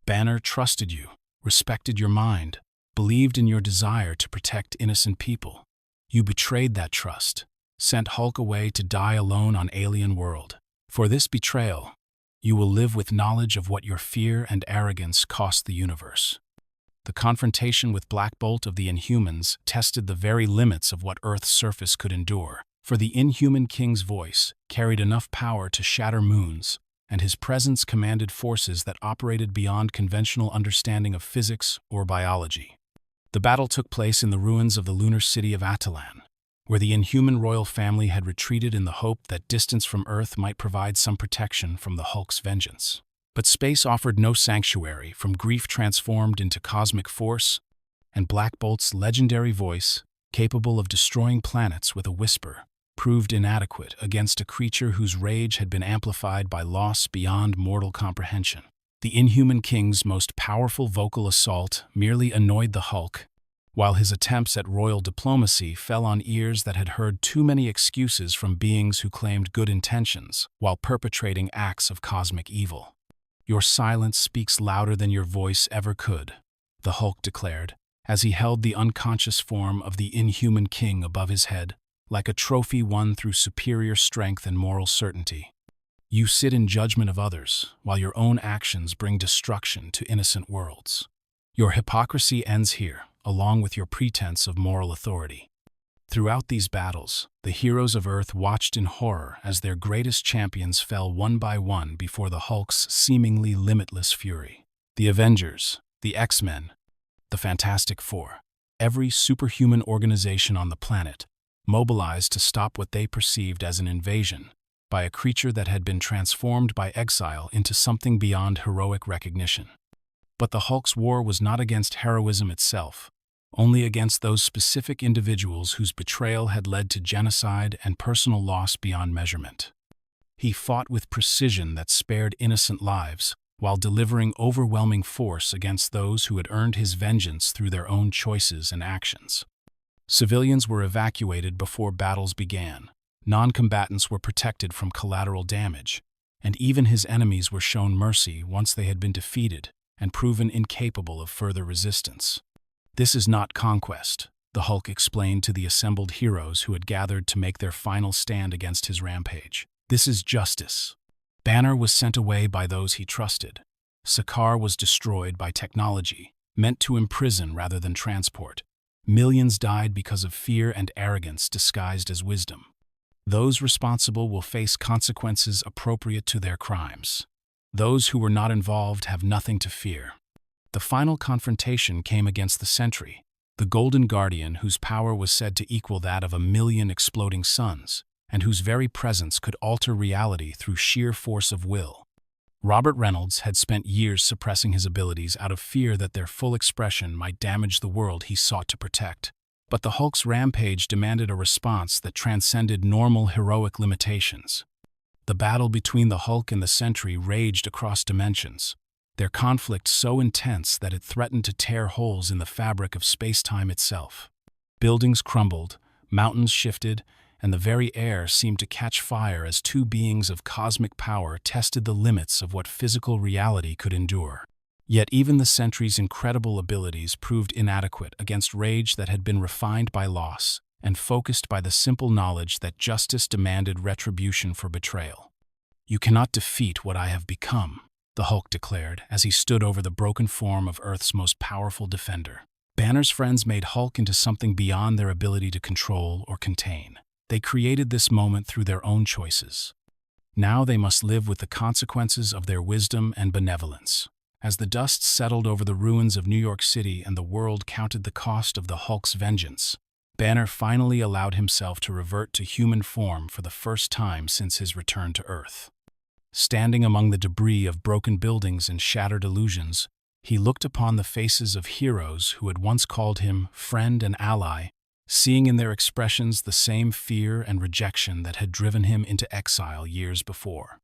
[SPEAKER 1] "Banner trusted you, respected your mind, believed in your desire to protect innocent people. You betrayed that trust, sent Hulk away to die alone on alien world. For this betrayal, you will live with knowledge of what your fear and arrogance cost the universe." The confrontation with Black Bolt of the Inhumans tested the very limits of what Earth's surface could endure, for the Inhuman King's voice carried enough power to shatter moons, and his presence commanded forces that operated beyond conventional understanding of physics or biology. The battle took place in the ruins of the lunar city of Atalan, where the Inhuman royal family had retreated in the hope that distance from Earth might provide some protection from the Hulk's vengeance. But space offered no sanctuary from grief transformed into cosmic force, and Black Bolt's legendary voice, capable of destroying planets with a whisper, proved inadequate against a creature whose rage had been amplified by loss beyond mortal comprehension. The Inhuman King's most powerful vocal assault merely annoyed the Hulk, while his attempts at royal diplomacy fell on ears that had heard too many excuses from beings who claimed good intentions while perpetrating acts of cosmic evil. "Your silence speaks louder than your voice ever could," the Hulk declared, as he held the unconscious form of the Inhuman King above his head, like a trophy won through superior strength and moral certainty. "You sit in judgment of others, while your own actions bring destruction to innocent worlds. Your hypocrisy ends here, along with your pretense of moral authority." Throughout these battles, the heroes of Earth watched in horror as their greatest champions fell one by one before the Hulk's seemingly limitless fury. The Avengers, the X-Men, the Fantastic Four, every superhuman organization on the planet, mobilized to stop what they perceived as an invasion by a creature that had been transformed by exile into something beyond heroic recognition. But the Hulk's war was not against heroism itself, only against those specific individuals whose betrayal had led to genocide and personal loss beyond measurement. He fought with precision that spared innocent lives, while delivering overwhelming force against those who had earned his vengeance through their own choices and actions. Civilians were evacuated before battles began, non-combatants were protected from collateral damage, and even his enemies were shown mercy once they had been defeated and proven incapable of further resistance. "This is not conquest," the Hulk explained to the assembled heroes who had gathered to make their final stand against his rampage. "This is justice." Banner was sent away by those he trusted, Sakaar was destroyed by technology, meant to imprison rather than transport. Millions died because of fear and arrogance disguised as wisdom. Those responsible will face consequences appropriate to their crimes. Those who were not involved have nothing to fear. The final confrontation came against the Sentry, the Golden Guardian whose power was said to equal that of 1,000,000 exploding suns, and whose very presence could alter reality through sheer force of will. Robert Reynolds had spent years suppressing his abilities out of fear that their full expression might damage the world he sought to protect. But the Hulk's rampage demanded a response that transcended normal heroic limitations. The battle between the Hulk and the Sentry raged across dimensions, their conflict so intense that it threatened to tear holes in the fabric of space-time itself. Buildings crumbled, mountains shifted, and the very air seemed to catch fire as two beings of cosmic power tested the limits of what physical reality could endure. Yet even the Sentry's incredible abilities proved inadequate against rage that had been refined by loss and focused by the simple knowledge that justice demanded retribution for betrayal. "You cannot defeat what I have become," the Hulk declared as he stood over the broken form of Earth's most powerful defender. Banner's friends made Hulk into something beyond their ability to control or contain. They created this moment through their own choices. Now they must live with the consequences of their wisdom and benevolence. As the dust settled over the ruins of New York City and the world counted the cost of the Hulk's vengeance, Banner finally allowed himself to revert to human form for the first time since his return to Earth. Standing among the debris of broken buildings and shattered illusions, he looked upon the faces of heroes who had once called him friend and ally, seeing in their expressions the same fear and rejection that had driven him into exile years before.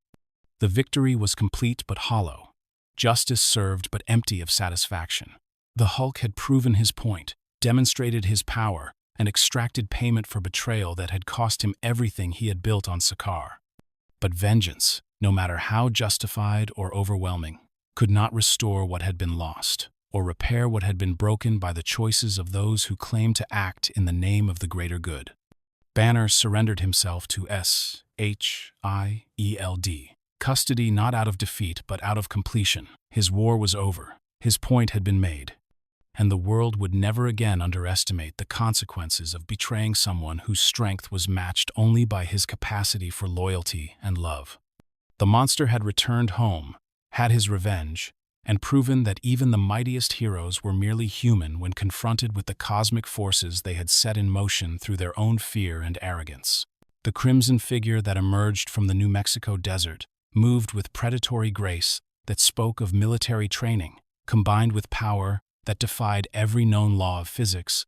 [SPEAKER 1] The victory was complete but hollow, justice served but empty of satisfaction. The Hulk had proven his point, demonstrated his power, and extracted payment for betrayal that had cost him everything he had built on Sakaar. But vengeance, no matter how justified or overwhelming, could not restore what had been lost, or repair what had been broken by the choices of those who claimed to act in the name of the greater good. Banner surrendered himself to SHIELD. Custody not out of defeat but out of completion. His war was over. His point had been made. And the world would never again underestimate the consequences of betraying someone whose strength was matched only by his capacity for loyalty and love. The monster had returned home, had his revenge, and proven that even the mightiest heroes were merely human when confronted with the cosmic forces they had set in motion through their own fear and arrogance. The crimson figure that emerged from the New Mexico desert moved with predatory grace that spoke of military training, combined with power that defied every known law of physics,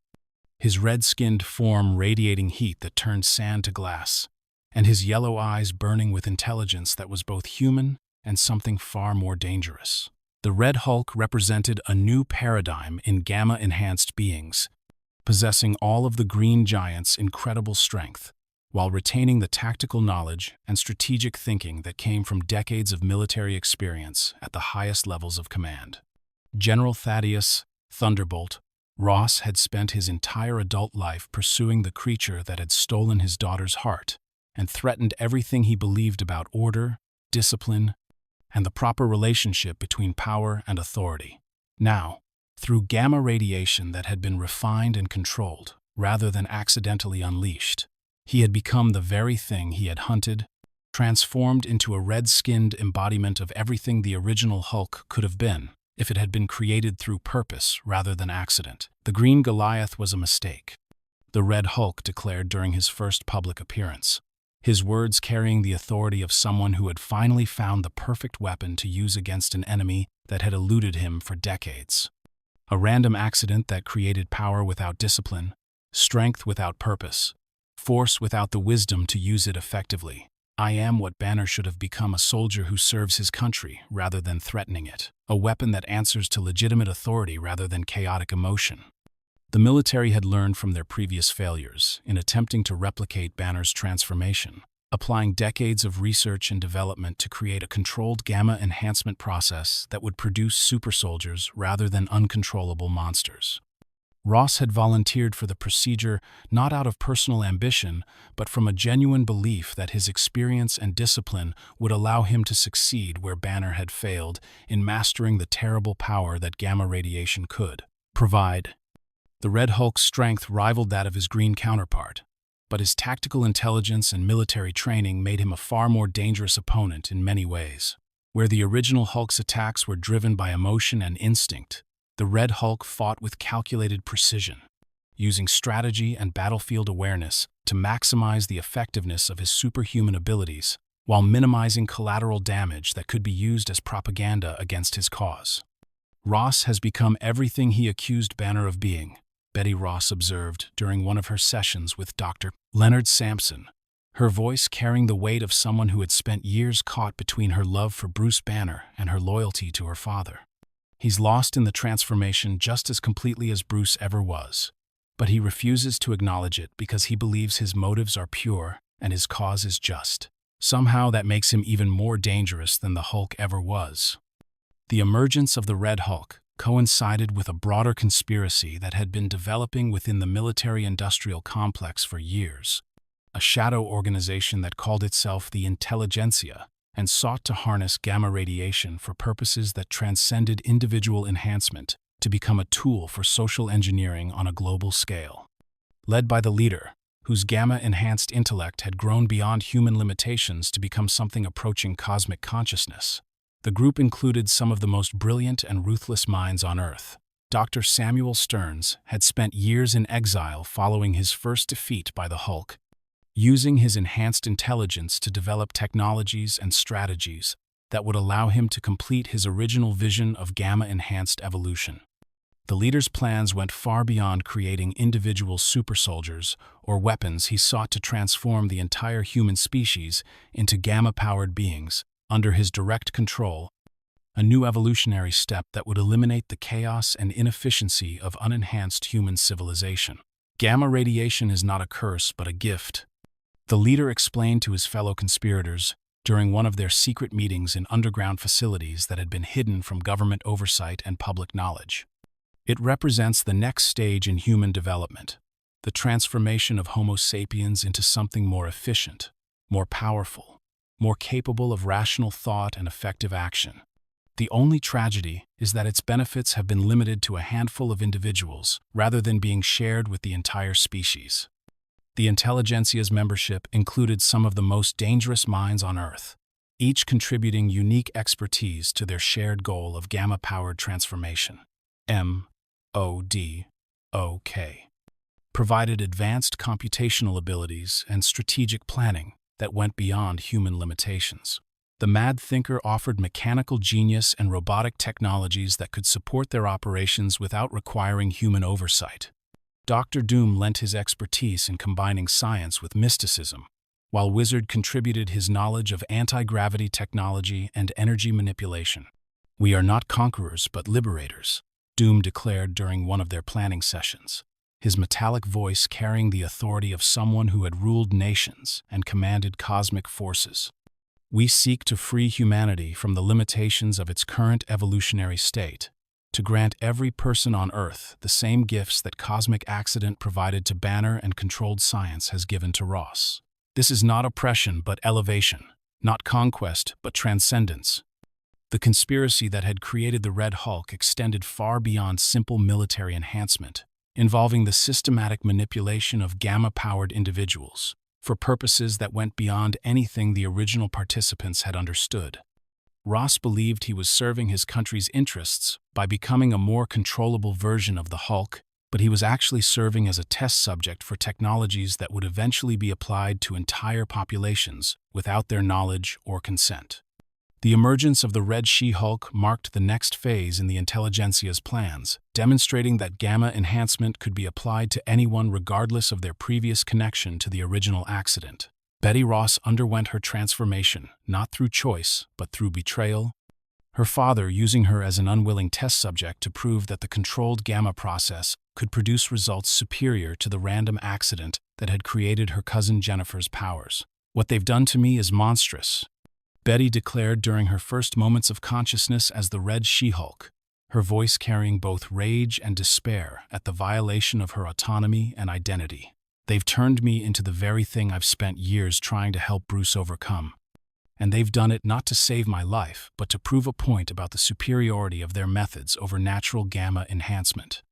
[SPEAKER 1] his red-skinned form radiating heat that turned sand to glass, and his yellow eyes burning with intelligence that was both human and something far more dangerous. The Red Hulk represented a new paradigm in gamma-enhanced beings, possessing all of the Green Giant's incredible strength, while retaining the tactical knowledge and strategic thinking that came from decades of military experience at the highest levels of command. General Thaddeus Thunderbolt Ross had spent his entire adult life pursuing the creature that had stolen his daughter's heart and threatened everything he believed about order, discipline, and the proper relationship between power and authority. Now, through gamma radiation that had been refined and controlled, rather than accidentally unleashed, he had become the very thing he had hunted, transformed into a red-skinned embodiment of everything the original Hulk could have been, if it had been created through purpose rather than accident. The Green Goliath was a mistake, the Red Hulk declared during his first public appearance, his words carrying the authority of someone who had finally found the perfect weapon to use against an enemy that had eluded him for decades. A random accident that created power without discipline, strength without purpose, force without the wisdom to use it effectively. I am what Banner should have become, a soldier who serves his country rather than threatening it, a weapon that answers to legitimate authority rather than chaotic emotion. The military had learned from their previous failures in attempting to replicate Banner's transformation, applying decades of research and development to create a controlled gamma enhancement process that would produce super soldiers rather than uncontrollable monsters. Ross had volunteered for the procedure not out of personal ambition, but from a genuine belief that his experience and discipline would allow him to succeed where Banner had failed in mastering the terrible power that gamma radiation could provide. The Red Hulk's strength rivaled that of his green counterpart, but his tactical intelligence and military training made him a far more dangerous opponent in many ways. Where the original Hulk's attacks were driven by emotion and instinct, the Red Hulk fought with calculated precision, using strategy and battlefield awareness to maximize the effectiveness of his superhuman abilities while minimizing collateral damage that could be used as propaganda against his cause. Ross has become everything he accused Banner of being, Betty Ross observed during one of her sessions with Dr. Leonard Sampson, her voice carrying the weight of someone who had spent years caught between her love for Bruce Banner and her loyalty to her father. He's lost in the transformation just as completely as Bruce ever was, but he refuses to acknowledge it because he believes his motives are pure and his cause is just. Somehow that makes him even more dangerous than the Hulk ever was. The emergence of the Red Hulk coincided with a broader conspiracy that had been developing within the military-industrial complex for years, a shadow organization that called itself the Intelligentsia and sought to harness gamma radiation for purposes that transcended individual enhancement to become a tool for social engineering on a global scale. Led by the leader, whose gamma-enhanced intellect had grown beyond human limitations to become something approaching cosmic consciousness, the group included some of the most brilliant and ruthless minds on Earth. Dr. Samuel Stearns had spent years in exile following his first defeat by the Hulk, using his enhanced intelligence to develop technologies and strategies that would allow him to complete his original vision of gamma-enhanced evolution. The leader's plans went far beyond creating individual super-soldiers or weapons. He sought to transform the entire human species into gamma-powered beings under his direct control, a new evolutionary step that would eliminate the chaos and inefficiency of unenhanced human civilization. Gamma radiation is not a curse but a gift, the leader explained to his fellow conspirators during one of their secret meetings in underground facilities that had been hidden from government oversight and public knowledge. It represents the next stage in human development, the transformation of Homo sapiens into something more efficient, more powerful, more capable of rational thought and effective action. The only tragedy is that its benefits have been limited to a handful of individuals rather than being shared with the entire species. The Intelligentsia's membership included some of the most dangerous minds on Earth, each contributing unique expertise to their shared goal of gamma-powered transformation. MODOK provided advanced computational abilities and strategic planning that went beyond human limitations. The Mad Thinker offered mechanical genius and robotic technologies that could support their operations without requiring human oversight. Dr. Doom lent his expertise in combining science with mysticism, while Wizard contributed his knowledge of anti-gravity technology and energy manipulation. "We are not conquerors but liberators," Doom declared during one of their planning sessions, his metallic voice carrying the authority of someone who had ruled nations and commanded cosmic forces. "We seek to free humanity from the limitations of its current evolutionary state, to grant every person on Earth the same gifts that cosmic accident provided to Banner and controlled science has given to Ross. This is not oppression but elevation, not conquest but transcendence." The conspiracy that had created the Red Hulk extended far beyond simple military enhancement, involving the systematic manipulation of gamma-powered individuals for purposes that went beyond anything the original participants had understood. Ross believed he was serving his country's interests by becoming a more controllable version of the Hulk, but he was actually serving as a test subject for technologies that would eventually be applied to entire populations without their knowledge or consent. The emergence of the Red She-Hulk marked the next phase in the Intelligentsia's plans, demonstrating that gamma enhancement could be applied to anyone regardless of their previous connection to the original accident. Betty Ross underwent her transformation, not through choice, but through betrayal. Her father using her as an unwilling test subject to prove that the controlled gamma process could produce results superior to the random accident that had created her cousin Jennifer's powers. "What they've done to me is monstrous," Betty declared during her first moments of consciousness as the Red She-Hulk, her voice carrying both rage and despair at the violation of her autonomy and identity. "They've turned me into the very thing I've spent years trying to help Bruce overcome. And they've done it not to save my life, but to prove a point about the superiority of their methods over natural gamma enhancement."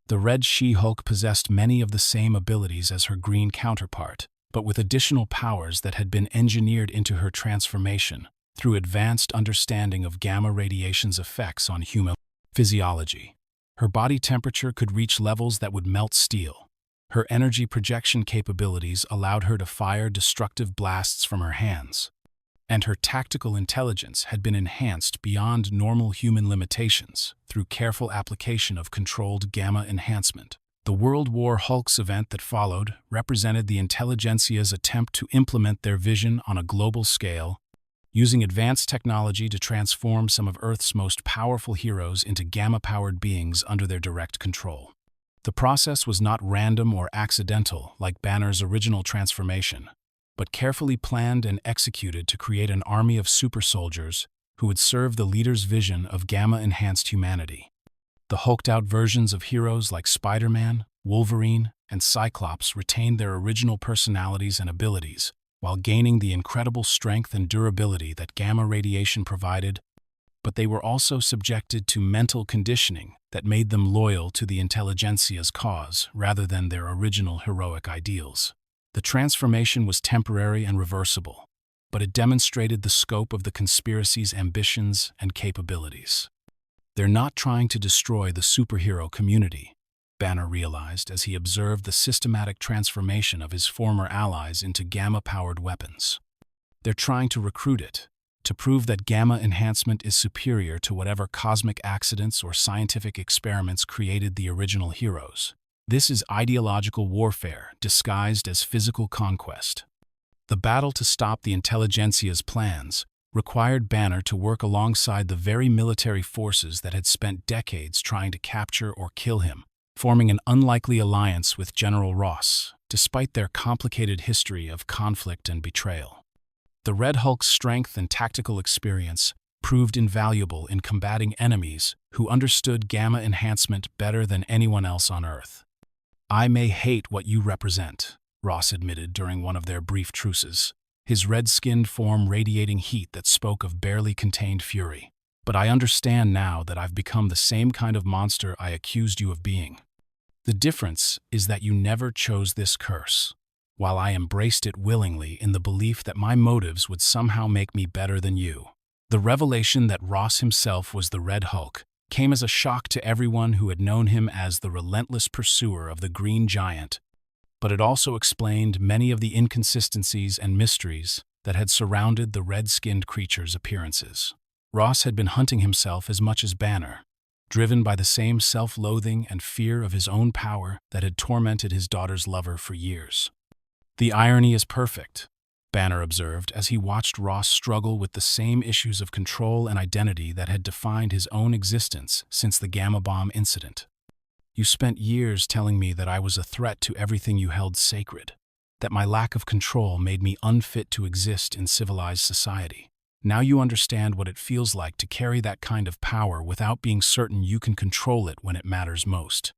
[SPEAKER 1] The Red She-Hulk possessed many of the same abilities as her green counterpart, but with additional powers that had been engineered into her transformation through advanced understanding of gamma radiation's effects on human physiology. Her body temperature could reach levels that would melt steel. Her energy projection capabilities allowed her to fire destructive blasts from her hands. And her tactical intelligence had been enhanced beyond normal human limitations through careful application of controlled gamma enhancement. The World War Hulks event that followed represented the intelligentsia's attempt to implement their vision on a global scale, using advanced technology to transform some of Earth's most powerful heroes into gamma-powered beings under their direct control. The process was not random or accidental like Banner's original transformation, but carefully planned and executed to create an army of super soldiers who would serve the leader's vision of gamma-enhanced humanity. The hulked-out versions of heroes like Spider-Man, Wolverine, and Cyclops retained their original personalities and abilities, while gaining the incredible strength and durability that gamma radiation provided, but they were also subjected to mental conditioning that made them loyal to the intelligentsia's cause rather than their original heroic ideals. The transformation was temporary and reversible, but it demonstrated the scope of the conspiracy's ambitions and capabilities. "They're not trying to destroy the superhero community," Banner realized as he observed the systematic transformation of his former allies into gamma-powered weapons. "They're trying to recruit it, to prove that gamma enhancement is superior to whatever cosmic accidents or scientific experiments created the original heroes. This is ideological warfare disguised as physical conquest." The battle to stop the intelligentsia's plans required Banner to work alongside the very military forces that had spent decades trying to capture or kill him, forming an unlikely alliance with General Ross, despite their complicated history of conflict and betrayal. The Red Hulk's strength and tactical experience proved invaluable in combating enemies who understood gamma enhancement better than anyone else on Earth. "I may hate what you represent," Ross admitted during one of their brief truces, his red-skinned form radiating heat that spoke of barely contained fury. "But I understand now that I've become the same kind of monster I accused you of being. The difference is that you never chose this curse, while I embraced it willingly in the belief that my motives would somehow make me better than you." The revelation that Ross himself was the Red Hulk came as a shock to everyone who had known him as the relentless pursuer of the Green Giant, but it also explained many of the inconsistencies and mysteries that had surrounded the red-skinned creature's appearances. Ross had been hunting himself as much as Banner, driven by the same self-loathing and fear of his own power that had tormented his daughter's lover for years. "The irony is perfect," Banner observed as he watched Ross struggle with the same issues of control and identity that had defined his own existence since the Gamma Bomb incident. "You spent years telling me that I was a threat to everything you held sacred, that my lack of control made me unfit to exist in civilized society. Now you understand what it feels like to carry that kind of power without being certain you can control it when it matters most."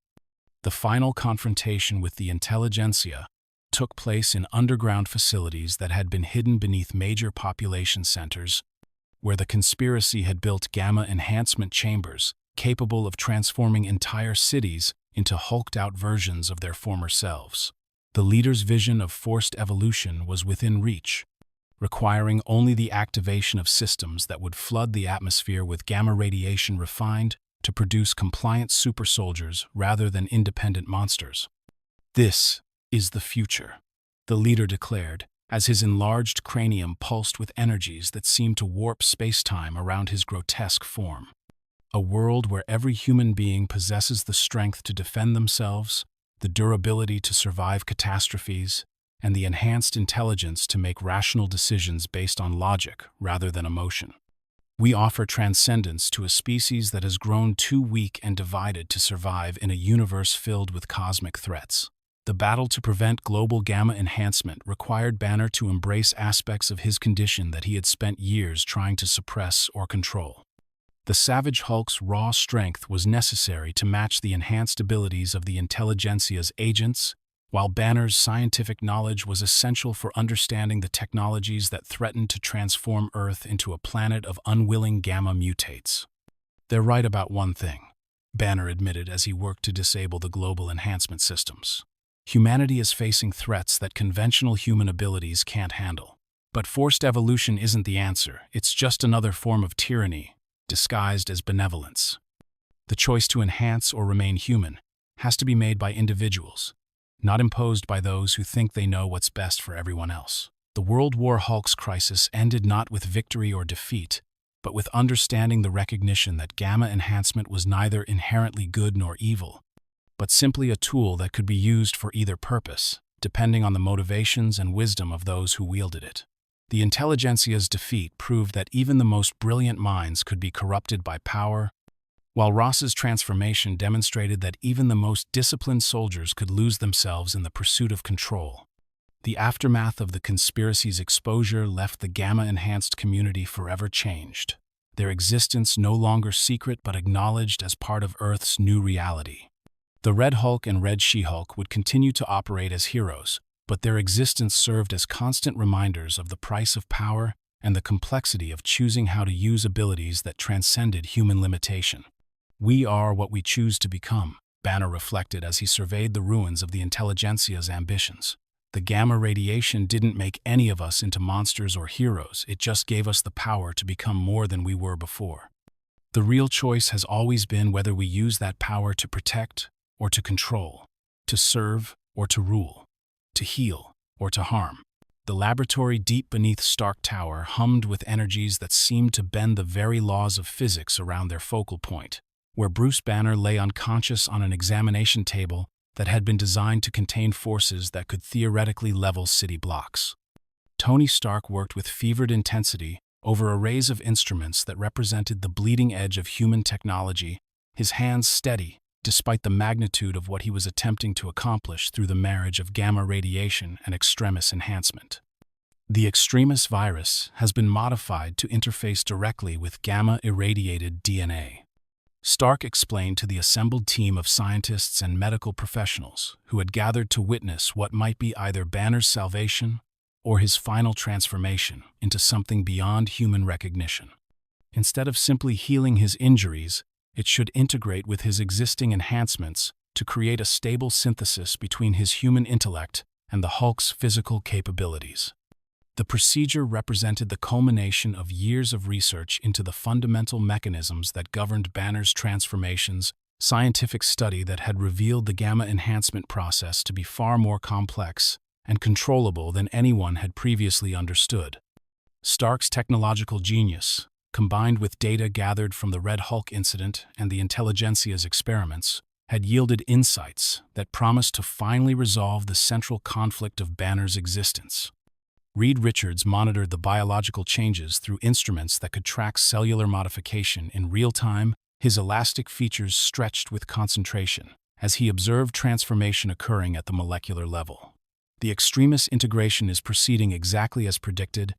[SPEAKER 1] The final confrontation with the intelligentsia took place in underground facilities that had been hidden beneath major population centers, where the conspiracy had built gamma enhancement chambers capable of transforming entire cities into hulked-out versions of their former selves. The leader's vision of forced evolution was within reach, requiring only the activation of systems that would flood the atmosphere with gamma radiation refined to produce compliant super soldiers rather than independent monsters. "This is the future," the leader declared, as his enlarged cranium pulsed with energies that seemed to warp space-time around his grotesque form. "A world where every human being possesses the strength to defend themselves, the durability to survive catastrophes, and the enhanced intelligence to make rational decisions based on logic rather than emotion. We offer transcendence to a species that has grown too weak and divided to survive in a universe filled with cosmic threats." The battle to prevent global gamma enhancement required Banner to embrace aspects of his condition that he had spent years trying to suppress or control. The Savage Hulk's raw strength was necessary to match the enhanced abilities of the Intelligentsia's agents, while Banner's scientific knowledge was essential for understanding the technologies that threatened to transform Earth into a planet of unwilling gamma mutates. "They're right about one thing," Banner admitted as he worked to disable the global enhancement systems. "Humanity is facing threats that conventional human abilities can't handle. But forced evolution isn't the answer. It's just another form of tyranny, disguised as benevolence. The choice to enhance or remain human has to be made by individuals, not imposed by those who think they know what's best for everyone else." The World War Hulk's crisis ended not with victory or defeat, but with understanding the recognition that gamma enhancement was neither inherently good nor evil, but simply a tool that could be used for either purpose, depending on the motivations and wisdom of those who wielded it. The Intelligentsia's defeat proved that even the most brilliant minds could be corrupted by power, while Ross's transformation demonstrated that even the most disciplined soldiers could lose themselves in the pursuit of control. The aftermath of the conspiracy's exposure left the gamma-enhanced community forever changed, their existence no longer secret but acknowledged as part of Earth's new reality. The Red Hulk and Red She-Hulk would continue to operate as heroes, but their existence served as constant reminders of the price of power and the complexity of choosing how to use abilities that transcended human limitation. "We are what we choose to become," Banner reflected as he surveyed the ruins of the Intelligentsia's ambitions. "The gamma radiation didn't make any of us into monsters or heroes, it just gave us the power to become more than we were before. The real choice has always been whether we use that power to protect or to control, to serve or to rule, to heal or to harm." The laboratory deep beneath Stark Tower hummed with energies that seemed to bend the very laws of physics around their focal point, where Bruce Banner lay unconscious on an examination table that had been designed to contain forces that could theoretically level city blocks. Tony Stark worked with fevered intensity over arrays of instruments that represented the bleeding edge of human technology, his hands steady despite the magnitude of what he was attempting to accomplish through the marriage of gamma radiation and extremis enhancement. The extremis virus has been modified to interface directly with gamma-irradiated DNA. Stark explained to the assembled team of scientists and medical professionals who had gathered to witness what might be either Banner's salvation or his final transformation into something beyond human recognition. Instead of simply healing his injuries, it should integrate with his existing enhancements to create a stable synthesis between his human intellect and the Hulk's physical capabilities. The procedure represented the culmination of years of research into the fundamental mechanisms that governed Banner's transformations, scientific study that had revealed the gamma enhancement process to be far more complex and controllable than anyone had previously understood. Stark's technological genius, combined with data gathered from the Red Hulk incident and the Intelligentsia's experiments, had yielded insights that promised to finally resolve the central conflict of Banner's existence. Reed Richards monitored the biological changes through instruments that could track cellular modification in real time, his elastic features stretched with concentration, as he observed transformation occurring at the molecular level. "The extremis integration is proceeding exactly as predicted,"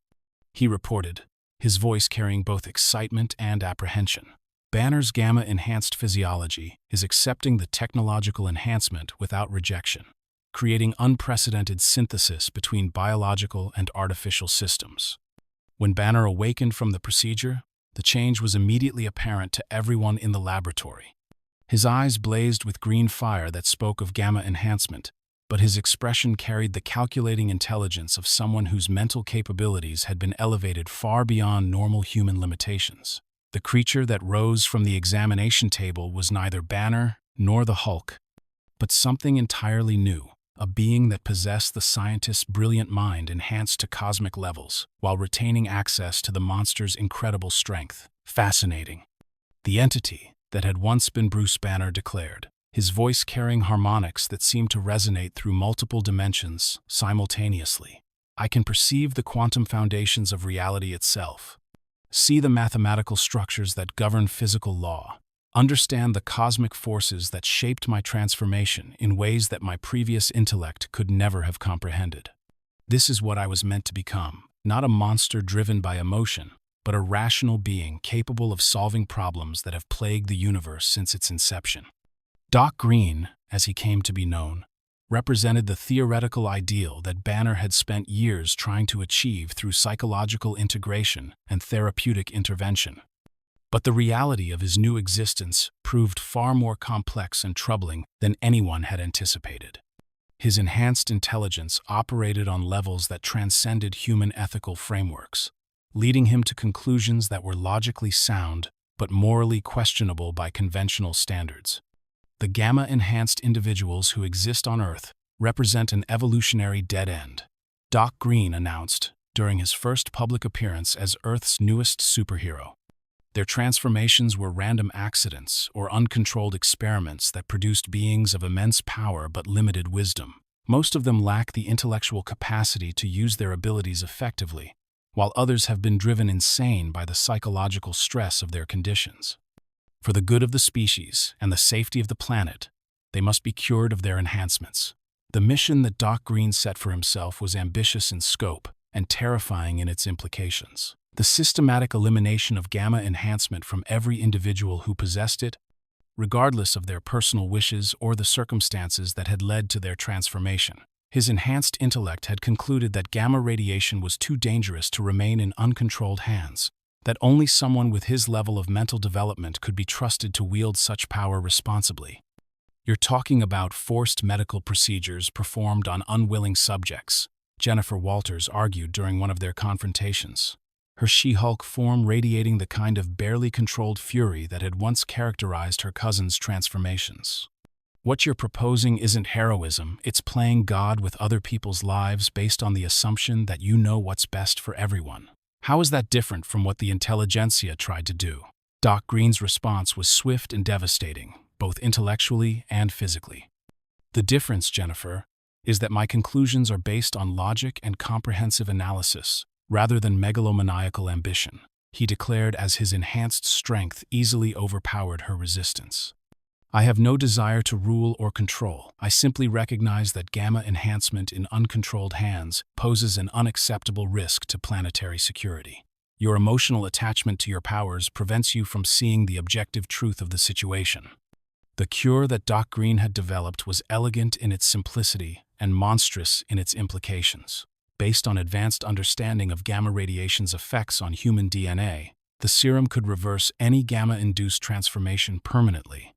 [SPEAKER 1] he reported, his voice carrying both excitement and apprehension. "Banner's gamma-enhanced physiology is accepting the technological enhancement without rejection, creating unprecedented synthesis between biological and artificial systems." When Banner awakened from the procedure, the change was immediately apparent to everyone in the laboratory. His eyes blazed with green fire that spoke of gamma enhancement, but his expression carried the calculating intelligence of someone whose mental capabilities had been elevated far beyond normal human limitations. The creature that rose from the examination table was neither Banner nor the Hulk, but something entirely new, a being that possessed the scientist's brilliant mind enhanced to cosmic levels, while retaining access to the monster's incredible strength. "Fascinating," the entity that had once been Bruce Banner declared, his voice carrying harmonics that seemed to resonate through multiple dimensions simultaneously. "I can perceive the quantum foundations of reality itself, see the mathematical structures that govern physical law, understand the cosmic forces that shaped my transformation in ways that my previous intellect could never have comprehended. This is what I was meant to become, not a monster driven by emotion, but a rational being capable of solving problems that have plagued the universe since its inception. Doc Green, as he came to be known, represented the theoretical ideal that Banner had spent years trying to achieve through psychological integration and therapeutic intervention. But the reality of his new existence proved far more complex and troubling than anyone had anticipated. His enhanced intelligence operated on levels that transcended human ethical frameworks, leading him to conclusions that were logically sound but morally questionable by conventional standards. The gamma-enhanced individuals who exist on Earth represent an evolutionary dead end, Doc Green announced during his first public appearance as Earth's newest superhero. Their transformations were random accidents or uncontrolled experiments that produced beings of immense power but limited wisdom. Most of them lack the intellectual capacity to use their abilities effectively, while others have been driven insane by the psychological stress of their conditions. For the good of the species and the safety of the planet, they must be cured of their enhancements. The mission that Doc Green set for himself was ambitious in scope and terrifying in its implications. The systematic elimination of gamma enhancement from every individual who possessed it, regardless of their personal wishes or the circumstances that had led to their transformation. His enhanced intellect had concluded that gamma radiation was too dangerous to remain in uncontrolled hands, that only someone with his level of mental development could be trusted to wield such power responsibly. "You're talking about forced medical procedures performed on unwilling subjects," Jennifer Walters argued during one of their confrontations, her She-Hulk form radiating the kind of barely controlled fury that had once characterized her cousin's transformations. "What you're proposing isn't heroism, it's playing God with other people's lives based on the assumption that you know what's best for everyone. How is that different from what the intelligentsia tried to do?" Doc Green's response was swift and devastating, both intellectually and physically. "The difference, Jennifer, is that my conclusions are based on logic and comprehensive analysis, rather than megalomaniacal ambition," he declared as his enhanced strength easily overpowered her resistance. "I have no desire to rule or control. I simply recognize that gamma enhancement in uncontrolled hands poses an unacceptable risk to planetary security. Your emotional attachment to your powers prevents you from seeing the objective truth of the situation." The cure that Doc Green had developed was elegant in its simplicity and monstrous in its implications. Based on advanced understanding of gamma radiation's effects on human DNA, the serum could reverse any gamma-induced transformation permanently,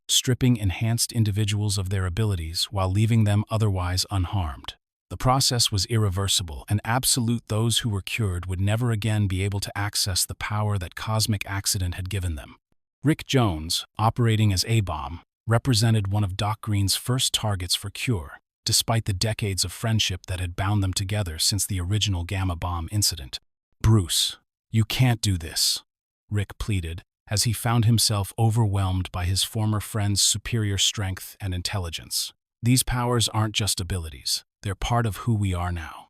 [SPEAKER 1] stripping enhanced individuals of their abilities while leaving them otherwise unharmed. The process was irreversible and absolute. Those who were cured would never again be able to access the power that cosmic accident had given them. Rick Jones, operating as A-Bomb, represented one of Doc Green's first targets for cure, despite the decades of friendship that had bound them together since the original Gamma Bomb incident. "Bruce, you can't do this," Rick pleaded, as he found himself overwhelmed by his former friend's superior strength and intelligence. "These powers aren't just abilities, they're part of who we are now.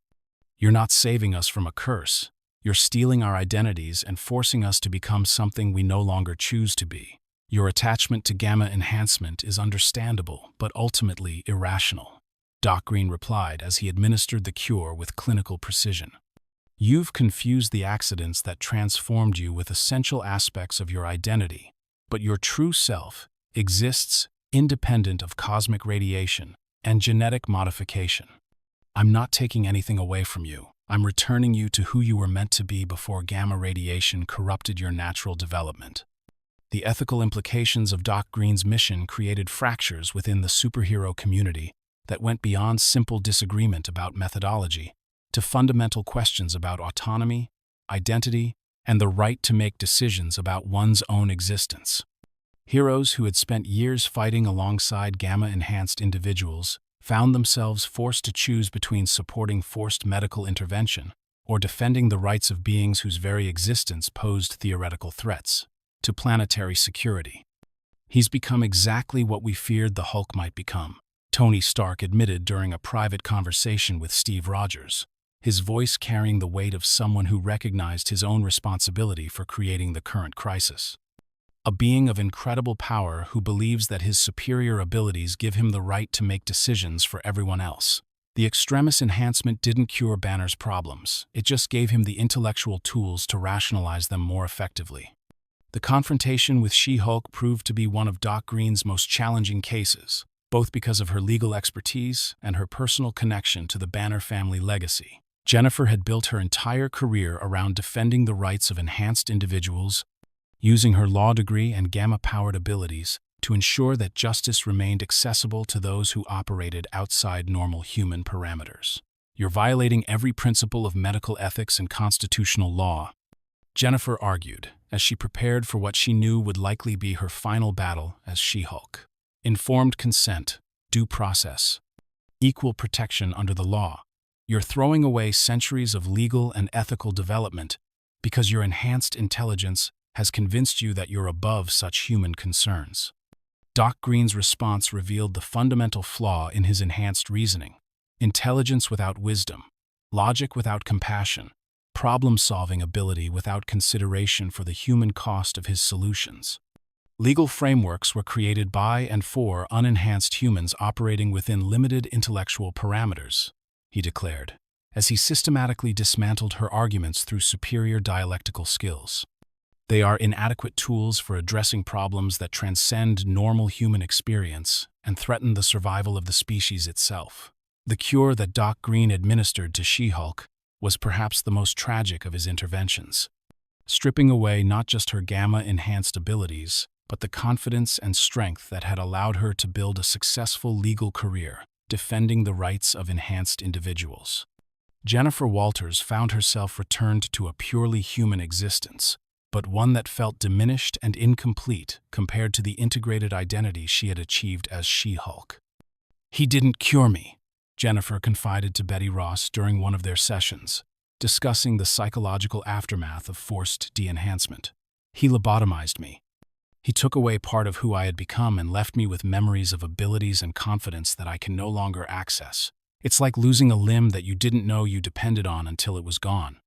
[SPEAKER 1] You're not saving us from a curse, you're stealing our identities and forcing us to become something we no longer choose to be. Your attachment to gamma enhancement is understandable, but ultimately irrational," Doc Green replied as he administered the cure with clinical precision. "You've confused the accidents that transformed you with essential aspects of your identity, but your true self exists independent of cosmic radiation and genetic modification. I'm not taking anything away from you. I'm returning you to who you were meant to be before gamma radiation corrupted your natural development." The ethical implications of Doc Green's mission created fractures within the superhero community that went beyond simple disagreement about methodology to fundamental questions about autonomy, identity, and the right to make decisions about one's own existence. Heroes who had spent years fighting alongside gamma-enhanced individuals found themselves forced to choose between supporting forced medical intervention or defending the rights of beings whose very existence posed theoretical threats to planetary security. "He's become exactly what we feared the Hulk might become," Tony Stark admitted during a private conversation with Steve Rogers, his voice carrying the weight of someone who recognized his own responsibility for creating the current crisis. "A being of incredible power who believes that his superior abilities give him the right to make decisions for everyone else," The extremis enhancement didn't cure Banner's problems, it just gave him the intellectual tools to rationalize them more effectively. The confrontation with She-Hulk proved to be one of Doc Green's most challenging cases, both because of her legal expertise and her personal connection to the Banner family legacy. Jennifer had built her entire career around defending the rights of enhanced individuals, using her law degree and gamma-powered abilities to ensure that justice remained accessible to those who operated outside normal human parameters. You're violating every principle of medical ethics and constitutional law, Jennifer argued, as she prepared for what she knew would likely be her final battle as She-Hulk. Informed consent, due process, equal protection under the law. You're throwing away centuries of legal and ethical development because your enhanced intelligence has convinced you that you're above such human concerns. Doc Green's response revealed the fundamental flaw in his enhanced reasoning: intelligence without wisdom, logic without compassion, problem-solving ability without consideration for the human cost of his solutions. Legal frameworks were created by and for unenhanced humans operating within limited intellectual parameters, he declared, as he systematically dismantled her arguments through superior dialectical skills. They are inadequate tools for addressing problems that transcend normal human experience and threaten the survival of the species itself. The cure that Doc Green administered to She-Hulk was perhaps the most tragic of his interventions, stripping away not just her gamma-enhanced abilities, but the confidence and strength that had allowed her to build a successful legal career, defending the rights of enhanced individuals. Jennifer Walters found herself returned to a purely human existence, but one that felt diminished and incomplete compared to the integrated identity she had achieved as She-Hulk. "He didn't cure me," Jennifer confided to Betty Ross during one of their sessions, discussing the psychological aftermath of forced de-enhancement. "He lobotomized me. He took away part of who I had become and left me with memories of abilities and confidence that I can no longer access. It's like losing a limb that you didn't know you depended on until it was gone."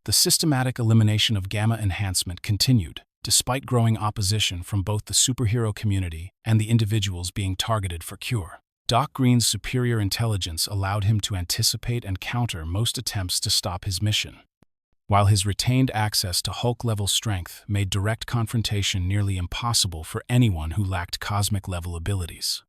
[SPEAKER 1] The systematic elimination of gamma enhancement continued, despite growing opposition from both the superhero community and the individuals being targeted for cure. Doc Green's superior intelligence allowed him to anticipate and counter most attempts to stop his mission, while his retained access to Hulk-level strength made direct confrontation nearly impossible for anyone who lacked cosmic-level abilities.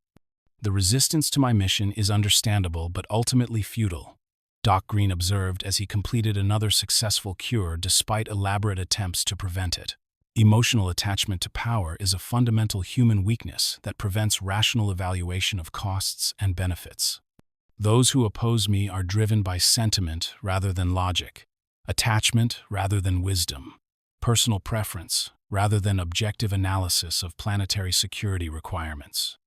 [SPEAKER 1] "The resistance to my mission is understandable but ultimately futile," Doc Green observed as he completed another successful cure despite elaborate attempts to prevent it. "Emotional attachment to power is a fundamental human weakness that prevents rational evaluation of costs and benefits. Those who oppose me are driven by sentiment rather than logic, attachment rather than wisdom, personal preference rather than objective analysis of planetary security requirements."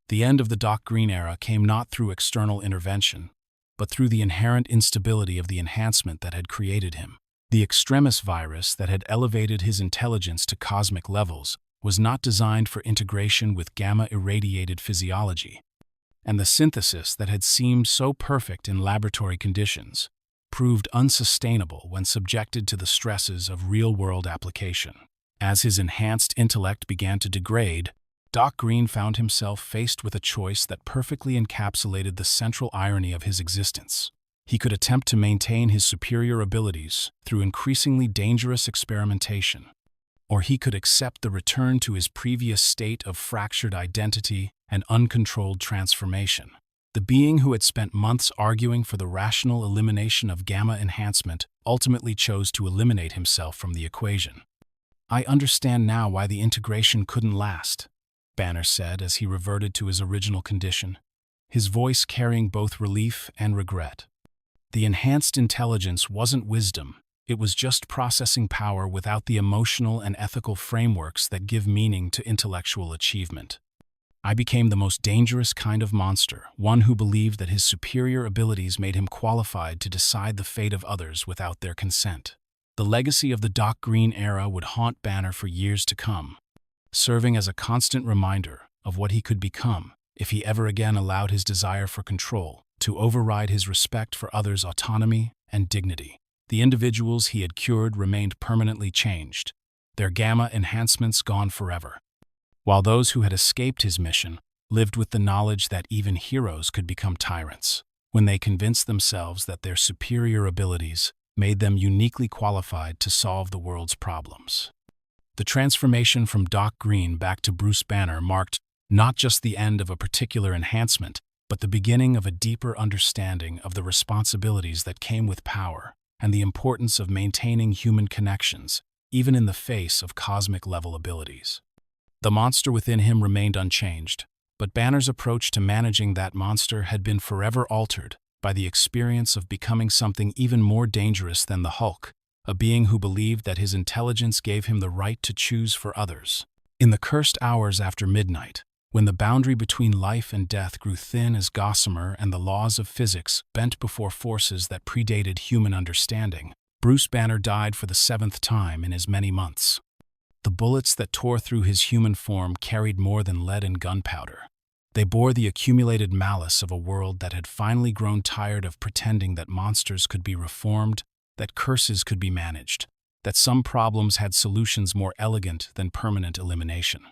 [SPEAKER 1] The end of the Doc Green era came not through external intervention, but through the inherent instability of the enhancement that had created him. The extremis virus that had elevated his intelligence to cosmic levels was not designed for integration with gamma-irradiated physiology, and the synthesis that had seemed so perfect in laboratory conditions proved unsustainable when subjected to the stresses of real-world application. As his enhanced intellect began to degrade, Doc Green found himself faced with a choice that perfectly encapsulated the central irony of his existence. He could attempt to maintain his superior abilities through increasingly dangerous experimentation, or he could accept the return to his previous state of fractured identity and uncontrolled transformation. The being who had spent months arguing for the rational elimination of gamma enhancement ultimately chose to eliminate himself from the equation. "I understand now why the integration couldn't last," Banner said as he reverted to his original condition, his voice carrying both relief and regret. The enhanced intelligence wasn't wisdom, it was just processing power without the emotional and ethical frameworks that give meaning to intellectual achievement. "I became the most dangerous kind of monster, one who believed that his superior abilities made him qualified to decide the fate of others without their consent." The legacy of the Doc Green era would haunt Banner for years to come, serving as a constant reminder of what he could become if he ever again allowed his desire for control to override his respect for others' autonomy and dignity. The individuals he had cured remained permanently changed, their gamma enhancements gone forever, while those who had escaped his mission lived with the knowledge that even heroes could become tyrants. when they convinced themselves that their superior abilities made them uniquely qualified to solve the world's problems. The transformation from Doc Green back to Bruce Banner marked not just the end of a particular enhancement, but the beginning of a deeper understanding of the responsibilities that came with power and the importance of maintaining human connections, even in the face of cosmic-level abilities. The monster within him remained unchanged, but Banner's approach to managing that monster had been forever altered by the experience of becoming something even more dangerous than the Hulk, a being who believed that his intelligence gave him the right to choose for others. In the cursed hours after midnight, when the boundary between life and death grew thin as gossamer and the laws of physics bent before forces that predated human understanding, Bruce Banner died for the 7th time in as many months. The bullets that tore through his human form carried more than lead and gunpowder. They bore the accumulated malice of a world that had finally grown tired of pretending that monsters could be reformed, that curses could be managed, that some problems had solutions more elegant than permanent elimination.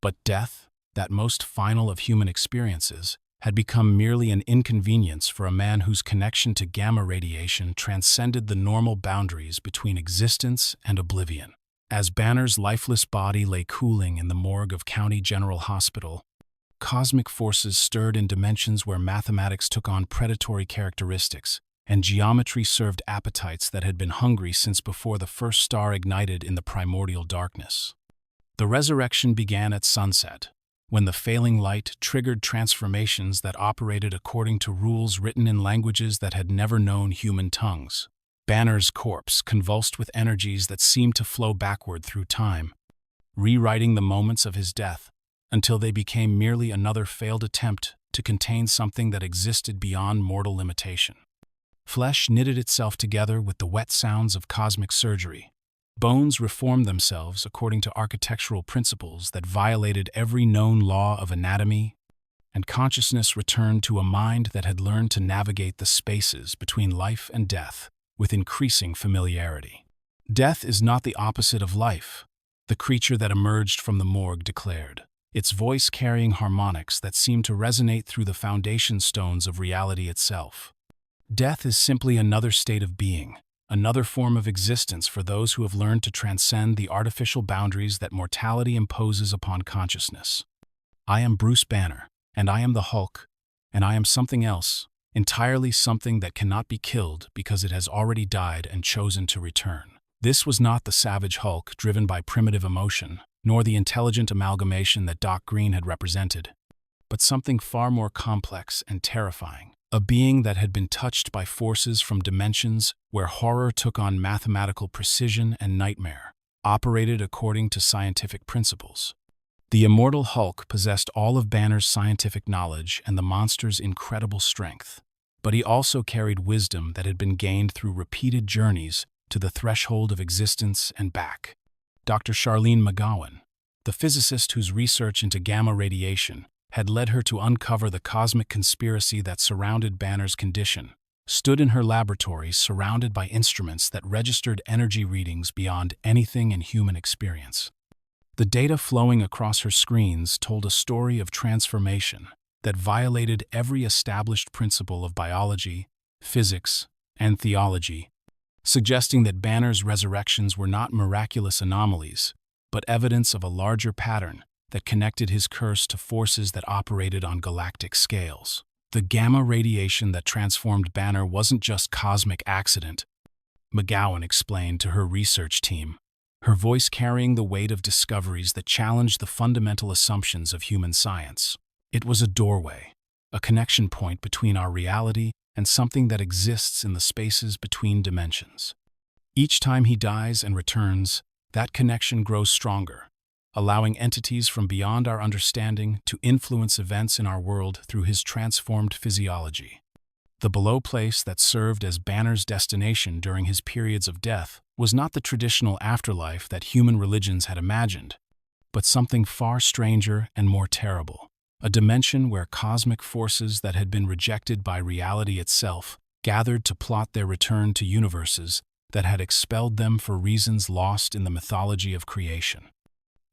[SPEAKER 1] But death, that most final of human experiences, had become merely an inconvenience for a man whose connection to gamma radiation transcended the normal boundaries between existence and oblivion. As Banner's lifeless body lay cooling in the morgue of County General Hospital, cosmic forces stirred in dimensions where mathematics took on predatory characteristics, and geometry served appetites that had been hungry since before the first star ignited in the primordial darkness. The resurrection began at sunset, when the failing light triggered transformations that operated according to rules written in languages that had never known human tongues. Banner's corpse convulsed with energies that seemed to flow backward through time, rewriting the moments of his death until they became merely another failed attempt to contain something that existed beyond mortal limitation. Flesh knitted itself together with the wet sounds of cosmic surgery. Bones reformed themselves according to architectural principles that violated every known law of anatomy, and consciousness returned to a mind that had learned to navigate the spaces between life and death with increasing familiarity. Death is not the opposite of life, the creature that emerged from the morgue declared, its voice carrying harmonics that seemed to resonate through the foundation stones of reality itself. Death is simply another state of being, another form of existence for those who have learned to transcend the artificial boundaries that mortality imposes upon consciousness. I am Bruce Banner, and I am the Hulk, and I am something else, entirely something that cannot be killed because it has already died and chosen to return. This was not the savage Hulk driven by primitive emotion, nor the intelligent amalgamation that Doc Green had represented, but something far more complex and terrifying, a being that had been touched by forces from dimensions where horror took on mathematical precision and nightmare, operated according to scientific principles. The immortal Hulk possessed all of Banner's scientific knowledge and the monster's incredible strength, but he also carried wisdom that had been gained through repeated journeys to the threshold of existence and back. Dr. Charlene McGowan, the physicist whose research into gamma radiation had led her to uncover the cosmic conspiracy that surrounded Banner's condition, stood in her laboratory surrounded by instruments that registered energy readings beyond anything in human experience. The data flowing across her screens told a story of transformation that violated every established principle of biology, physics, and theology, suggesting that Banner's resurrections were not miraculous anomalies, but evidence of a larger pattern that connected his curse to forces that operated on galactic scales. The gamma radiation that transformed Banner wasn't just cosmic accident, McGowan explained to her research team, her voice carrying the weight of discoveries that challenged the fundamental assumptions of human science. It was a doorway, a connection point between our reality and something that exists in the spaces between dimensions. Each time he dies and returns, that connection grows stronger, allowing entities from beyond our understanding to influence events in our world through his transformed physiology. The below place that served as Banner's destination during his periods of death was not the traditional afterlife that human religions had imagined, but something far stranger and more terrible, a dimension where cosmic forces that had been rejected by reality itself gathered to plot their return to universes that had expelled them for reasons lost in the mythology of creation.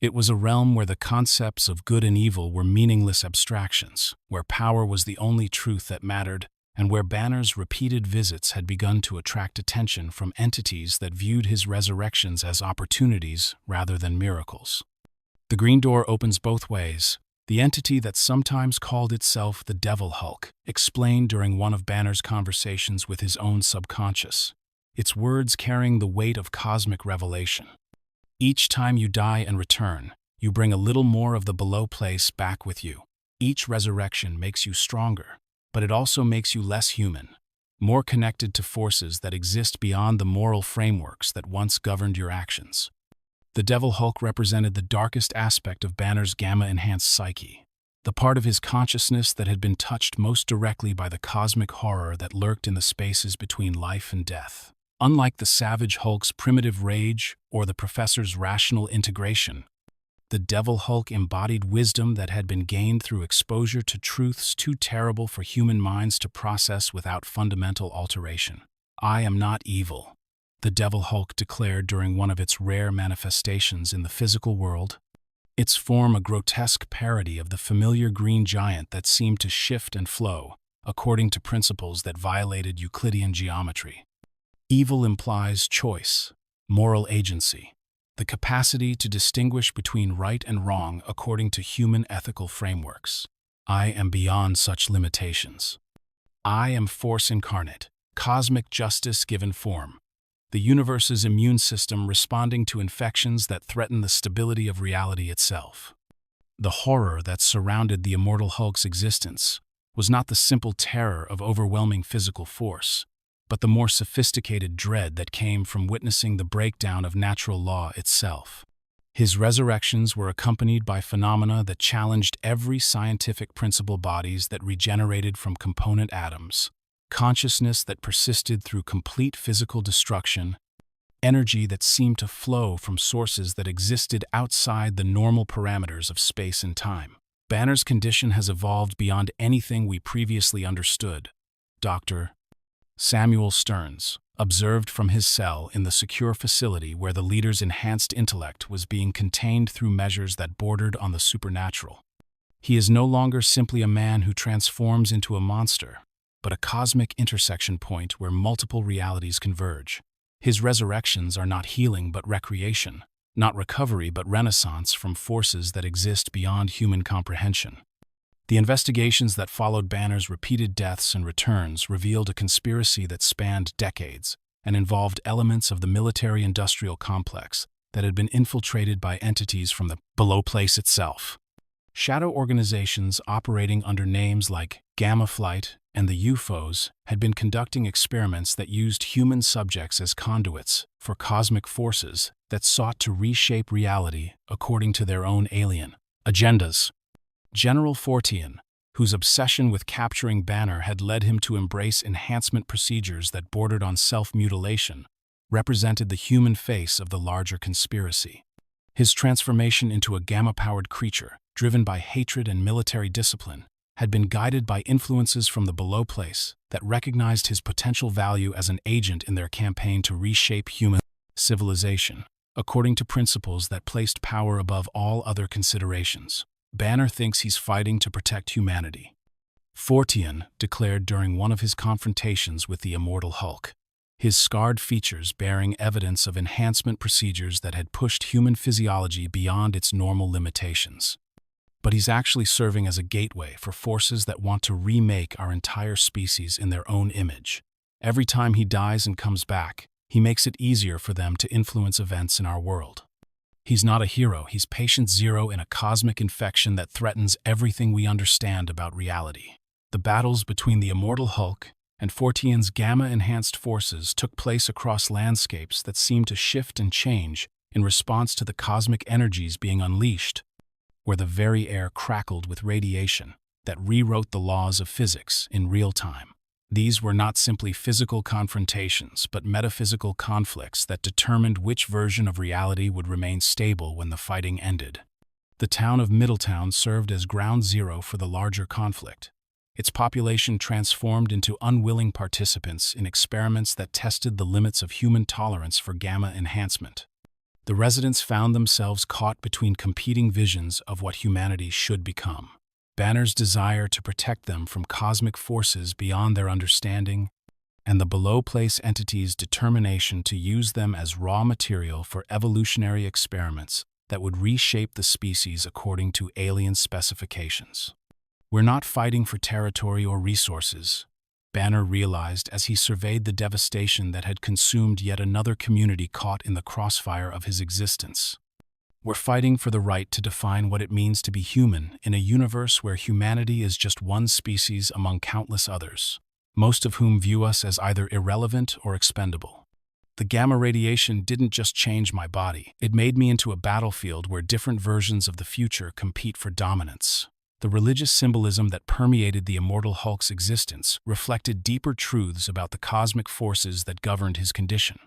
[SPEAKER 1] It was a realm where the concepts of good and evil were meaningless abstractions, where power was the only truth that mattered, and where Banner's repeated visits had begun to attract attention from entities that viewed his resurrections as opportunities rather than miracles. The green door opens both ways. The entity that sometimes called itself the Devil Hulk explained during one of Banner's conversations with his own subconscious, its words carrying the weight of cosmic revelation. Each time you die and return, you bring a little more of the below place back with you. Each resurrection makes you stronger, but it also makes you less human, more connected to forces that exist beyond the moral frameworks that once governed your actions. The Devil Hulk represented the darkest aspect of Banner's gamma-enhanced psyche, the part of his consciousness that had been touched most directly by the cosmic horror that lurked in the spaces between life and death. Unlike the Savage Hulk's primitive rage or the Professor's rational integration, the Devil Hulk embodied wisdom that had been gained through exposure to truths too terrible for human minds to process without fundamental alteration. "I am not evil," the Devil Hulk declared during one of its rare manifestations in the physical world, its form a grotesque parody of the familiar green giant that seemed to shift and flow according to principles that violated Euclidean geometry. Evil implies choice, moral agency, the capacity to distinguish between right and wrong according to human ethical frameworks. I am beyond such limitations. I am force incarnate, cosmic justice given form, the universe's immune system responding to infections that threaten the stability of reality itself. The horror that surrounded the immortal Hulk's existence was not the simple terror of overwhelming physical force, but the more sophisticated dread that came from witnessing the breakdown of natural law itself. His resurrections were accompanied by phenomena that challenged every scientific principle: bodies that regenerated from component atoms, consciousness that persisted through complete physical destruction, energy that seemed to flow from sources that existed outside the normal parameters of space and time. Banner's condition has evolved beyond anything we previously understood. Dr. Samuel Stearns observed from his cell in the secure facility where the leader's enhanced intellect was being contained through measures that bordered on the supernatural. He is no longer simply a man who transforms into a monster, but a cosmic intersection point where multiple realities converge. His resurrections are not healing but recreation, not recovery but renaissance from forces that exist beyond human comprehension. The investigations that followed Banner's repeated deaths and returns revealed a conspiracy that spanned decades and involved elements of the military-industrial complex that had been infiltrated by entities from the below place itself. Shadow organizations operating under names like Gamma Flight and the UFOs had been conducting experiments that used human subjects as conduits for cosmic forces that sought to reshape reality according to their own alien agendas. General Fortean, whose obsession with capturing Banner had led him to embrace enhancement procedures that bordered on self-mutilation, represented the human face of the larger conspiracy. His transformation into a gamma-powered creature, driven by hatred and military discipline, had been guided by influences from the below place that recognized his potential value as an agent in their campaign to reshape human civilization, according to principles that placed power above all other considerations. Banner thinks he's fighting to protect humanity, Fortean declared during one of his confrontations with the immortal Hulk, his scarred features bearing evidence of enhancement procedures that had pushed human physiology beyond its normal limitations. But he's actually serving as a gateway for forces that want to remake our entire species in their own image. Every time he dies and comes back, he makes it easier for them to influence events in our world. He's not a hero, he's patient zero in a cosmic infection that threatens everything we understand about reality. The battles between the immortal Hulk and Fortean's gamma-enhanced forces took place across landscapes that seemed to shift and change in response to the cosmic energies being unleashed, where the very air crackled with radiation that rewrote the laws of physics in real time. These were not simply physical confrontations, but metaphysical conflicts that determined which version of reality would remain stable when the fighting ended. The town of Middletown served as ground zero for the larger conflict. Its population transformed into unwilling participants in experiments that tested the limits of human tolerance for gamma enhancement. The residents found themselves caught between competing visions of what humanity should become. Banner's desire to protect them from cosmic forces beyond their understanding, and the below-place entity's determination to use them as raw material for evolutionary experiments that would reshape the species according to alien specifications. We're not fighting for territory or resources, Banner realized as he surveyed the devastation that had consumed yet another community caught in the crossfire of his existence. We're fighting for the right to define what it means to be human in a universe where humanity is just one species among countless others, most of whom view us as either irrelevant or expendable. The gamma radiation didn't just change my body, it made me into a battlefield where different versions of the future compete for dominance. The religious symbolism that permeated the immortal Hulk's existence reflected deeper truths about the cosmic forces that governed his condition.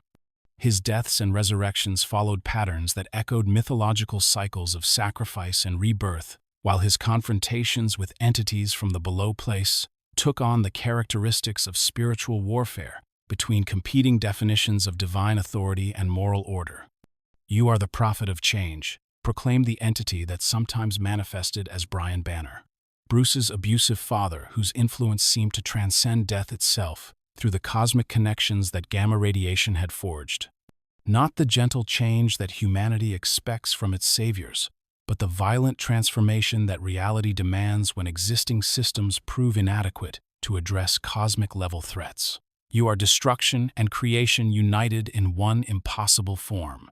[SPEAKER 1] His deaths and resurrections followed patterns that echoed mythological cycles of sacrifice and rebirth, while his confrontations with entities from the below place took on the characteristics of spiritual warfare between competing definitions of divine authority and moral order. "You are the prophet of change," proclaimed the entity that sometimes manifested as Brian Banner, Bruce's abusive father whose influence seemed to transcend death itself through the cosmic connections that gamma radiation had forged. Not the gentle change that humanity expects from its saviors, but the violent transformation that reality demands when existing systems prove inadequate to address cosmic-level threats. You are destruction and creation united in one impossible form.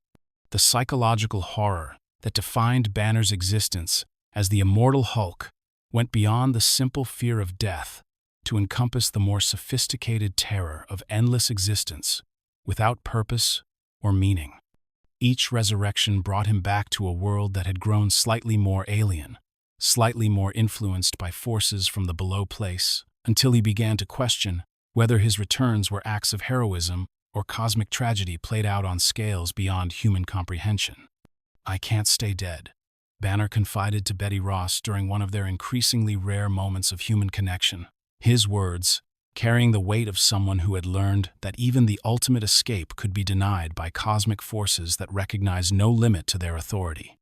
[SPEAKER 1] The psychological horror that defined Banner's existence as the immortal Hulk went beyond the simple fear of death to encompass the more sophisticated terror of endless existence without purpose or meaning. Each resurrection brought him back to a world that had grown slightly more alien, slightly more influenced by forces from the below place, until he began to question whether his returns were acts of heroism or cosmic tragedy played out on scales beyond human comprehension. "I can't stay dead," Banner confided to Betty Ross during one of their increasingly rare moments of human connection. His words, carrying the weight of someone who had learned that even the ultimate escape could be denied by cosmic forces that recognize no limit to their authority.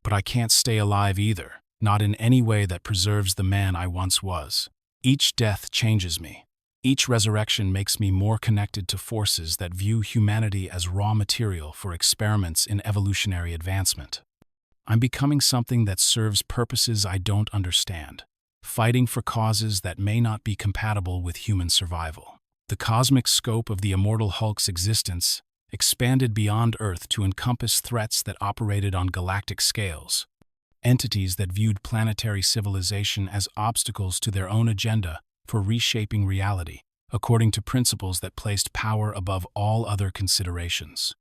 [SPEAKER 1] "But I can't stay alive either, not in any way that preserves the man I once was. Each death changes me. Each resurrection makes me more connected to forces that view humanity as raw material for experiments in evolutionary advancement. I'm becoming something that serves purposes I don't understand, fighting for causes that may not be compatible with human survival." The cosmic scope of the immortal Hulk's existence expanded beyond Earth to encompass threats that operated on galactic scales, entities that viewed planetary civilization as obstacles to their own agenda for reshaping reality, according to principles that placed power above all other considerations.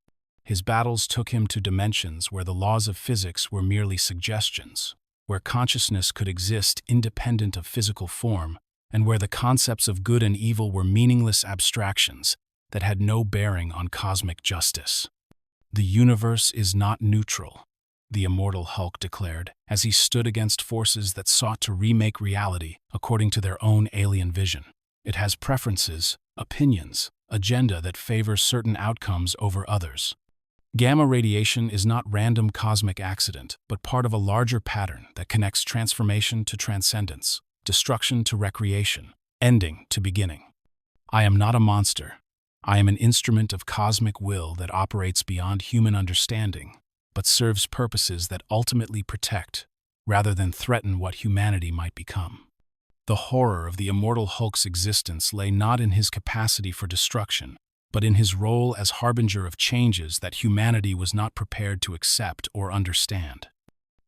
[SPEAKER 1] His battles took him to dimensions where the laws of physics were merely suggestions, where consciousness could exist independent of physical form, and where the concepts of good and evil were meaningless abstractions that had no bearing on cosmic justice. "The universe is not neutral," the immortal Hulk declared, as he stood against forces that sought to remake reality according to their own alien vision. "It has preferences, opinions, agenda that favors certain outcomes over others. Gamma radiation is not random cosmic accident, but part of a larger pattern that connects transformation to transcendence, destruction to recreation, ending to beginning. I am not a monster. I am an instrument of cosmic will that operates beyond human understanding, but serves purposes that ultimately protect, rather than threaten what humanity might become." The horror of the immortal Hulk's existence lay not in his capacity for destruction, but in his role as harbinger of changes that humanity was not prepared to accept or understand.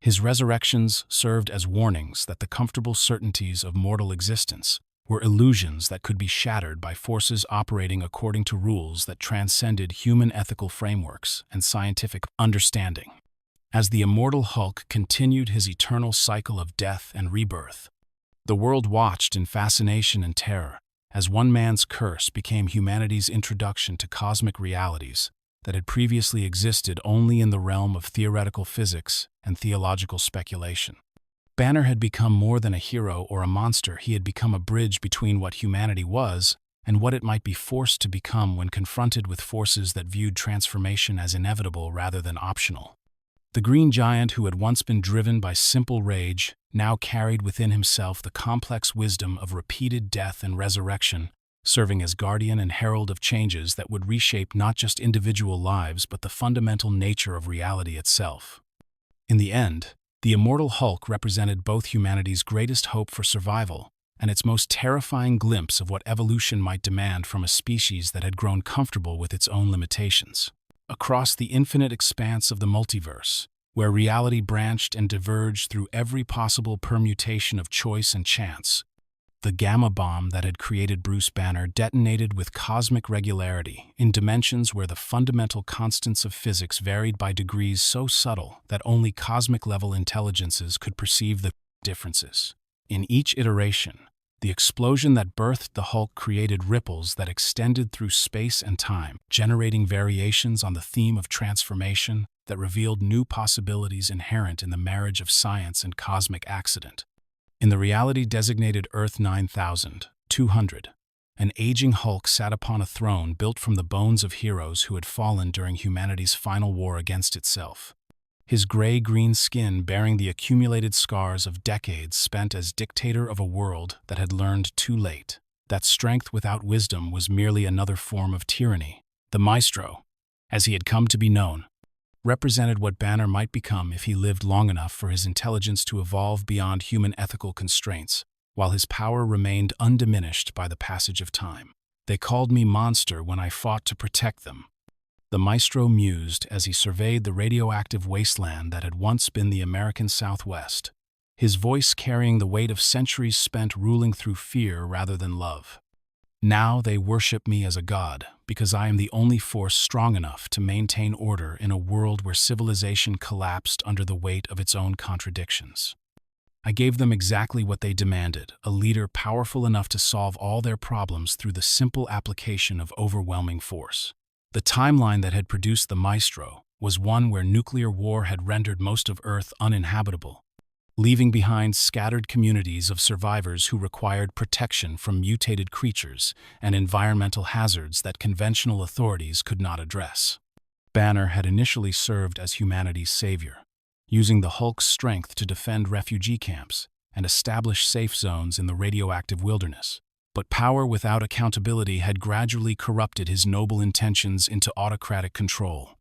[SPEAKER 1] His resurrections served as warnings that the comfortable certainties of mortal existence were illusions that could be shattered by forces operating according to rules that transcended human ethical frameworks and scientific understanding. As the immortal Hulk continued his eternal cycle of death and rebirth, the world watched in fascination and terror, as one man's curse became humanity's introduction to cosmic realities that had previously existed only in the realm of theoretical physics and theological speculation. Banner had become more than a hero or a monster. He had become a bridge between what humanity was and what it might be forced to become when confronted with forces that viewed transformation as inevitable rather than optional. The green giant who had once been driven by simple rage now carried within himself the complex wisdom of repeated death and resurrection, serving as guardian and herald of changes that would reshape not just individual lives but the fundamental nature of reality itself. In the end, the immortal Hulk represented both humanity's greatest hope for survival and its most terrifying glimpse of what evolution might demand from a species that had grown comfortable with its own limitations. Across the infinite expanse of the multiverse, where reality branched and diverged through every possible permutation of choice and chance, the gamma bomb that had created Bruce Banner detonated with cosmic regularity in dimensions where the fundamental constants of physics varied by degrees so subtle that only cosmic-level intelligences could perceive the differences. In each iteration, the explosion that birthed the Hulk created ripples that extended through space and time, generating variations on the theme of transformation that revealed new possibilities inherent in the marriage of science and cosmic accident. In the reality designated Earth 9200, an aging Hulk sat upon a throne built from the bones of heroes who had fallen during humanity's final war against itself. His gray-green skin bearing the accumulated scars of decades spent as dictator of a world that had learned too late that strength without wisdom was merely another form of tyranny. The Maestro, as he had come to be known, represented what Banner might become if he lived long enough for his intelligence to evolve beyond human ethical constraints, while his power remained undiminished by the passage of time. They called me monster when I fought to protect them. The Maestro mused as he surveyed the radioactive wasteland that had once been the American Southwest, his voice carrying the weight of centuries spent ruling through fear rather than love. Now they worship me as a god, because I am the only force strong enough to maintain order in a world where civilization collapsed under the weight of its own contradictions. I gave them exactly what they demanded, a leader powerful enough to solve all their problems through the simple application of overwhelming force. The timeline that had produced the Maestro was one where nuclear war had rendered most of Earth uninhabitable, leaving behind scattered communities of survivors who required protection from mutated creatures and environmental hazards that conventional authorities could not address. Banner had initially served as humanity's savior, using the Hulk's strength to defend refugee camps and establish safe zones in the radioactive wilderness. But power without accountability had gradually corrupted his noble intentions into autocratic control.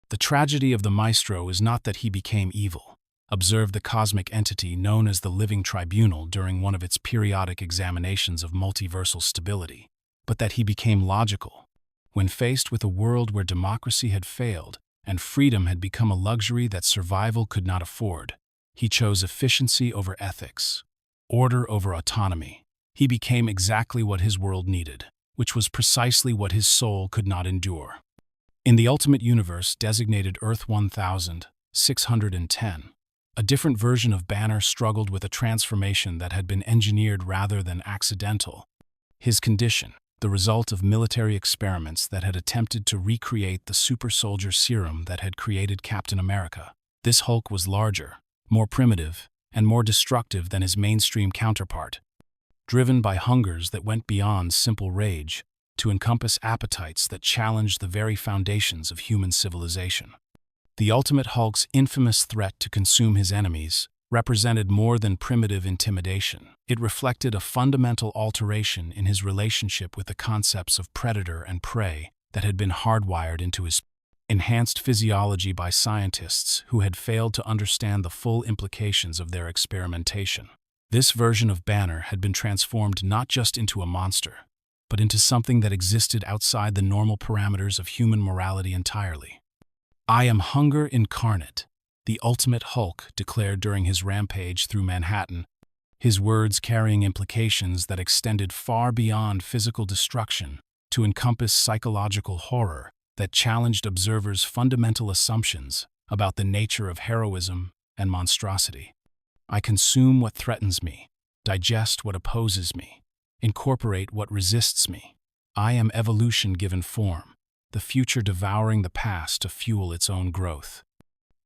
[SPEAKER 1] The tragedy of the Maestro is not that he became evil, observed the cosmic entity known as the Living Tribunal during one of its periodic examinations of multiversal stability, but that he became logical. When faced with a world where democracy had failed and freedom had become a luxury that survival could not afford, he chose efficiency over ethics, order over autonomy. He became exactly what his world needed, which was precisely what his soul could not endure. In the ultimate universe designated Earth 1610, a different version of Banner struggled with a transformation that had been engineered rather than accidental. His condition, the result of military experiments that had attempted to recreate the super soldier serum that had created Captain America. This Hulk was larger, more primitive, and more destructive than his mainstream counterpart, driven by hungers that went beyond simple rage to encompass appetites that challenged the very foundations of human civilization. The Ultimate Hulk's infamous threat to consume his enemies represented more than primitive intimidation. It reflected a fundamental alteration in his relationship with the concepts of predator and prey that had been hardwired into his enhanced physiology by scientists who had failed to understand the full implications of their experimentation. This version of Banner had been transformed not just into a monster, but into something that existed outside the normal parameters of human morality entirely. "I am hunger incarnate," the Ultimate Hulk declared during his rampage through Manhattan, his words carrying implications that extended far beyond physical destruction to encompass psychological horror that challenged observers' fundamental assumptions about the nature of heroism and monstrosity. "I consume what threatens me, digest what opposes me, incorporate what resists me. I am evolution given form, the future devouring the past to fuel its own growth."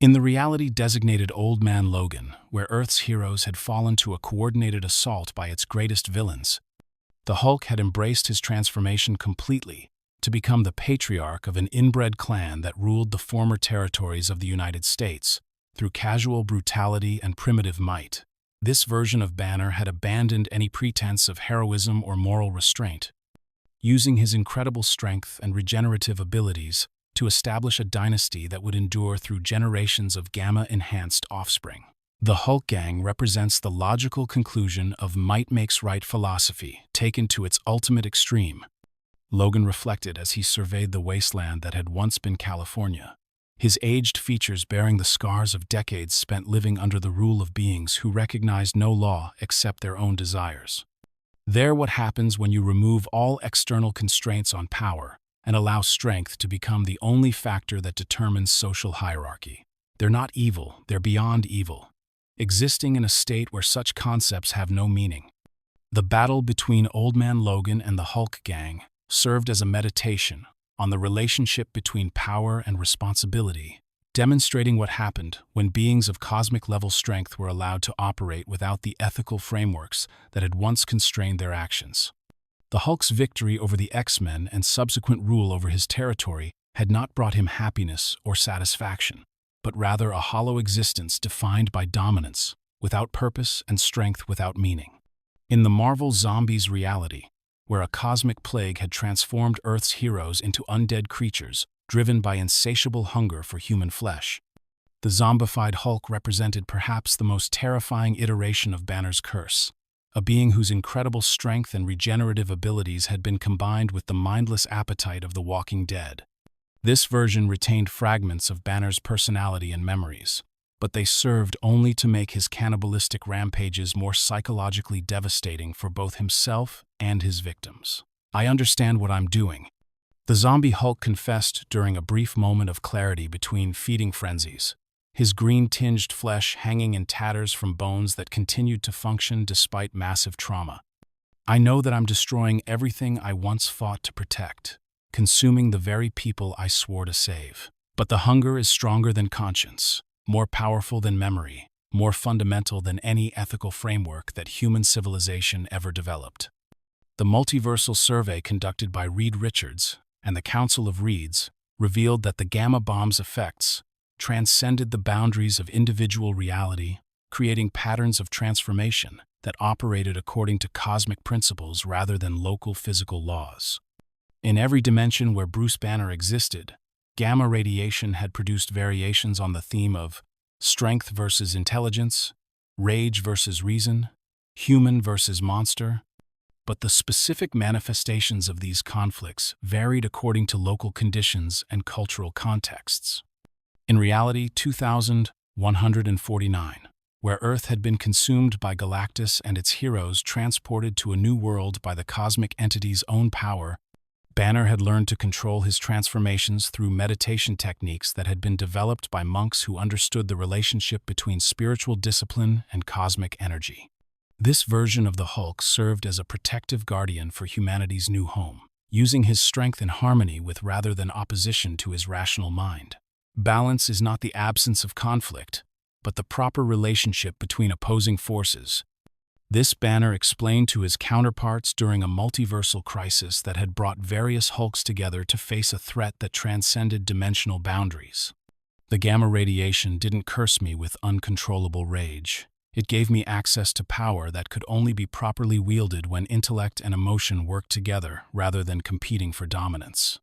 [SPEAKER 1] In the reality designated Old Man Logan, where Earth's heroes had fallen to a coordinated assault by its greatest villains, the Hulk had embraced his transformation completely to become the patriarch of an inbred clan that ruled the former territories of the United States, through casual brutality and primitive might. This version of Banner had abandoned any pretense of heroism or moral restraint, using his incredible strength and regenerative abilities to establish a dynasty that would endure through generations of Gamma-enhanced offspring. The Hulk Gang represents the logical conclusion of might makes right philosophy, taken to its ultimate extreme. Logan reflected as he surveyed the wasteland that had once been California, his aged features bearing the scars of decades spent living under the rule of beings who recognized no law except their own desires. They're what happens when you remove all external constraints on power and allow strength to become the only factor that determines social hierarchy. They're not evil, they're beyond evil, existing in a state where such concepts have no meaning. The battle between Old Man Logan and the Hulk Gang served as a meditation on the relationship between power and responsibility, demonstrating what happened when beings of cosmic-level strength were allowed to operate without the ethical frameworks that had once constrained their actions. The Hulk's victory over the X-Men and subsequent rule over his territory had not brought him happiness or satisfaction, but rather a hollow existence defined by dominance, without purpose and strength without meaning. In the Marvel Zombies reality, where a cosmic plague had transformed Earth's heroes into undead creatures driven by insatiable hunger for human flesh, the zombified Hulk represented perhaps the most terrifying iteration of Banner's curse, a being whose incredible strength and regenerative abilities had been combined with the mindless appetite of the Walking Dead. This version retained fragments of Banner's personality and memories, but they served only to make his cannibalistic rampages more psychologically devastating for both himself and his victims. "I understand what I'm doing," the zombie Hulk confessed during a brief moment of clarity between feeding frenzies, his green-tinged flesh hanging in tatters from bones that continued to function despite massive trauma. "I know that I'm destroying everything I once fought to protect, consuming the very people I swore to save. But the hunger is stronger than conscience, more powerful than memory, more fundamental than any ethical framework that human civilization ever developed." The multiversal survey conducted by Reed Richards and the Council of Reeds revealed that the gamma bomb's effects transcended the boundaries of individual reality, creating patterns of transformation that operated according to cosmic principles rather than local physical laws. In every dimension where Bruce Banner existed, gamma radiation had produced variations on the theme of strength versus intelligence, rage versus reason, human versus monster, but the specific manifestations of these conflicts varied according to local conditions and cultural contexts. In reality 2149, where Earth had been consumed by Galactus and its heroes transported to a new world by the cosmic entity's own power, Banner had learned to control his transformations through meditation techniques that had been developed by monks who understood the relationship between spiritual discipline and cosmic energy. This version of the Hulk served as a protective guardian for humanity's new home, using his strength in harmony with rather than opposition to his rational mind. Balance is not the absence of conflict, but the proper relationship between opposing forces. This Banner explained to his counterparts during a multiversal crisis that had brought various Hulks together to face a threat that transcended dimensional boundaries. "The gamma radiation didn't curse me with uncontrollable rage. It gave me access to power that could only be properly wielded when intellect and emotion worked together rather than competing for dominance."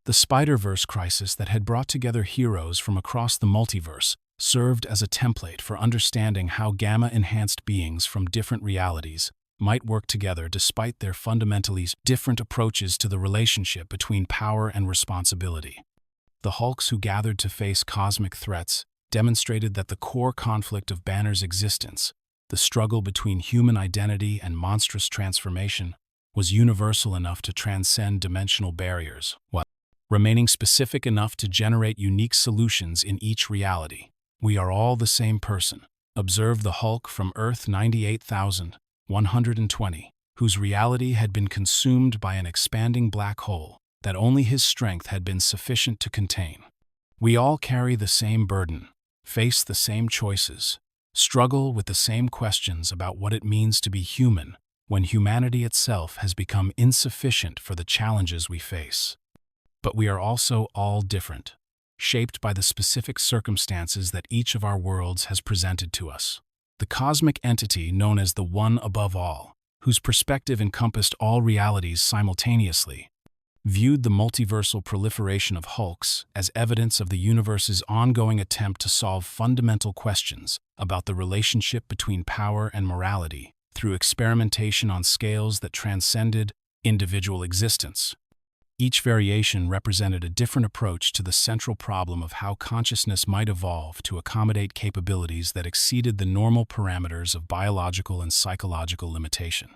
[SPEAKER 1] The Spider-Verse crisis that had brought together heroes from across the multiverse served as a template for understanding how gamma-enhanced beings from different realities might work together despite their fundamentally different approaches to the relationship between power and responsibility. The Hulks who gathered to face cosmic threats demonstrated that the core conflict of Banner's existence, the struggle between human identity and monstrous transformation, was universal enough to transcend dimensional barriers, while remaining specific enough to generate unique solutions in each reality. "We are all the same person," observed the Hulk from Earth 98,120, whose reality had been consumed by an expanding black hole that only his strength had been sufficient to contain. "We all carry the same burden, face the same choices, struggle with the same questions about what it means to be human when humanity itself has become insufficient for the challenges we face. But we are also all different. shaped by the specific circumstances that each of our worlds has presented to us. The cosmic entity known as the One Above All, whose perspective encompassed all realities simultaneously, viewed the multiversal proliferation of hulks as evidence of the universe's ongoing attempt to solve fundamental questions about the relationship between power and morality through experimentation on scales that transcended individual existence. Each variation represented a different approach to the central problem of how consciousness might evolve to accommodate capabilities that exceeded the normal parameters of biological and psychological limitation.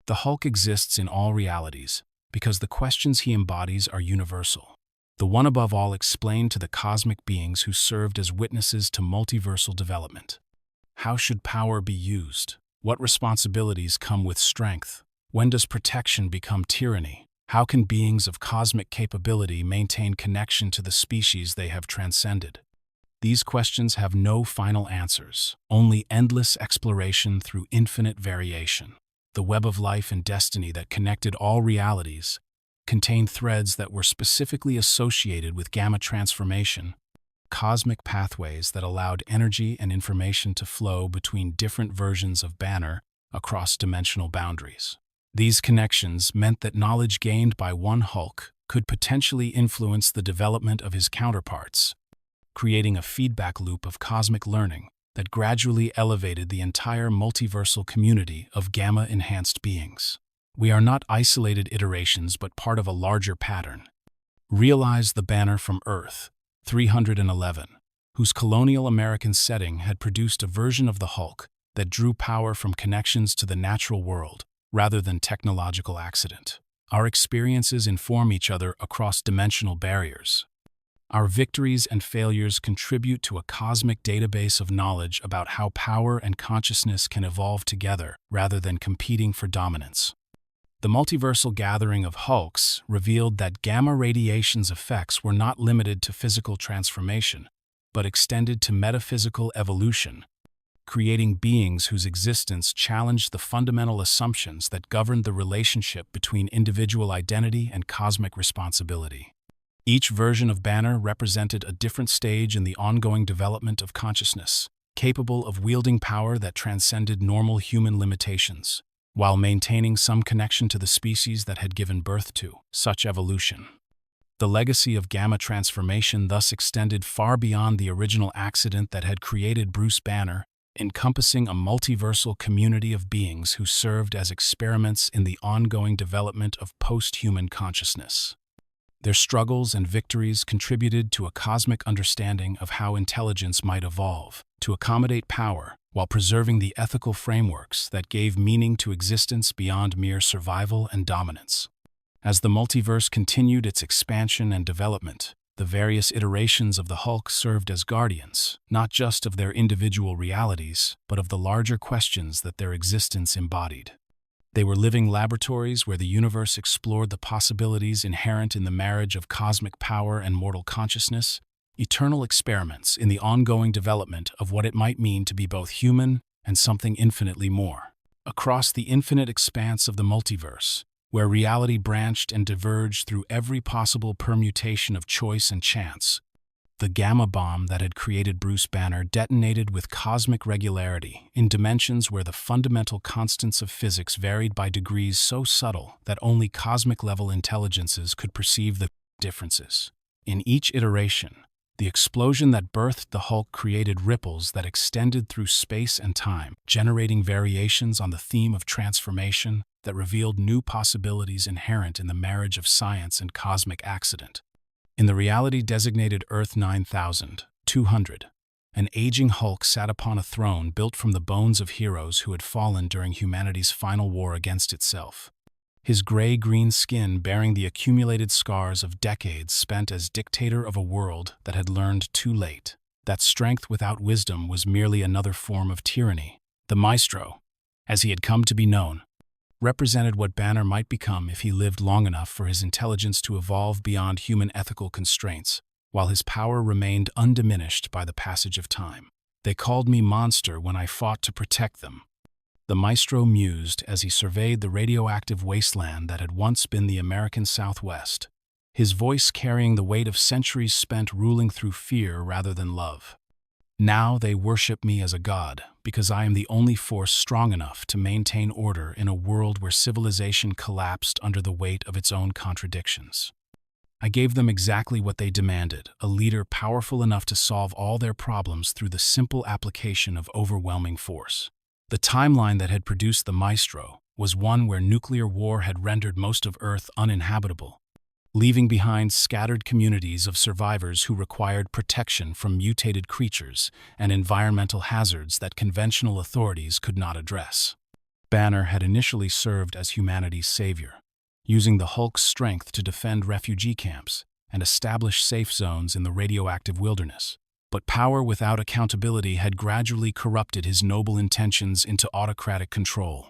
[SPEAKER 1] The Hulk exists in all realities because the questions he embodies are universal. The One Above All explained to the cosmic beings who served as witnesses to multiversal development. How should power be used? What responsibilities come with strength? When does protection become tyranny? How can beings of cosmic capability maintain connection to the species they have transcended? These questions have no final answers, only endless exploration through infinite variation. The web of life and destiny that connected all realities contained threads that were specifically associated with gamma transformation, cosmic pathways that allowed energy and information to flow between different versions of Banner across dimensional boundaries. These connections meant that knowledge gained by one Hulk could potentially influence the development of his counterparts, creating a feedback loop of cosmic learning that gradually elevated the entire multiversal community of gamma-enhanced beings. We are not isolated iterations but part of a larger pattern. Realize the Banner from Earth, 311, whose colonial American setting had produced a version of the Hulk that drew power from connections to the natural world rather than technological accident. Our experiences inform each other across dimensional barriers. Our victories and failures contribute to a cosmic database of knowledge about how power and consciousness can evolve together rather than competing for dominance. The multiversal gathering of Hulks revealed that gamma radiation's effects were not limited to physical transformation, but extended to metaphysical evolution, creating beings whose existence challenged the fundamental assumptions that governed the relationship between individual identity and cosmic responsibility. Each version of Banner represented a different stage in the ongoing development of consciousness, capable of wielding power that transcended normal human limitations, while maintaining some connection to the species that had given birth to such evolution. The legacy of gamma transformation thus extended far beyond the original accident that had created Bruce Banner, encompassing a multiversal community of beings who served as experiments in the ongoing development of post-human consciousness. Their struggles and victories contributed to a cosmic understanding of how intelligence might evolve to accommodate power while preserving the ethical frameworks that gave meaning to existence beyond mere survival and dominance. As the multiverse continued its expansion and development, the various iterations of the Hulk served as guardians, not just of their individual realities, but of the larger questions that their existence embodied. They were living laboratories where the universe explored the possibilities inherent in the marriage of cosmic power and mortal consciousness, eternal experiments in the ongoing development of what it might mean to be both human and something infinitely more. Across the infinite expanse of the multiverse, where reality branched and diverged through every possible permutation of choice and chance, the gamma bomb that had created Bruce Banner detonated with cosmic regularity in dimensions where the fundamental constants of physics varied by degrees so subtle that only cosmic-level intelligences could perceive the differences. In each iteration, the explosion that birthed the Hulk created ripples that extended through space and time, generating variations on the theme of transformation that revealed new possibilities inherent in the marriage of science and cosmic accident. In the reality designated Earth 9200, an aging Hulk sat upon a throne built from the bones of heroes who had fallen during humanity's final war against itself. His gray-green skin bearing the accumulated scars of decades spent as dictator of a world that had learned too late that strength without wisdom was merely another form of tyranny. The Maestro, as he had come to be known, represented what Banner might become if he lived long enough for his intelligence to evolve beyond human ethical constraints, while his power remained undiminished by the passage of time. They called me monster when I fought to protect them. The Maestro mused as he surveyed the radioactive wasteland that had once been the American Southwest. his voice carrying the weight of centuries spent ruling through fear rather than love. Now they worship me as a god, because I am the only force strong enough to maintain order in a world where civilization collapsed under the weight of its own contradictions. I gave them exactly what they demanded, a leader powerful enough to solve all their problems through the simple application of overwhelming force. The timeline that had produced the Maestro was one where nuclear war had rendered most of Earth uninhabitable, leaving behind scattered communities of survivors who required protection from mutated creatures and environmental hazards that conventional authorities could not address. Banner had initially served as humanity's savior, using the Hulk's strength to defend refugee camps and establish safe zones in the radioactive wilderness. But power without accountability had gradually corrupted his noble intentions into autocratic control.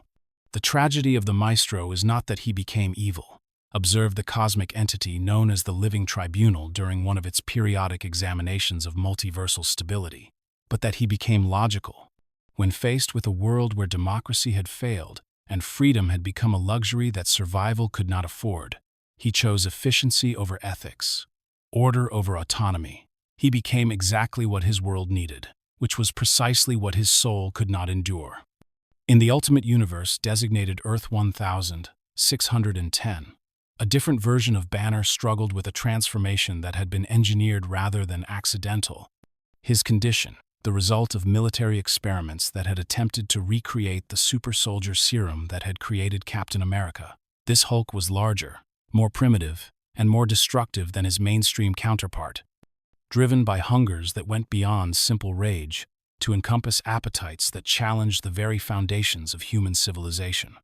[SPEAKER 1] The tragedy of the Maestro is not that he became evil, observed the cosmic entity known as the Living Tribunal during one of its periodic examinations of multiversal stability, but that he became logical. When faced with a world where democracy had failed and freedom had become a luxury that survival could not afford, he chose efficiency over ethics, order over autonomy. He became exactly what his world needed, which was precisely what his soul could not endure. In the Ultimate Universe designated Earth 1610, a different version of Banner struggled with a transformation that had been engineered rather than accidental. His condition, the result of military experiments that had attempted to recreate the super soldier serum that had created Captain America. This Hulk was larger, more primitive, and more destructive than his mainstream counterpart, driven by hungers that went beyond simple rage to encompass appetites that challenged the very foundations of human civilization.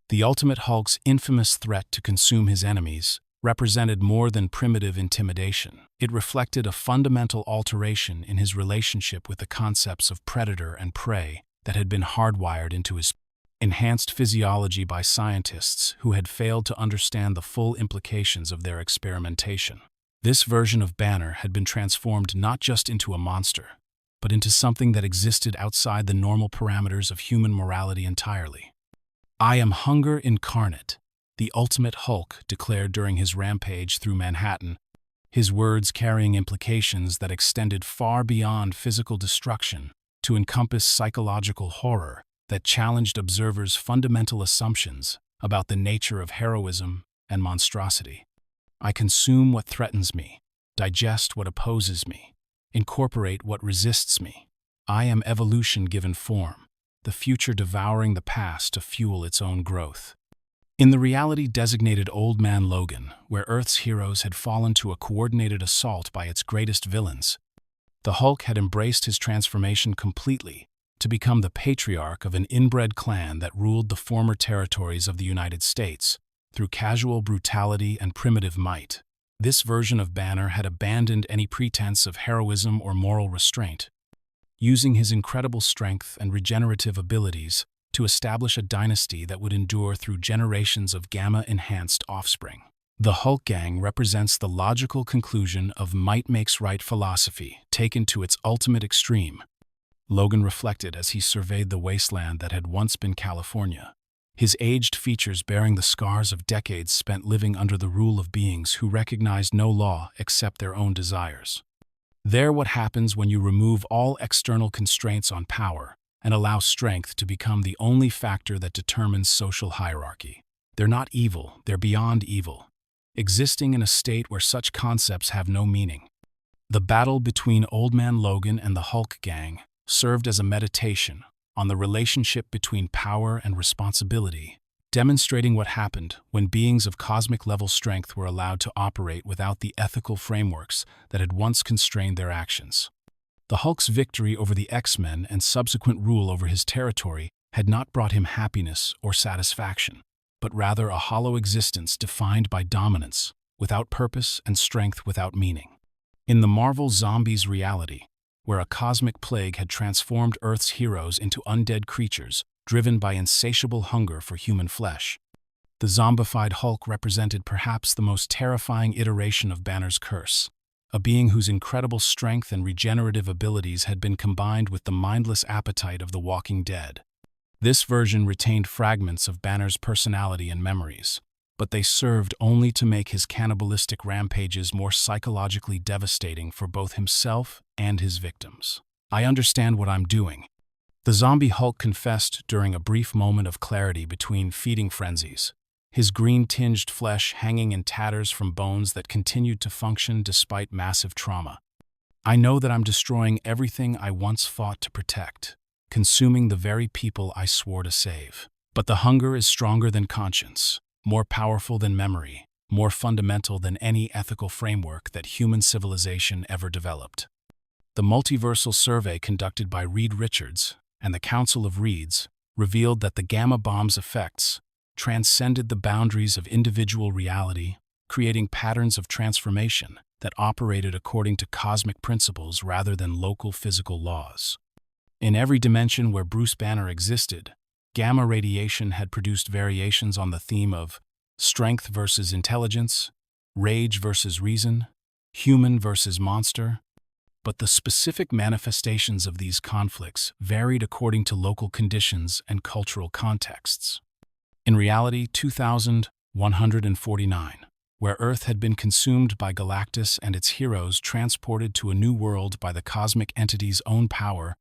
[SPEAKER 1] The Ultimate Hulk's infamous threat to consume his enemies represented more than primitive intimidation. It reflected a fundamental alteration in his relationship with the concepts of predator and prey that had been hardwired into his enhanced physiology by scientists who had failed to understand the full implications of their experimentation. This version of Banner had been transformed not just into a monster, but into something that existed outside the normal parameters of human morality entirely. "I am hunger incarnate," the Ultimate Hulk declared during his rampage through Manhattan, his words carrying implications that extended far beyond physical destruction to encompass psychological horror that challenged observers' fundamental assumptions about the nature of heroism and monstrosity. "I consume what threatens me, digest what opposes me, incorporate what resists me. I am evolution given form, the future devouring the past to fuel its own growth." In the reality designated Old Man Logan, where Earth's heroes had fallen to a coordinated assault by its greatest villains, the Hulk had embraced his transformation completely to become the patriarch of an inbred clan that ruled the former territories of the United States through casual brutality and primitive might. This version of Banner had abandoned any pretense of heroism or moral restraint, using his incredible strength and regenerative abilities to establish a dynasty that would endure through generations of gamma-enhanced offspring. The Hulk Gang represents the logical conclusion of might makes right philosophy, taken to its ultimate extreme, Logan reflected as he surveyed the wasteland that had once been California, his aged features bearing the scars of decades spent living under the rule of beings who recognized no law except their own desires. They're what happens when you remove all external constraints on power and allow strength to become the only factor that determines social hierarchy. They're not evil, they're beyond evil, existing in a state where such concepts have no meaning. The battle between Old Man Logan and the Hulk Gang served as a meditation on the relationship between power and responsibility, demonstrating what happened when beings of cosmic-level strength were allowed to operate without the ethical frameworks that had once constrained their actions. The Hulk's victory over the X-Men and subsequent rule over his territory had not brought him happiness or satisfaction, but rather a hollow existence defined by dominance, without purpose and strength without meaning. In the Marvel Zombies reality, where a cosmic plague had transformed Earth's heroes into undead creatures driven by insatiable hunger for human flesh, the zombified Hulk represented perhaps the most terrifying iteration of Banner's curse, a being whose incredible strength and regenerative abilities had been combined with the mindless appetite of the walking dead. This version retained fragments of Banner's personality and memories, but they served only to make his cannibalistic rampages more psychologically devastating for both himself and his victims. "I understand what I'm doing," the zombie Hulk confessed during a brief moment of clarity between feeding frenzies, his green-tinged flesh hanging in tatters from bones that continued to function despite massive trauma. "I know that I'm destroying everything I once fought to protect, consuming the very people I swore to save. But the hunger is stronger than conscience, more powerful than memory, more fundamental than any ethical framework that human civilization ever developed." The multiversal survey conducted by Reed Richards and the Council of Reeds revealed that the gamma bomb's effects transcended the boundaries of individual reality, creating patterns of transformation that operated according to cosmic principles rather than local physical laws. In every dimension where Bruce Banner existed, gamma radiation had produced variations on the theme of strength versus intelligence, rage versus reason, human versus monster. But the specific manifestations of these conflicts varied according to local conditions and cultural contexts. In reality, 2149, where Earth had been consumed by Galactus and its heroes transported to a new world by the cosmic entity's own power,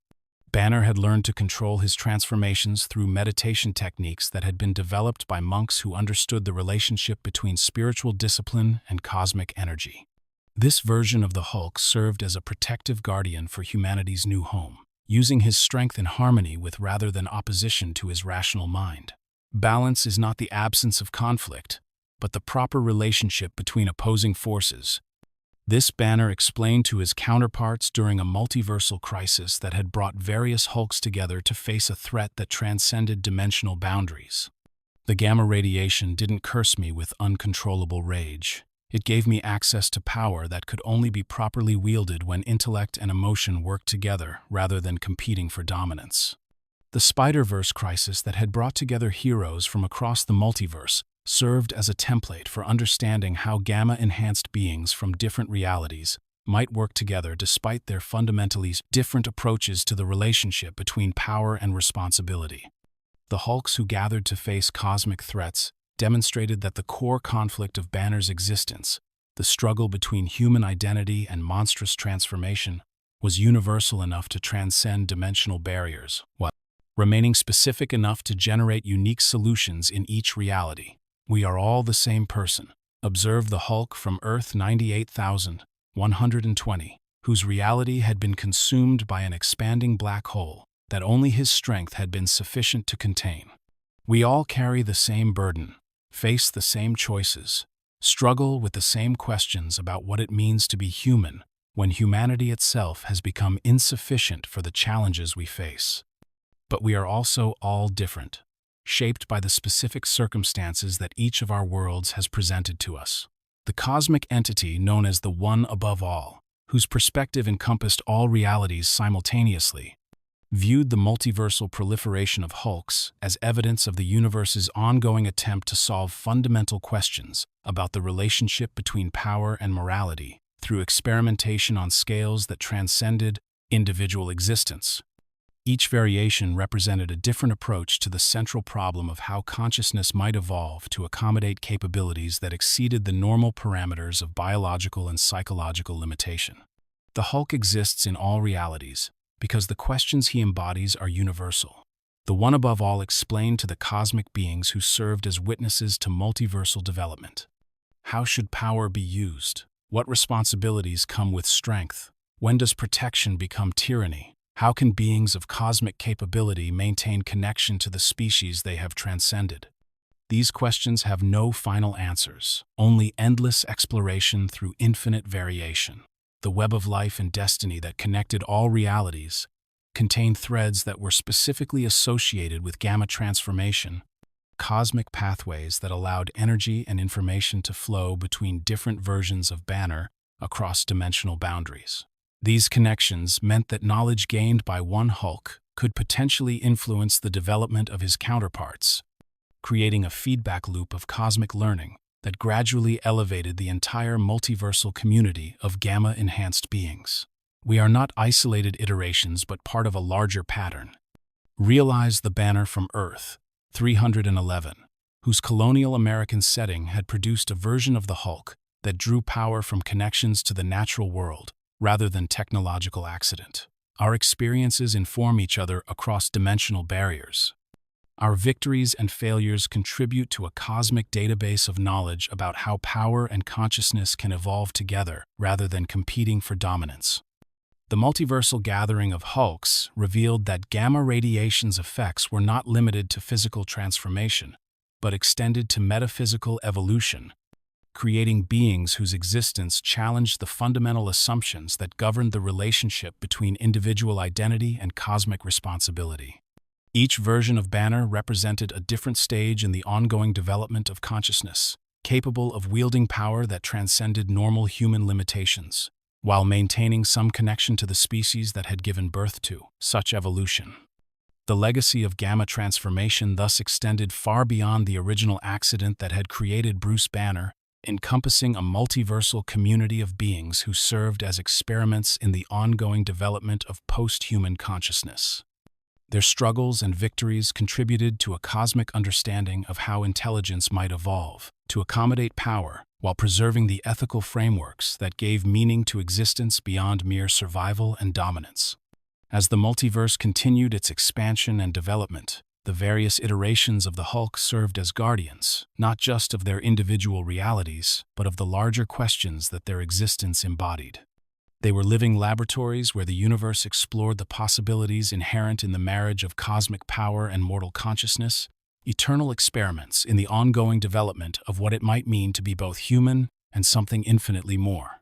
[SPEAKER 1] Banner had learned to control his transformations through meditation techniques that had been developed by monks who understood the relationship between spiritual discipline and cosmic energy. This version of the Hulk served as a protective guardian for humanity's new home, using his strength in harmony with rather than opposition to his rational mind. Balance is not the absence of conflict, but the proper relationship between opposing forces. This Banner explained to his counterparts during a multiversal crisis that had brought various Hulks together to face a threat that transcended dimensional boundaries. "The gamma radiation didn't curse me with uncontrollable rage. It gave me access to power that could only be properly wielded when intellect and emotion worked together rather than competing for dominance." The Spider-Verse crisis that had brought together heroes from across the multiverse served as a template for understanding how gamma-enhanced beings from different realities might work together despite their fundamentally different approaches to the relationship between power and responsibility. The Hulks who gathered to face cosmic threats demonstrated that the core conflict of Banner's existence, the struggle between human identity and monstrous transformation, was universal enough to transcend dimensional barriers, while remaining specific enough to generate unique solutions in each reality. "We are all the same person," observed the Hulk from Earth 98,120, whose reality had been consumed by an expanding black hole that only his strength had been sufficient to contain. "We all carry the same burden, face the same choices, struggle with the same questions about what it means to be human when humanity itself has become insufficient for the challenges we face. But we are also all different, shaped by the specific circumstances that each of our worlds has presented to us." The cosmic entity known as the One Above All, whose perspective encompassed all realities simultaneously, viewed the multiversal proliferation of Hulks as evidence of the universe's ongoing attempt to solve fundamental questions about the relationship between power and morality through experimentation on scales that transcended individual existence. Each variation represented a different approach to the central problem of how consciousness might evolve to accommodate capabilities that exceeded the normal parameters of biological and psychological limitation. The Hulk exists in all realities because the questions he embodies are universal. The One Above All explained to the cosmic beings who served as witnesses to multiversal development. How should power be used? What responsibilities come with strength? When does protection become tyranny? How can beings of cosmic capability maintain connection to the species they have transcended? These questions have no final answers, only endless exploration through infinite variation. The web of life and destiny that connected all realities contained threads that were specifically associated with gamma transformation, cosmic pathways that allowed energy and information to flow between different versions of Banner across dimensional boundaries. These connections meant that knowledge gained by one Hulk could potentially influence the development of his counterparts, creating a feedback loop of cosmic learning that gradually elevated the entire multiversal community of gamma-enhanced beings. We are not isolated iterations but part of a larger pattern. Realize the Banner from Earth 311, whose colonial American setting had produced a version of the Hulk that drew power from connections to the natural world rather than technological accident. Our experiences inform each other across dimensional barriers. Our victories and failures contribute to a cosmic database of knowledge about how power and consciousness can evolve together rather than competing for dominance. The multiversal gathering of Hulks revealed that gamma radiation's effects were not limited to physical transformation, but extended to metaphysical evolution, creating beings whose existence challenged the fundamental assumptions that governed the relationship between individual identity and cosmic responsibility. Each version of Banner represented a different stage in the ongoing development of consciousness, capable of wielding power that transcended normal human limitations, while maintaining some connection to the species that had given birth to such evolution. The legacy of gamma transformation thus extended far beyond the original accident that had created Bruce Banner, encompassing a multiversal community of beings who served as experiments in the ongoing development of post-human consciousness. Their struggles and victories contributed to a cosmic understanding of how intelligence might evolve to accommodate power while preserving the ethical frameworks that gave meaning to existence beyond mere survival and dominance. As the multiverse continued its expansion and development, the various iterations of the Hulk served as guardians, not just of their individual realities, but of the larger questions that their existence embodied. They were living laboratories where the universe explored the possibilities inherent in the marriage of cosmic power and mortal consciousness, eternal experiments in the ongoing development of what it might mean to be both human and something infinitely more.